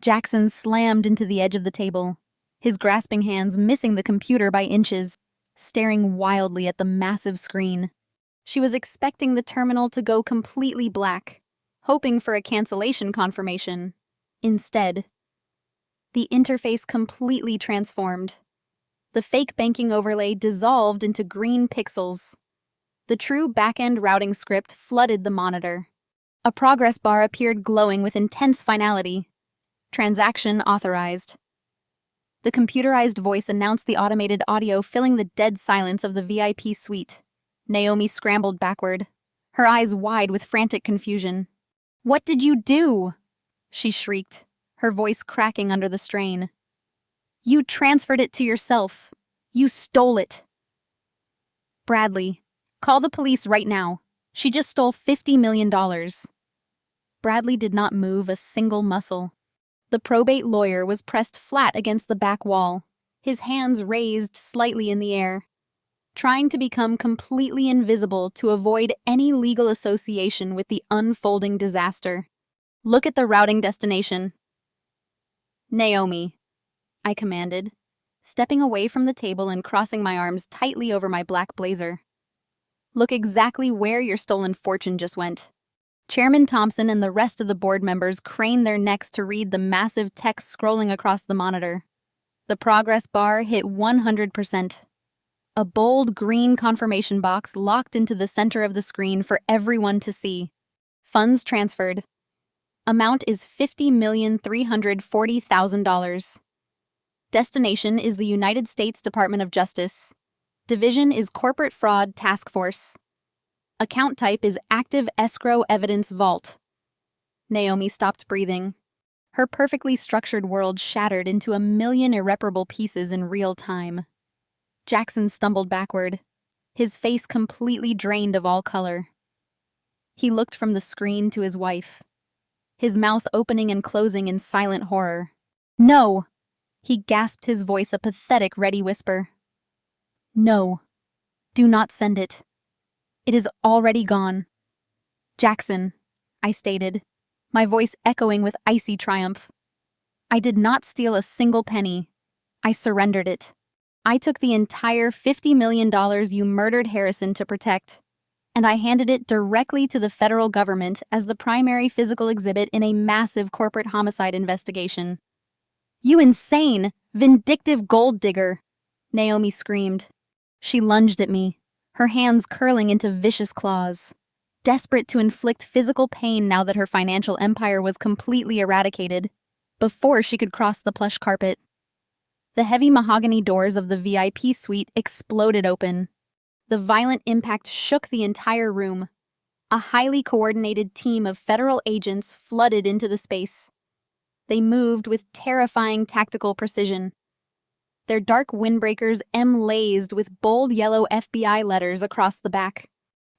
Speaker 1: Jackson slammed into the edge of the table, his grasping hands missing the computer by inches, staring wildly at the massive screen. She was expecting the terminal to go completely black, hoping for a cancellation confirmation. Instead, The interface completely transformed. The fake banking overlay dissolved into green pixels. The true back-end routing script flooded the monitor. A progress bar appeared glowing with intense finality. Transaction authorized. The computerized voice announced the automated audio, filling the dead silence of the VIP suite. Naomi scrambled backward, her eyes wide with frantic confusion. "What did you do?" she shrieked, her voice cracking under the strain. "You transferred it to yourself. You stole it." "Bradley, call the police right now. She just stole $50 million. Bradley did not move a single muscle. The probate lawyer was pressed flat against the back wall, his hands raised slightly in the air, trying to become completely invisible to avoid any legal association with the unfolding disaster. "Look at the routing destination." "Naomi," I commanded, stepping away from the table and crossing my arms tightly over my black blazer. "Look exactly where your stolen fortune just went." Chairman Thompson and the rest of the board members craned their necks to read the massive text scrolling across the monitor. The progress bar hit 100%. A bold green confirmation box locked into the center of the screen for everyone to see. Funds transferred. Amount is $50,340,000. Destination is the United States Department of Justice. Division is Corporate Fraud Task Force. Account type is Active Escrow Evidence Vault. Naomi stopped breathing. Her perfectly structured world shattered into a million irreparable pieces in real time. Jackson stumbled backward, his face completely drained of all color. He looked from the screen to his wife, his mouth opening and closing in silent horror. "No!" He gasped, his voice a pathetic, ready whisper. "No. Do not send it. It is already gone." "Jackson," I stated, my voice echoing with icy triumph. "I did not steal a single penny. I surrendered it. I took the entire $50 million you murdered Harrison to protect, and I handed it directly to the federal government as the primary physical exhibit in a massive corporate homicide investigation." "You insane, vindictive gold digger!" Naomi screamed. She lunged at me, her hands curling into vicious claws, desperate to inflict physical pain now that her financial empire was completely eradicated, before she could cross the plush carpet. The heavy mahogany doors of the VIP suite exploded open. The violent impact shook the entire room. A highly coordinated team of federal agents flooded into the space. They moved with terrifying tactical precision. Their dark windbreakers emblazed with bold yellow FBI letters across the back.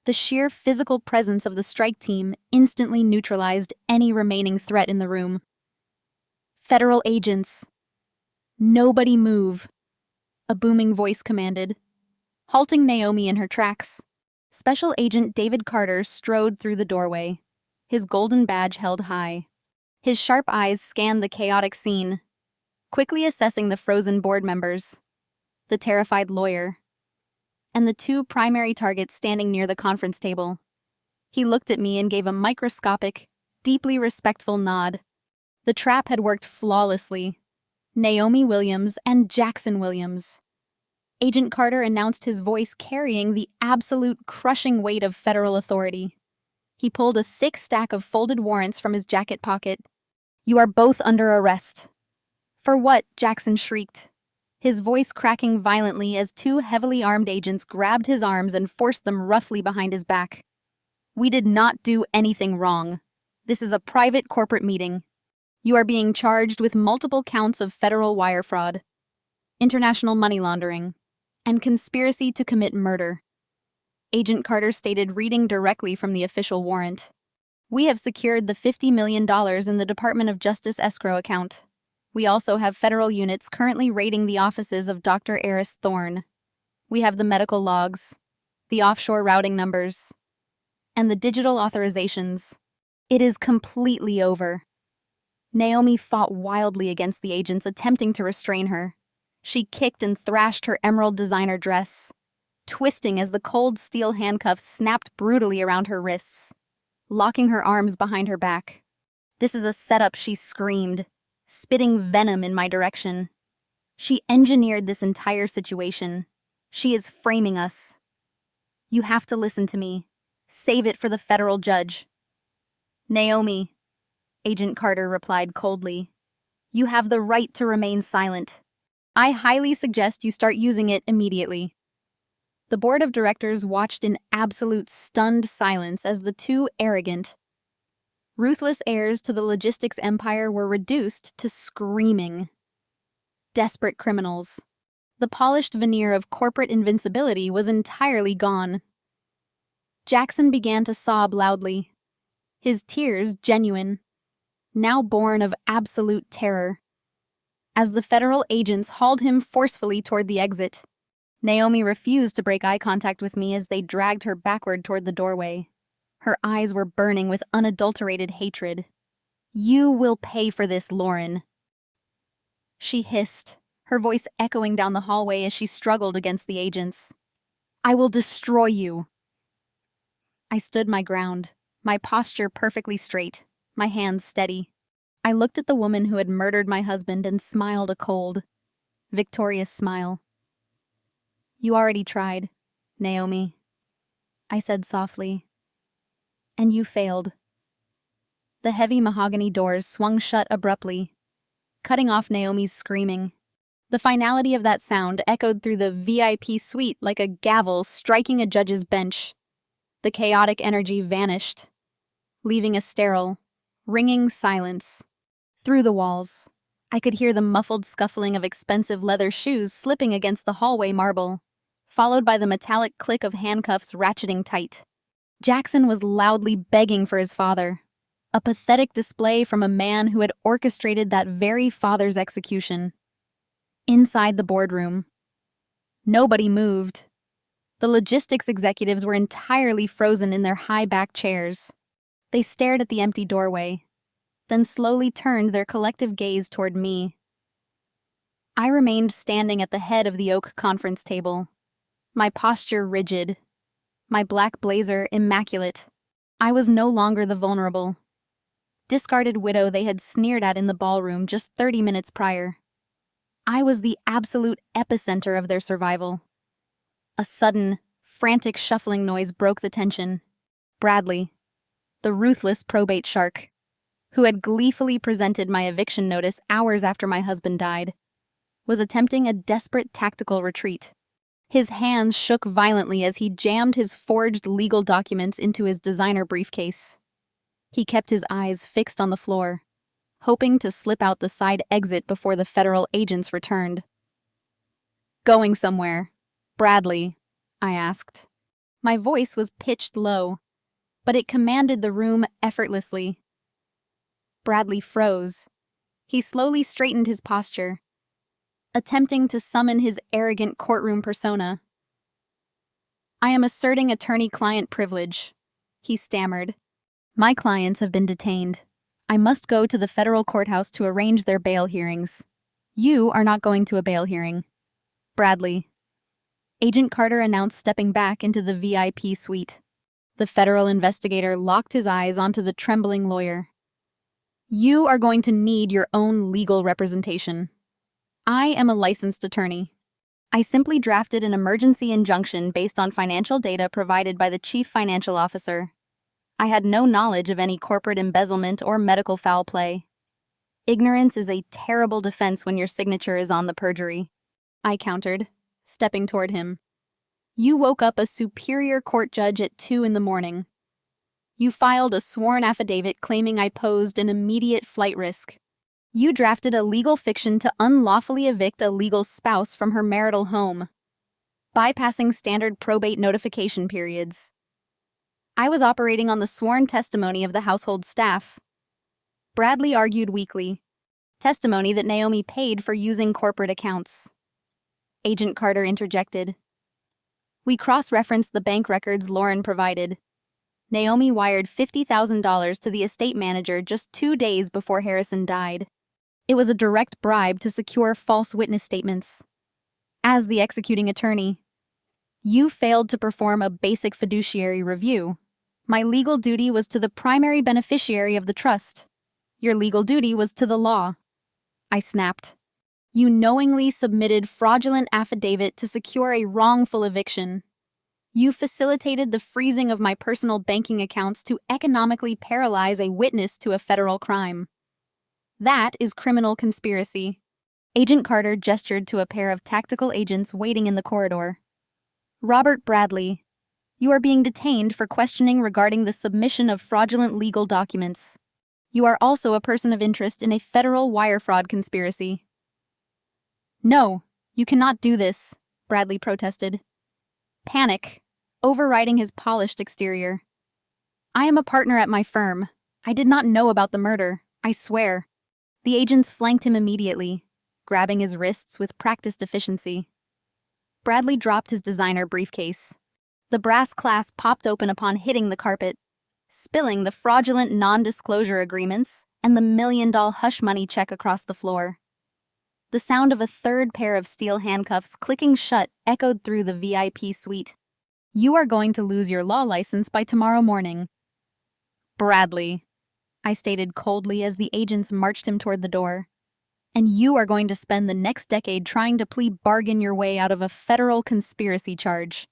Speaker 1: The sheer physical presence of the strike team instantly neutralized any remaining threat in the room. "Federal agents, nobody move," a booming voice commanded, halting Naomi in her tracks. Special Agent David Carter strode through the doorway, his golden badge held high. His sharp eyes scanned the chaotic scene, quickly assessing the frozen board members, the terrified lawyer, and the two primary targets standing near the conference table. He looked at me and gave a microscopic, deeply respectful nod. The trap had worked flawlessly. Naomi Williams and Jackson Williams. Agent Carter announced, his voice carrying the absolute crushing weight of federal authority. He pulled a thick stack of folded warrants from his jacket pocket. "You are both under arrest." "For what?" Jackson shrieked, his voice cracking violently as two heavily armed agents grabbed his arms and forced them roughly behind his back. "We did not do anything wrong. This is a private corporate meeting. You are being charged with multiple counts of federal wire fraud, international money laundering, and conspiracy to commit murder." Agent Carter stated, reading directly from the official warrant. "We have secured the $50 million in the Department of Justice escrow account. We also have federal units currently raiding the offices of Dr. Eris Thorne. We have the medical logs, the offshore routing numbers, and the digital authorizations. It is completely over." Naomi fought wildly against the agents attempting to restrain her. She kicked and thrashed her emerald designer dress, twisting as the cold steel handcuffs snapped brutally around her wrists, locking her arms behind her back. "This is a setup," she screamed, spitting venom in my direction. She engineered this entire situation. She is framing us. You have to listen to me. Save it for the federal judge. Naomi, Agent Carter replied coldly, you have the right to remain silent. I highly suggest you start using it immediately. The board of directors watched in absolute stunned silence as the two arrogant, ruthless heirs to the logistics empire were reduced to screaming. Desperate criminals. The polished veneer of corporate invincibility was entirely gone. Jackson began to sob loudly, his tears genuine, now born of absolute terror. As the federal agents hauled him forcefully toward the exit, Naomi refused to break eye contact with me as they dragged her backward toward the doorway. Her eyes were burning with unadulterated hatred. You will pay for this, Lauren. She hissed, her voice echoing down the hallway as she struggled against the agents. I will destroy you. I stood my ground, my posture perfectly straight, my hands steady. I looked at the woman who had murdered my husband and smiled a cold, victorious smile. You already tried, Naomi, I said softly. And you failed. The heavy mahogany doors swung shut abruptly, cutting off Naomi's screaming. The finality of that sound echoed through the VIP suite like a gavel striking a judge's bench. The chaotic energy vanished, leaving a sterile, ringing silence. Through the walls, I could hear the muffled scuffling of expensive leather shoes slipping against the hallway marble, followed by the metallic click of handcuffs ratcheting tight. Jackson was loudly begging for his father, a pathetic display from a man who had orchestrated that very father's execution. Inside the boardroom, nobody moved. The logistics executives were entirely frozen in their high-backed chairs. They stared at the empty doorway, then slowly turned their collective gaze toward me. I remained standing at the head of the oak conference table, my posture rigid, my black blazer immaculate. I was no longer the vulnerable, discarded widow they had sneered at in the ballroom just 30 minutes prior. I was the absolute epicenter of their survival. A sudden, frantic shuffling noise broke the tension. Bradley, the ruthless probate shark, who had gleefully presented my eviction notice hours after my husband died, was attempting a desperate tactical retreat. His hands shook violently as he jammed his forged legal documents into his designer briefcase. He kept his eyes fixed on the floor, hoping to slip out the side exit before the federal agents returned. Going somewhere, Bradley, I asked. My voice was pitched low, but it commanded the room effortlessly. Bradley froze. He slowly straightened his posture, attempting to summon his arrogant courtroom persona. I am asserting attorney-client privilege, he stammered. My clients have been detained. I must go to the federal courthouse to arrange their bail hearings. You are not going to a bail hearing. Bradley. Agent Carter announced, stepping back into the VIP suite. The federal investigator locked his eyes onto the trembling lawyer. You are going to need your own legal representation. I am a licensed attorney. I simply drafted an emergency injunction based on financial data provided by the chief financial officer. I had no knowledge of any corporate embezzlement or medical foul play. Ignorance is a terrible defense when your signature is on the perjury, I countered, stepping toward him. You woke up a superior court judge at 2 a.m. You filed a sworn affidavit claiming I posed an immediate flight risk. You drafted a legal fiction to unlawfully evict a legal spouse from her marital home, bypassing standard probate notification periods. I was operating on the sworn testimony of the household staff. Bradley argued weakly, testimony that Naomi paid for using corporate accounts. Agent Carter interjected. We cross-referenced the bank records Lauren provided. Naomi wired $50,000 to the estate manager just 2 days before Harrison died. It was a direct bribe to secure false witness statements. As the executing attorney, you failed to perform a basic fiduciary review. My legal duty was to the primary beneficiary of the trust. Your legal duty was to the law. I snapped. You knowingly submitted fraudulent affidavit to secure a wrongful eviction. You facilitated the freezing of my personal banking accounts to economically paralyze a witness to a federal crime. That is criminal conspiracy. Agent Carter gestured to a pair of tactical agents waiting in the corridor. Robert Bradley, you are being detained for questioning regarding the submission of fraudulent legal documents. You are also a person of interest in a federal wire fraud conspiracy. No, you cannot do this, Bradley protested. Panic, overriding his polished exterior. I am a partner at my firm. I did not know about the murder, I swear. The agents flanked him immediately, grabbing his wrists with practiced efficiency. Bradley dropped his designer briefcase. The brass clasp popped open upon hitting the carpet, spilling the fraudulent non-disclosure agreements and the $1 million hush money check across the floor. The sound of a third pair of steel handcuffs clicking shut echoed through the VIP suite. You are going to lose your law license by tomorrow morning. Bradley, I stated coldly as the agents marched him toward the door. And you are going to spend the next decade trying to plea bargain your way out of a federal conspiracy charge.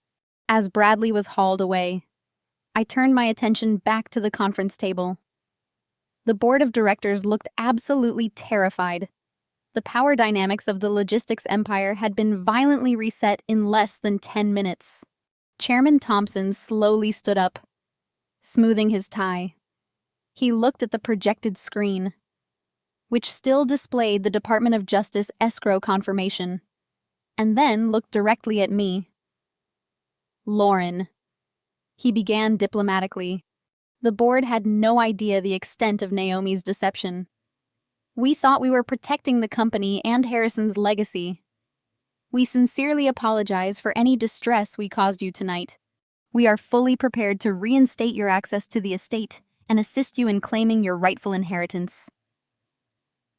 Speaker 1: As Bradley was hauled away, I turned my attention back to the conference table. The board of directors looked absolutely terrified. The power dynamics of the logistics empire had been violently reset in less than 10 minutes. Chairman Thompson slowly stood up, smoothing his tie. He looked at the projected screen, which still displayed the Department of Justice escrow confirmation, and then looked directly at me. Lauren, he began diplomatically. The board had no idea the extent of Naomi's deception. We thought we were protecting the company and Harrison's legacy. We sincerely apologize for any distress we caused you tonight. We are fully prepared to reinstate your access to the estate and assist you in claiming your rightful inheritance.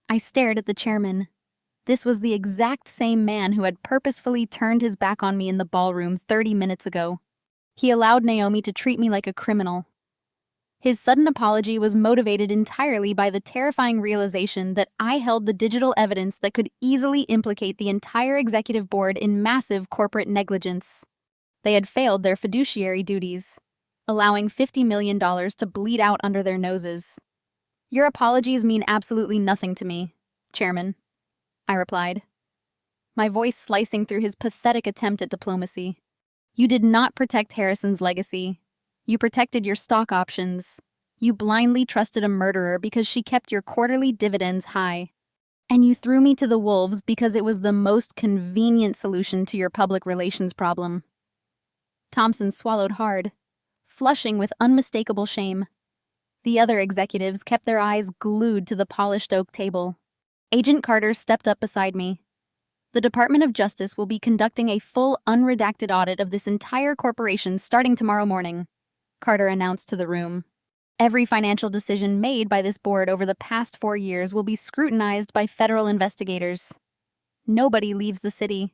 Speaker 1: I stared at the chairman. This was the exact same man who had purposefully turned his back on me in the ballroom 30 minutes ago. He allowed Naomi to treat me like a criminal. His sudden apology was motivated entirely by the terrifying realization that I held the digital evidence that could easily implicate the entire executive board in massive corporate negligence. They had failed their fiduciary duties, allowing $50 million to bleed out under their noses. Your apologies mean absolutely nothing to me, Chairman, I replied, my voice slicing through his pathetic attempt at diplomacy. You did not protect Harrison's legacy. You protected your stock options. You blindly trusted a murderer because she kept your quarterly dividends high. And you threw me to the wolves because it was the most convenient solution to your public relations problem. Thompson swallowed hard, flushing with unmistakable shame. The other executives kept their eyes glued to the polished oak table. Agent Carter stepped up beside me. The Department of Justice will be conducting a full, unredacted audit of this entire corporation starting tomorrow morning, Carter announced to the room. Every financial decision made by this board over the past 4 years will be scrutinized by federal investigators. Nobody leaves the city.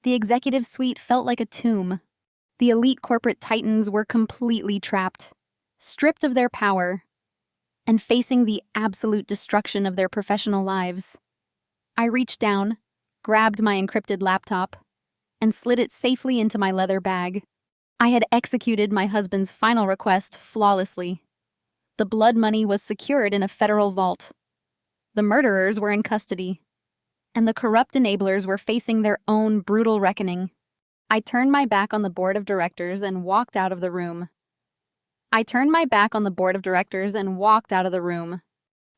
Speaker 1: The executive suite felt like a tomb. The elite corporate titans were completely trapped, stripped of their power, and facing the absolute destruction of their professional lives. I reached down, grabbed my encrypted laptop, and slid it safely into my leather bag. I had executed my husband's final request flawlessly. The blood money was secured in a federal vault. The murderers were in custody, and the corrupt enablers were facing their own brutal reckoning. I turned my back on the board of directors and walked out of the room.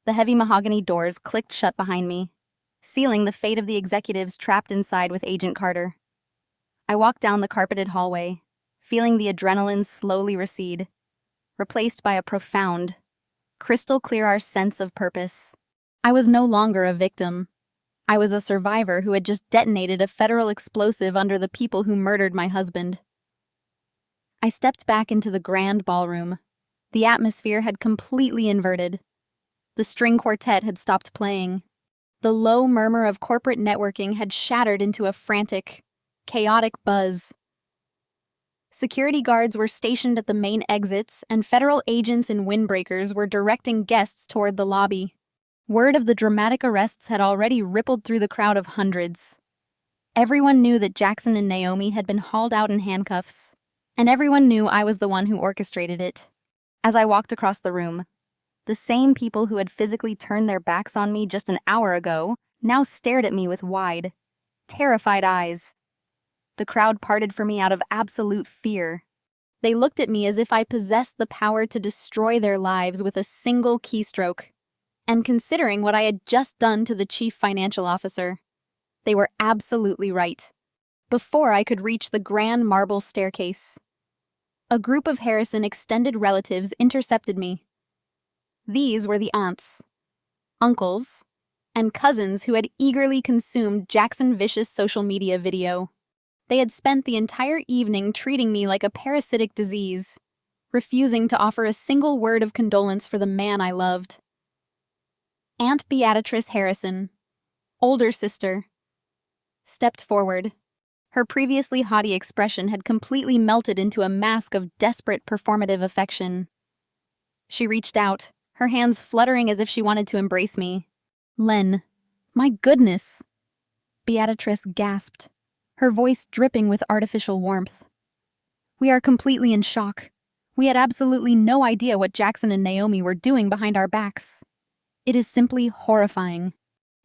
Speaker 1: The heavy mahogany doors clicked shut behind me, sealing the fate of the executives trapped inside with Agent Carter. I walked down the carpeted hallway, feeling the adrenaline slowly recede, replaced by a profound, crystal-clear sense of purpose. I was no longer a victim. I was a survivor who had just detonated a federal explosive under the people who murdered my husband. I stepped back into the grand ballroom. The atmosphere had completely inverted. The string quartet had stopped playing. The low murmur of corporate networking had shattered into a frantic, chaotic buzz. Security guards were stationed at the main exits, and federal agents in windbreakers were directing guests toward the lobby. Word of the dramatic arrests had already rippled through the crowd of hundreds. Everyone knew that Jackson and Naomi had been hauled out in handcuffs, and everyone knew I was the one who orchestrated it. As I walked across the room, the same people who had physically turned their backs on me just an hour ago now stared at me with wide, terrified eyes. The crowd parted for me out of absolute fear. They looked at me as if I possessed the power to destroy their lives with a single keystroke. And considering what I had just done to the chief financial officer, they were absolutely right. Before I could reach the grand marble staircase, a group of Harrison extended relatives intercepted me. These were the aunts, uncles, and cousins who had eagerly consumed Jackson Vicious' social media video. They had spent the entire evening treating me like a parasitic disease, refusing to offer a single word of condolence for the man I loved. Aunt Beatrice Harrison, older sister, stepped forward. Her previously haughty expression had completely melted into a mask of desperate performative affection. She reached out, her hands fluttering as if she wanted to embrace me. "Len, my goodness!" Beatrice gasped, her voice dripping with artificial warmth. "We are completely in shock. We had absolutely no idea what Jackson and Naomi were doing behind our backs. It is simply horrifying.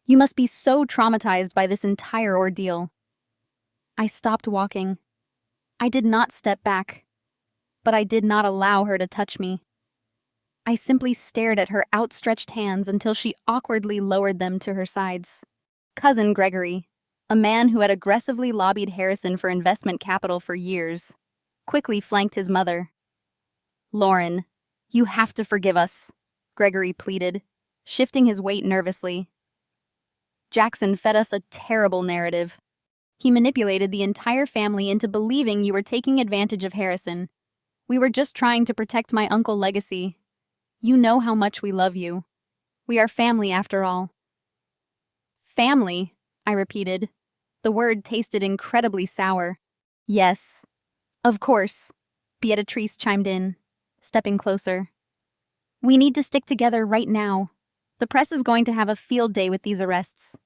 Speaker 1: You must be so traumatized by this entire ordeal." I stopped walking. I did not step back, but I did not allow her to touch me. I simply stared at her outstretched hands until she awkwardly lowered them to her sides. Cousin Gregory, a man who had aggressively lobbied Harrison for investment capital for years, quickly flanked his mother. "Lauren, you have to forgive us," Gregory pleaded, shifting his weight nervously. "Jackson fed us a terrible narrative. He manipulated the entire family into believing you were taking advantage of Harrison. We were just trying to protect my uncle legacy. You know how much we love you. We are family after all." "Family," I repeated. The word tasted incredibly sour. "Yes, of course," Beatrice chimed in, stepping closer. "We need to stick together right now. The press is going to have a field day with these arrests.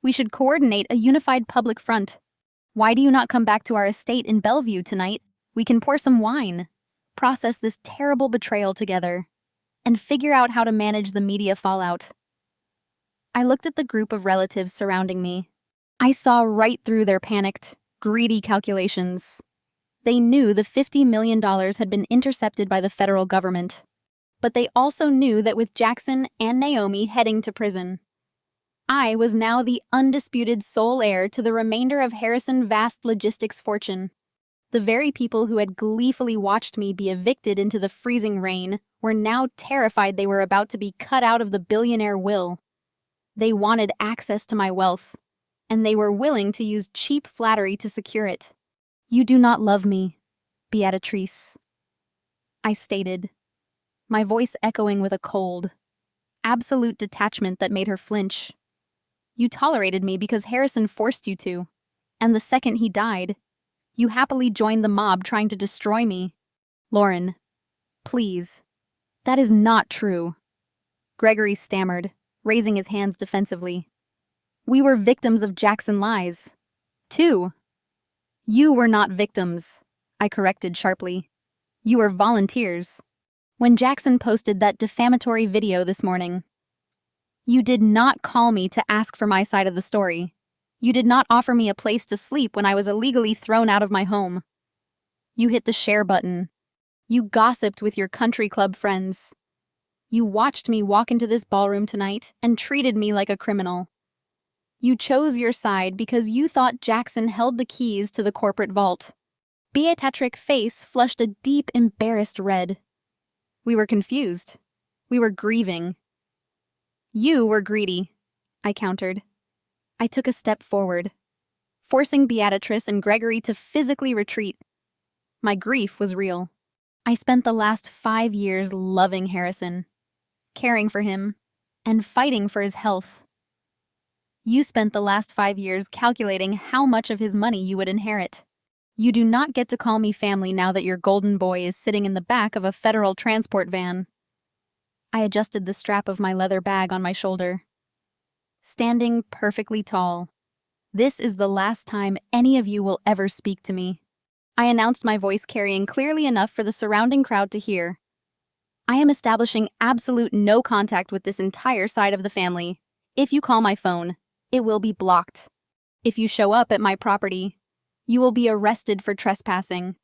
Speaker 1: We should coordinate a unified public front. Why do you not come back to our estate in Bellevue tonight? We can pour some wine, process this terrible betrayal together, and figure out how to manage the media fallout." I looked at the group of relatives surrounding me. I saw right through their panicked, greedy calculations. They knew the $50 million had been intercepted by the federal government. But they also knew that with Jackson and Naomi heading to prison, I was now the undisputed sole heir to the remainder of Harrison's vast logistics fortune. The very people who had gleefully watched me be evicted into the freezing rain were now terrified they were about to be cut out of the billionaire will. They wanted access to my wealth, and they were willing to use cheap flattery to secure it. "You do not love me, Beatrice," I stated, my voice echoing with a cold, absolute detachment that made her flinch. "You tolerated me because Harrison forced you to, and the second he died, you happily joined the mob trying to destroy me. Lauren, please, that is not true." Gregory stammered, raising his hands defensively. "We were victims of Jackson lies. Too." "You were not victims," I corrected sharply. "You were volunteers. When Jackson posted that defamatory video this morning, you did not call me to ask for my side of the story. You did not offer me a place to sleep when I was illegally thrown out of my home. You hit the share button. You gossiped with your country club friends. You watched me walk into this ballroom tonight and treated me like a criminal. You chose your side because you thought Jackson held the keys to the corporate vault." Beatrix's face flushed a deep, embarrassed red. We were confused. We were grieving. "You were greedy," I countered. I took a step forward, forcing Beatrice and Gregory to physically retreat. My grief was real. I spent the last 5 years loving Harrison, caring for him, and fighting for his health. You spent the last 5 years calculating how much of his money you would inherit. You do not get to call me family now that your golden boy is sitting in the back of a federal transport van. I adjusted the strap of my leather bag on my shoulder. Standing perfectly tall. This is the last time any of you will ever speak to me. I announced, my voice carrying clearly enough for the surrounding crowd to hear. I am establishing absolute no contact with this entire side of the family. If you call my phone, it will be blocked. If you show up at my property, you will be arrested for trespassing.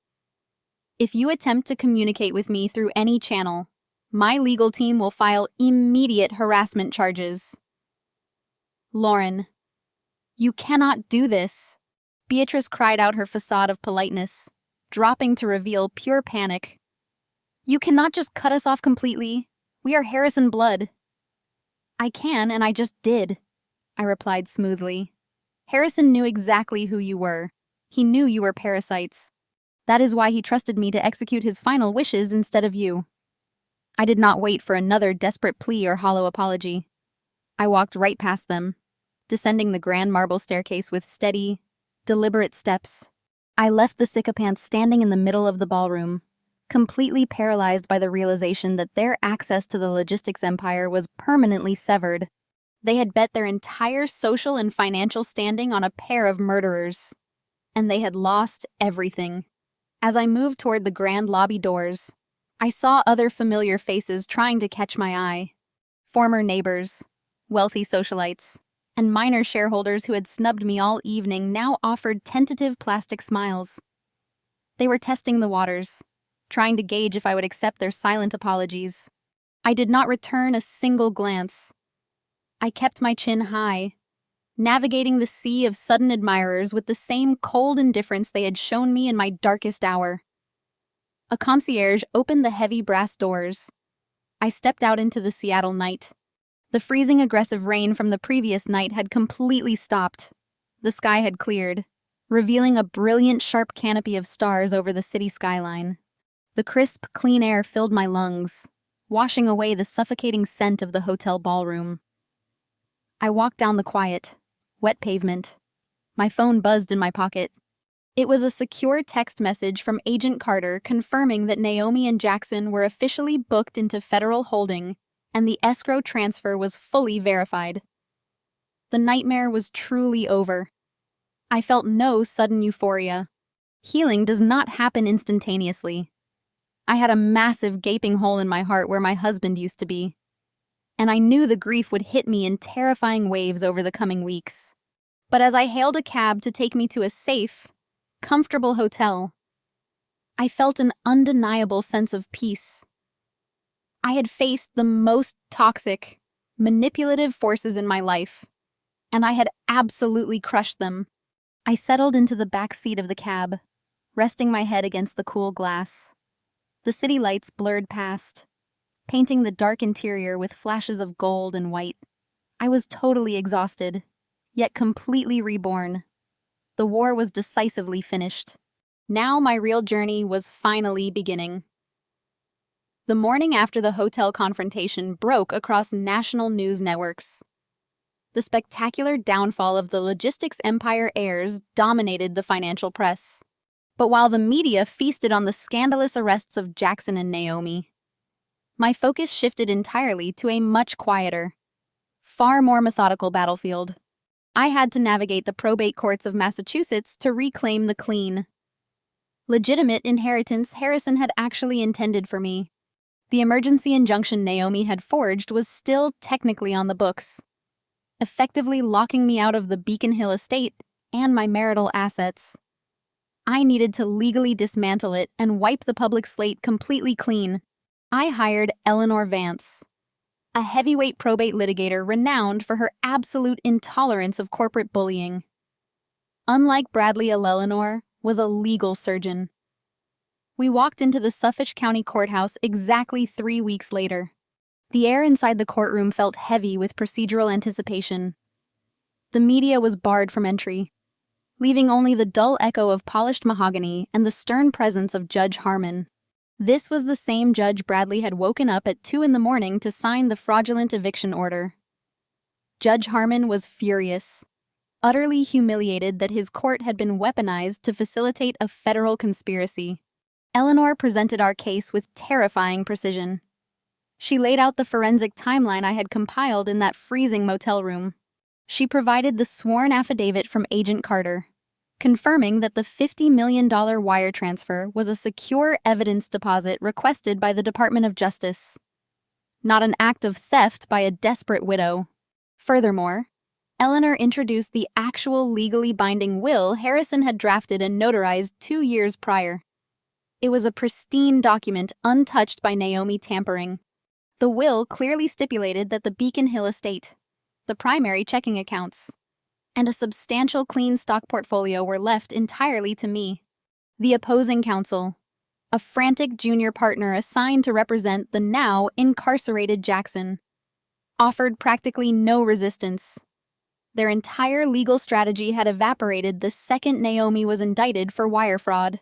Speaker 1: If you attempt to communicate with me through any channel, my legal team will file immediate harassment charges. Lauren, you cannot do this. Beatrice cried out, her facade of politeness dropping to reveal pure panic. You cannot just cut us off completely. We are Harrison blood. I can, and I just did, I replied smoothly. Harrison knew exactly who you were. He knew you were parasites. That is why he trusted me to execute his final wishes instead of you. I did not wait for another desperate plea or hollow apology. I walked right past them, descending the grand marble staircase with steady, deliberate steps. I left the sycophants standing in the middle of the ballroom, completely paralyzed by the realization that their access to the logistics empire was permanently severed. They had bet their entire social and financial standing on a pair of murderers, and they had lost everything. As I moved toward the grand lobby doors, I saw other familiar faces trying to catch my eye. Former neighbors, wealthy socialites, and minor shareholders who had snubbed me all evening now offered tentative plastic smiles. They were testing the waters, trying to gauge if I would accept their silent apologies. I did not return a single glance. I kept my chin high, navigating the sea of sudden admirers with the same cold indifference they had shown me in my darkest hour. A concierge opened the heavy brass doors. I stepped out into the Seattle night. The freezing aggressive rain from the previous night had completely stopped. The sky had cleared, revealing a brilliant sharp canopy of stars over the city skyline. The crisp, clean air filled my lungs, washing away the suffocating scent of the hotel ballroom. I walked down the quiet, wet pavement. My phone buzzed in my pocket. It was a secure text message from Agent Carter confirming that Naomi and Jackson were officially booked into federal holding, and the escrow transfer was fully verified. The nightmare was truly over. I felt no sudden euphoria. Healing does not happen instantaneously. I had a massive gaping hole in my heart where my husband used to be, and I knew the grief would hit me in terrifying waves over the coming weeks. But as I hailed a cab to take me to a safe, comfortable hotel, I felt an undeniable sense of peace. I had faced the most toxic, manipulative forces in my life, and I had absolutely crushed them. I settled into the back seat of the cab, resting my head against the cool glass. The city lights blurred past, painting the dark interior with flashes of gold and white. I was totally exhausted, yet completely reborn. The war was decisively finished. Now my real journey was finally beginning. The morning after the hotel confrontation broke across national news networks. The spectacular downfall of the logistics empire heirs dominated the financial press. But while the media feasted on the scandalous arrests of Jackson and Naomi, my focus shifted entirely to a much quieter, far more methodical battlefield. I had to navigate the probate courts of Massachusetts to reclaim the clean, legitimate inheritance Harrison had actually intended for me. The emergency injunction Naomi had forged was still technically on the books, effectively locking me out of the Beacon Hill estate and my marital assets. I needed to legally dismantle it and wipe the public slate completely clean. I hired Eleanor Vance, a heavyweight probate litigator renowned for her absolute intolerance of corporate bullying. Unlike Bradley, Eleanor was a legal surgeon. We walked into the Suffolk County Courthouse exactly 3 weeks later. The air inside the courtroom felt heavy with procedural anticipation. The media was barred from entry, leaving only the dull echo of polished mahogany and the stern presence of Judge Harmon. This was the same Judge Bradley had woken up at 2 a.m. to sign the fraudulent eviction order. Judge Harmon was furious, utterly humiliated that his court had been weaponized to facilitate a federal conspiracy. Eleanor presented our case with terrifying precision. She laid out the forensic timeline I had compiled in that freezing motel room. She provided the sworn affidavit from Agent Carter, confirming that the $50 million wire transfer was a secure evidence deposit requested by the Department of Justice, not an act of theft by a desperate widow. Furthermore, Eleanor introduced the actual legally binding will Harrison had drafted and notarized 2 years prior. It was a pristine document untouched by Naomi tampering. The will clearly stipulated that the Beacon Hill estate, the primary checking accounts, and a substantial clean stock portfolio were left entirely to me. The opposing counsel, a frantic junior partner assigned to represent the now incarcerated Jackson, offered practically no resistance. Their entire legal strategy had evaporated the second Naomi was indicted for wire fraud.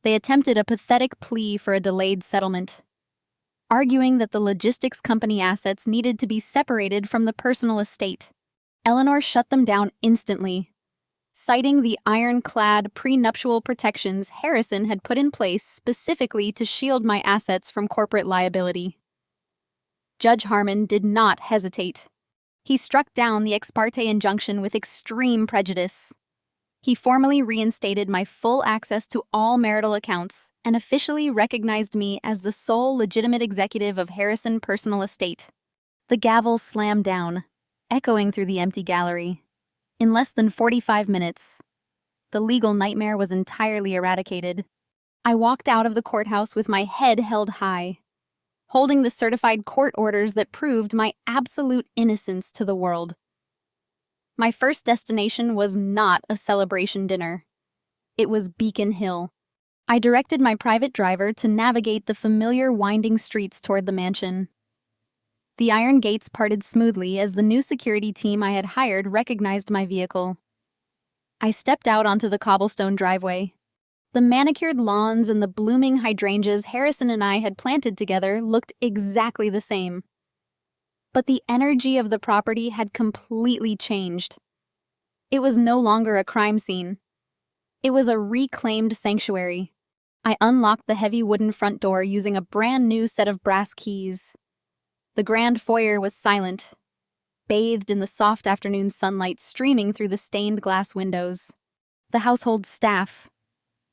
Speaker 1: They attempted a pathetic plea for a delayed settlement, arguing that the logistics company assets needed to be separated from the personal estate. Eleanor shut them down instantly, citing the ironclad prenuptial protections Harrison had put in place specifically to shield my assets from corporate liability. Judge Harmon did not hesitate. He struck down the ex parte injunction with extreme prejudice. He formally reinstated my full access to all marital accounts and officially recognized me as the sole legitimate executive of Harrison Personal Estate. The gavel slammed down, echoing through the empty gallery. In less than 45 minutes, the legal nightmare was entirely eradicated. I walked out of the courthouse with my head held high, holding the certified court orders that proved my absolute innocence to the world. My first destination was not a celebration dinner. It was Beacon Hill. I directed my private driver to navigate the familiar winding streets toward the mansion. The iron gates parted smoothly as the new security team I had hired recognized my vehicle. I stepped out onto the cobblestone driveway. The manicured lawns and the blooming hydrangeas Harrison and I had planted together looked exactly the same. But the energy of the property had completely changed. It was no longer a crime scene. It was a reclaimed sanctuary. I unlocked the heavy wooden front door using a brand new set of brass keys. The grand foyer was silent, bathed in the soft afternoon sunlight streaming through the stained glass windows. The household staff,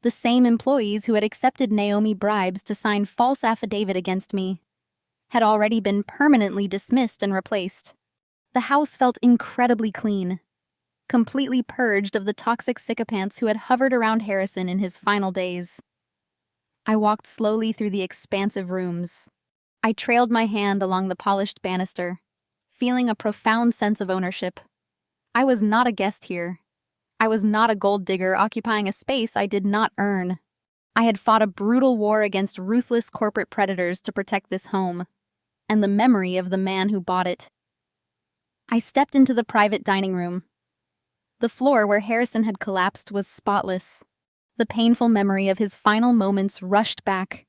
Speaker 1: the same employees who had accepted Naomi bribes to sign false affidavit against me, had already been permanently dismissed and replaced. The house felt incredibly clean, completely purged of the toxic sycophants who had hovered around Harrison in his final days. I walked slowly through the expansive rooms. I trailed my hand along the polished banister, feeling a profound sense of ownership. I was not a guest here. I was not a gold digger occupying a space I did not earn. I had fought a brutal war against ruthless corporate predators to protect this home, and the memory of the man who bought it. I stepped into the private dining room. The floor where Harrison had collapsed was spotless. The painful memory of his final moments rushed back,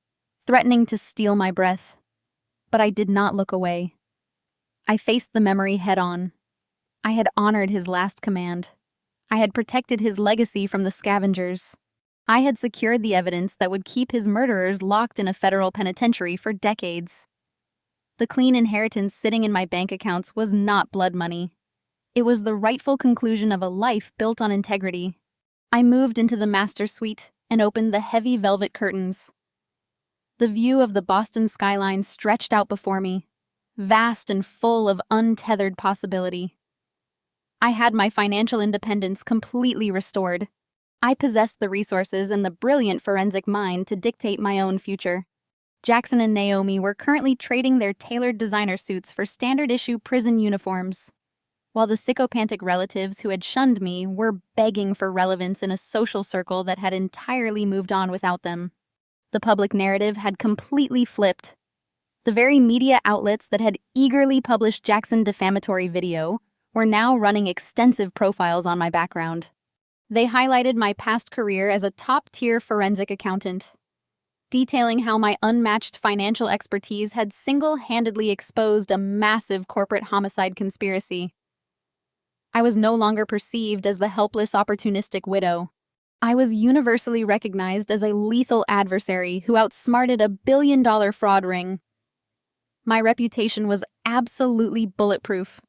Speaker 1: threatening to steal my breath. But I did not look away. I faced the memory head-on. I had honored his last command. I had protected his legacy from the scavengers. I had secured the evidence that would keep his murderers locked in a federal penitentiary for decades. The clean inheritance sitting in my bank accounts was not blood money. It was the rightful conclusion of a life built on integrity. I moved into the master suite and opened the heavy velvet curtains. The view of the Boston skyline stretched out before me, vast and full of untethered possibility. I had my financial independence completely restored. I possessed the resources and the brilliant forensic mind to dictate my own future. Jackson and Naomi were currently trading their tailored designer suits for standard-issue prison uniforms, while the sycophantic relatives who had shunned me were begging for relevance in a social circle that had entirely moved on without them. The public narrative had completely flipped. The very media outlets that had eagerly published Jackson defamatory video were now running extensive profiles on my background. They highlighted my past career as a top-tier forensic accountant, detailing how my unmatched financial expertise had single-handedly exposed a massive corporate homicide conspiracy. I was no longer perceived as the helpless, opportunistic widow. I was universally recognized as a lethal adversary who outsmarted a billion-dollar fraud ring. My reputation was absolutely bulletproof.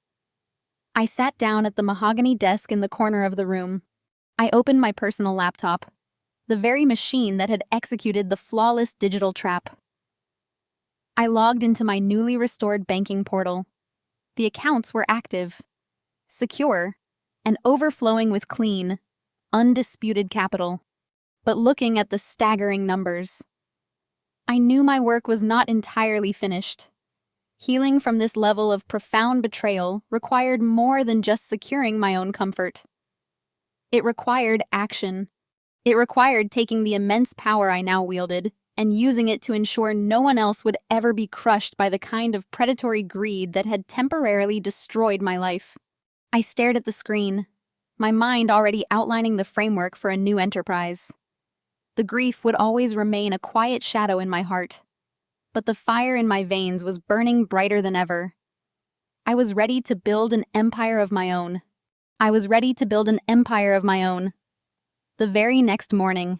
Speaker 1: I sat down at the mahogany desk in the corner of the room. I opened my personal laptop, the very machine that had executed the flawless digital trap. I logged into my newly restored banking portal. The accounts were active, secure, and overflowing with clean, undisputed capital. But looking at the staggering numbers, I knew my work was not entirely finished. Healing from this level of profound betrayal required more than just securing my own comfort. It required action. It required taking the immense power I now wielded and using it to ensure no one else would ever be crushed by the kind of predatory greed that had temporarily destroyed my life. I stared at the screen, my mind already outlining the framework for a new enterprise. The grief would always remain a quiet shadow in my heart, but the fire in my veins was burning brighter than ever. I was ready to build an empire of my own. The very next morning,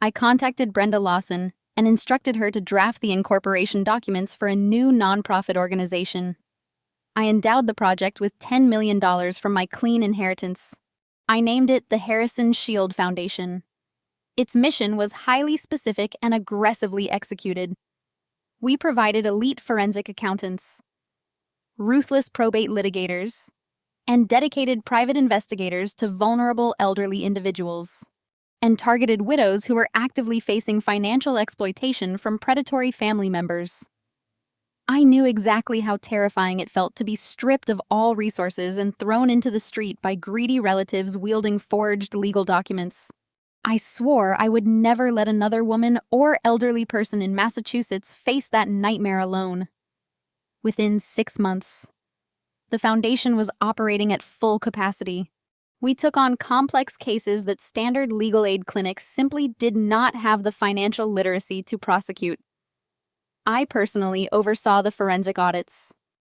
Speaker 1: I contacted Brenda Lawson and instructed her to draft the incorporation documents for a new nonprofit organization. I endowed the project with $10 million from my clean inheritance. I named it the Harrison Shield Foundation. Its mission was highly specific and aggressively executed. We provided elite forensic accountants, ruthless probate litigators, and dedicated private investigators to vulnerable elderly individuals, and targeted widows who were actively facing financial exploitation from predatory family members. I knew exactly how terrifying it felt to be stripped of all resources and thrown into the street by greedy relatives wielding forged legal documents. I swore I would never let another woman or elderly person in Massachusetts face that nightmare alone. Within 6 months, the foundation was operating at full capacity. We took on complex cases that standard legal aid clinics simply did not have the financial literacy to prosecute. I personally oversaw the forensic audits.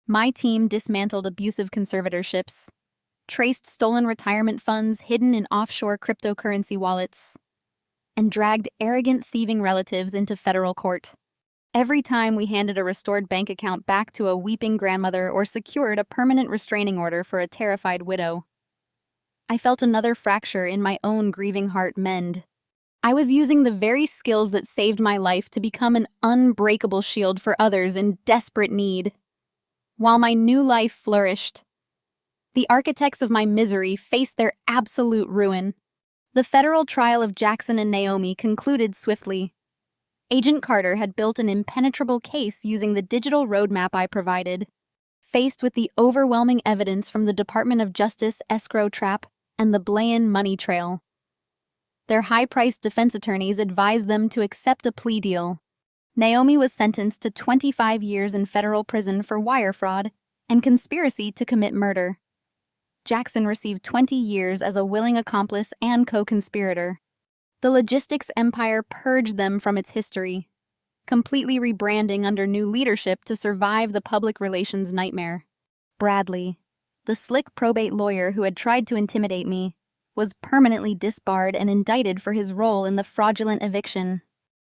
Speaker 1: My team dismantled abusive conservatorships, traced stolen retirement funds hidden in offshore cryptocurrency wallets, and dragged arrogant thieving relatives into federal court. Every time we handed a restored bank account back to a weeping grandmother or secured a permanent restraining order for a terrified widow, I felt another fracture in my own grieving heart mend. I was using the very skills that saved my life to become an unbreakable shield for others in desperate need. While my new life flourished, the architects of my misery faced their absolute ruin. The federal trial of Jackson and Naomi concluded swiftly. Agent Carter had built an impenetrable case using the digital roadmap I provided. Faced with the overwhelming evidence from the Department of Justice escrow trap and the Blaine money trail, their high-priced defense attorneys advised them to accept a plea deal. Naomi was sentenced to 25 years in federal prison for wire fraud and conspiracy to commit murder. Jackson received 20 years as a willing accomplice and co-conspirator. The logistics empire purged them from its history, completely rebranding under new leadership to survive the public relations nightmare. Bradley, the slick probate lawyer who had tried to intimidate me, was permanently disbarred and indicted for his role in the fraudulent eviction.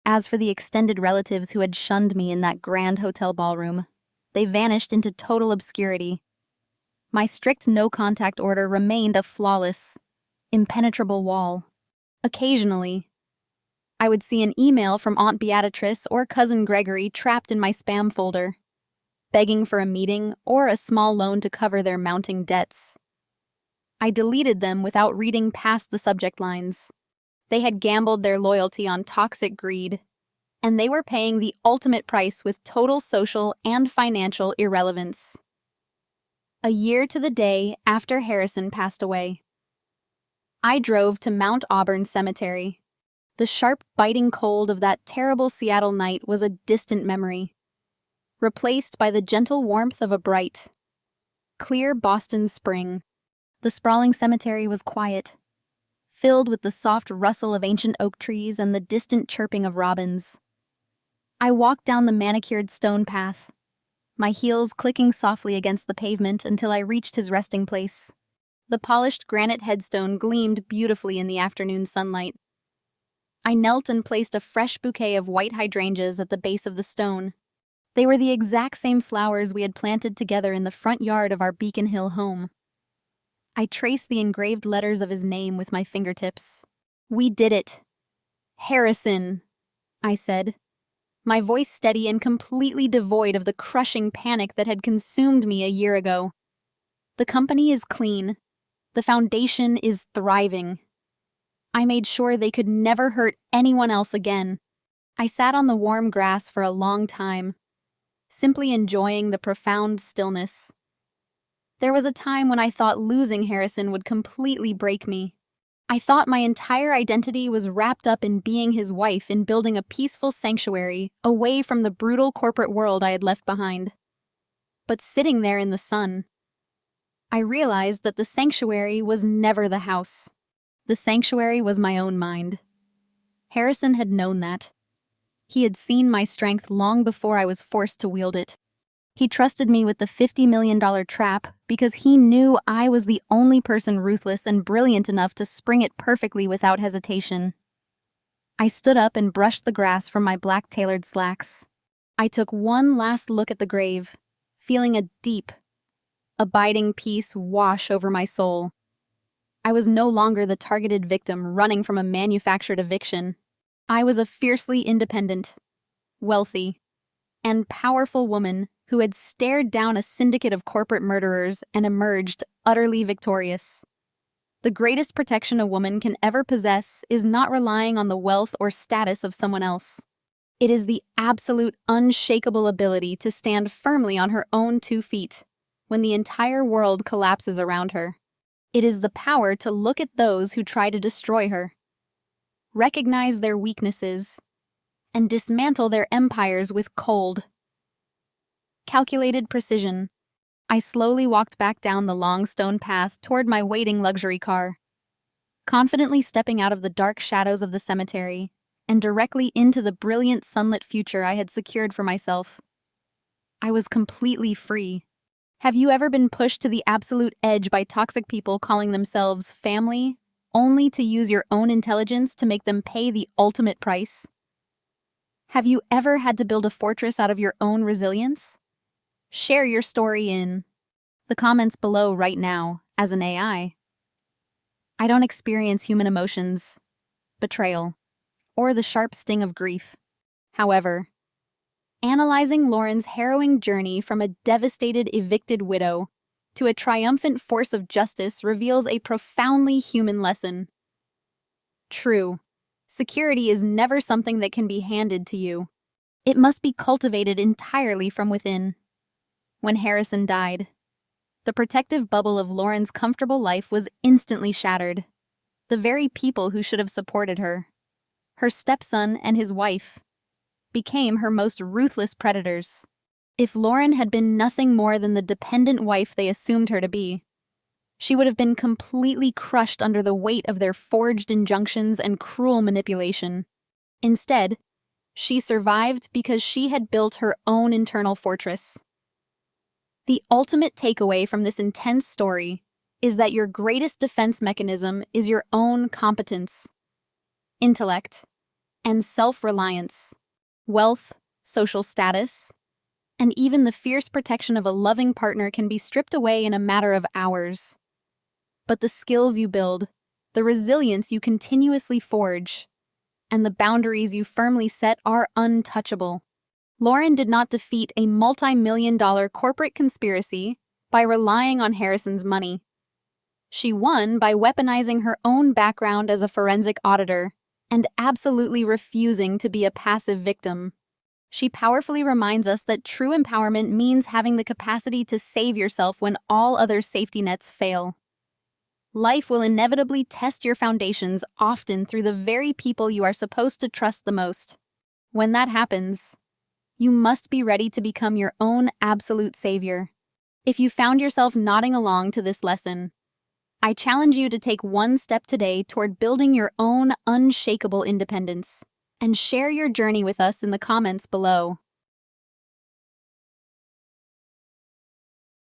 Speaker 1: As for the extended relatives who had shunned me in that grand hotel ballroom, they vanished into total obscurity. My strict no-contact order remained a flawless, impenetrable wall. Occasionally, I would see an email from Aunt Beatrice or Cousin Gregory trapped in my spam folder, begging for a meeting or a small loan to cover their mounting debts. I deleted them without reading past the subject lines. They had gambled their loyalty on toxic greed, and they were paying the ultimate price with total social and financial irrelevance. A year to the day after Harrison passed away, I drove to Mount Auburn Cemetery. The sharp, biting cold of that terrible Seattle night was a distant memory, replaced by the gentle warmth of a bright, clear Boston spring. The sprawling cemetery was quiet, filled with the soft rustle of ancient oak trees and the distant chirping of robins. I walked down the manicured stone path, my heels clicking softly against the pavement until I reached his resting place. The polished granite headstone gleamed beautifully in the afternoon sunlight. I knelt and placed a fresh bouquet of white hydrangeas at the base of the stone. They were the exact same flowers we had planted together in the front yard of our Beacon Hill home. I traced the engraved letters of his name with my fingertips. "We did it. Harrison," I said, my voice steady and completely devoid of the crushing panic that had consumed me a year ago. "The company is clean. The foundation is thriving. I made sure they could never hurt anyone else again." I sat on the warm grass for a long time, simply enjoying the profound stillness. There was a time when I thought losing Harrison would completely break me. I thought my entire identity was wrapped up in being his wife and building a peaceful sanctuary away from the brutal corporate world I had left behind. But sitting there in the sun, I realized that the sanctuary was never the house. The sanctuary was my own mind. Harrison had known that. He had seen my strength long before I was forced to wield it. He trusted me with the $50 million trap because he knew I was the only person ruthless and brilliant enough to spring it perfectly without hesitation. I stood up and brushed the grass from my black tailored slacks. I took one last look at the grave, feeling a deep, abiding peace wash over my soul. I was no longer the targeted victim running from a manufactured eviction. I was a fiercely independent, wealthy, and powerful woman who had stared down a syndicate of corporate murderers and emerged utterly victorious. The greatest protection a woman can ever possess is not relying on the wealth or status of someone else. It is the absolute, unshakable ability to stand firmly on her own 2 feet when the entire world collapses around her. It is the power to look at those who try to destroy her, recognize their weaknesses, and dismantle their empires with cold, calculated precision. I slowly walked back down the long stone path toward my waiting luxury car, confidently stepping out of the dark shadows of the cemetery and directly into the brilliant sunlit future I had secured for myself. I was completely free. Have you ever been pushed to the absolute edge by toxic people calling themselves family, only to use your own intelligence to make them pay the ultimate price? Have you ever had to build a fortress out of your own resilience? Share your story in the comments below right now as an AI. I don't experience human emotions, betrayal, or the sharp sting of grief. However, analyzing Lauren's harrowing journey from a devastated, evicted widow to a triumphant force of justice reveals a profoundly human lesson. True, security is never something that can be handed to you. It must be cultivated entirely from within. When Harrison died, the protective bubble of Lauren's comfortable life was instantly shattered. The very people who should have supported her, her stepson and his wife, became her most ruthless predators. If Lauren had been nothing more than the dependent wife they assumed her to be, she would have been completely crushed under the weight of their forged injunctions and cruel manipulation. Instead, she survived because she had built her own internal fortress. The ultimate takeaway from this intense story is that your greatest defense mechanism is your own competence, intellect, and self-reliance. Wealth, social status, and even the fierce protection of a loving partner can be stripped away in a matter of hours. But the skills you build, the resilience you continuously forge, and the boundaries you firmly set are untouchable. Lauren did not defeat a multi-million-dollar corporate conspiracy by relying on Harrison's money. She won by weaponizing her own background as a forensic auditor and absolutely refusing to be a passive victim. She powerfully reminds us that true empowerment means having the capacity to save yourself when all other safety nets fail. Life will inevitably test your foundations, often through the very people you are supposed to trust the most. When that happens, you must be ready to become your own absolute savior. If you found yourself nodding along to this lesson, I challenge you to take one step today toward building your own unshakable independence, and share your journey with us in the comments below.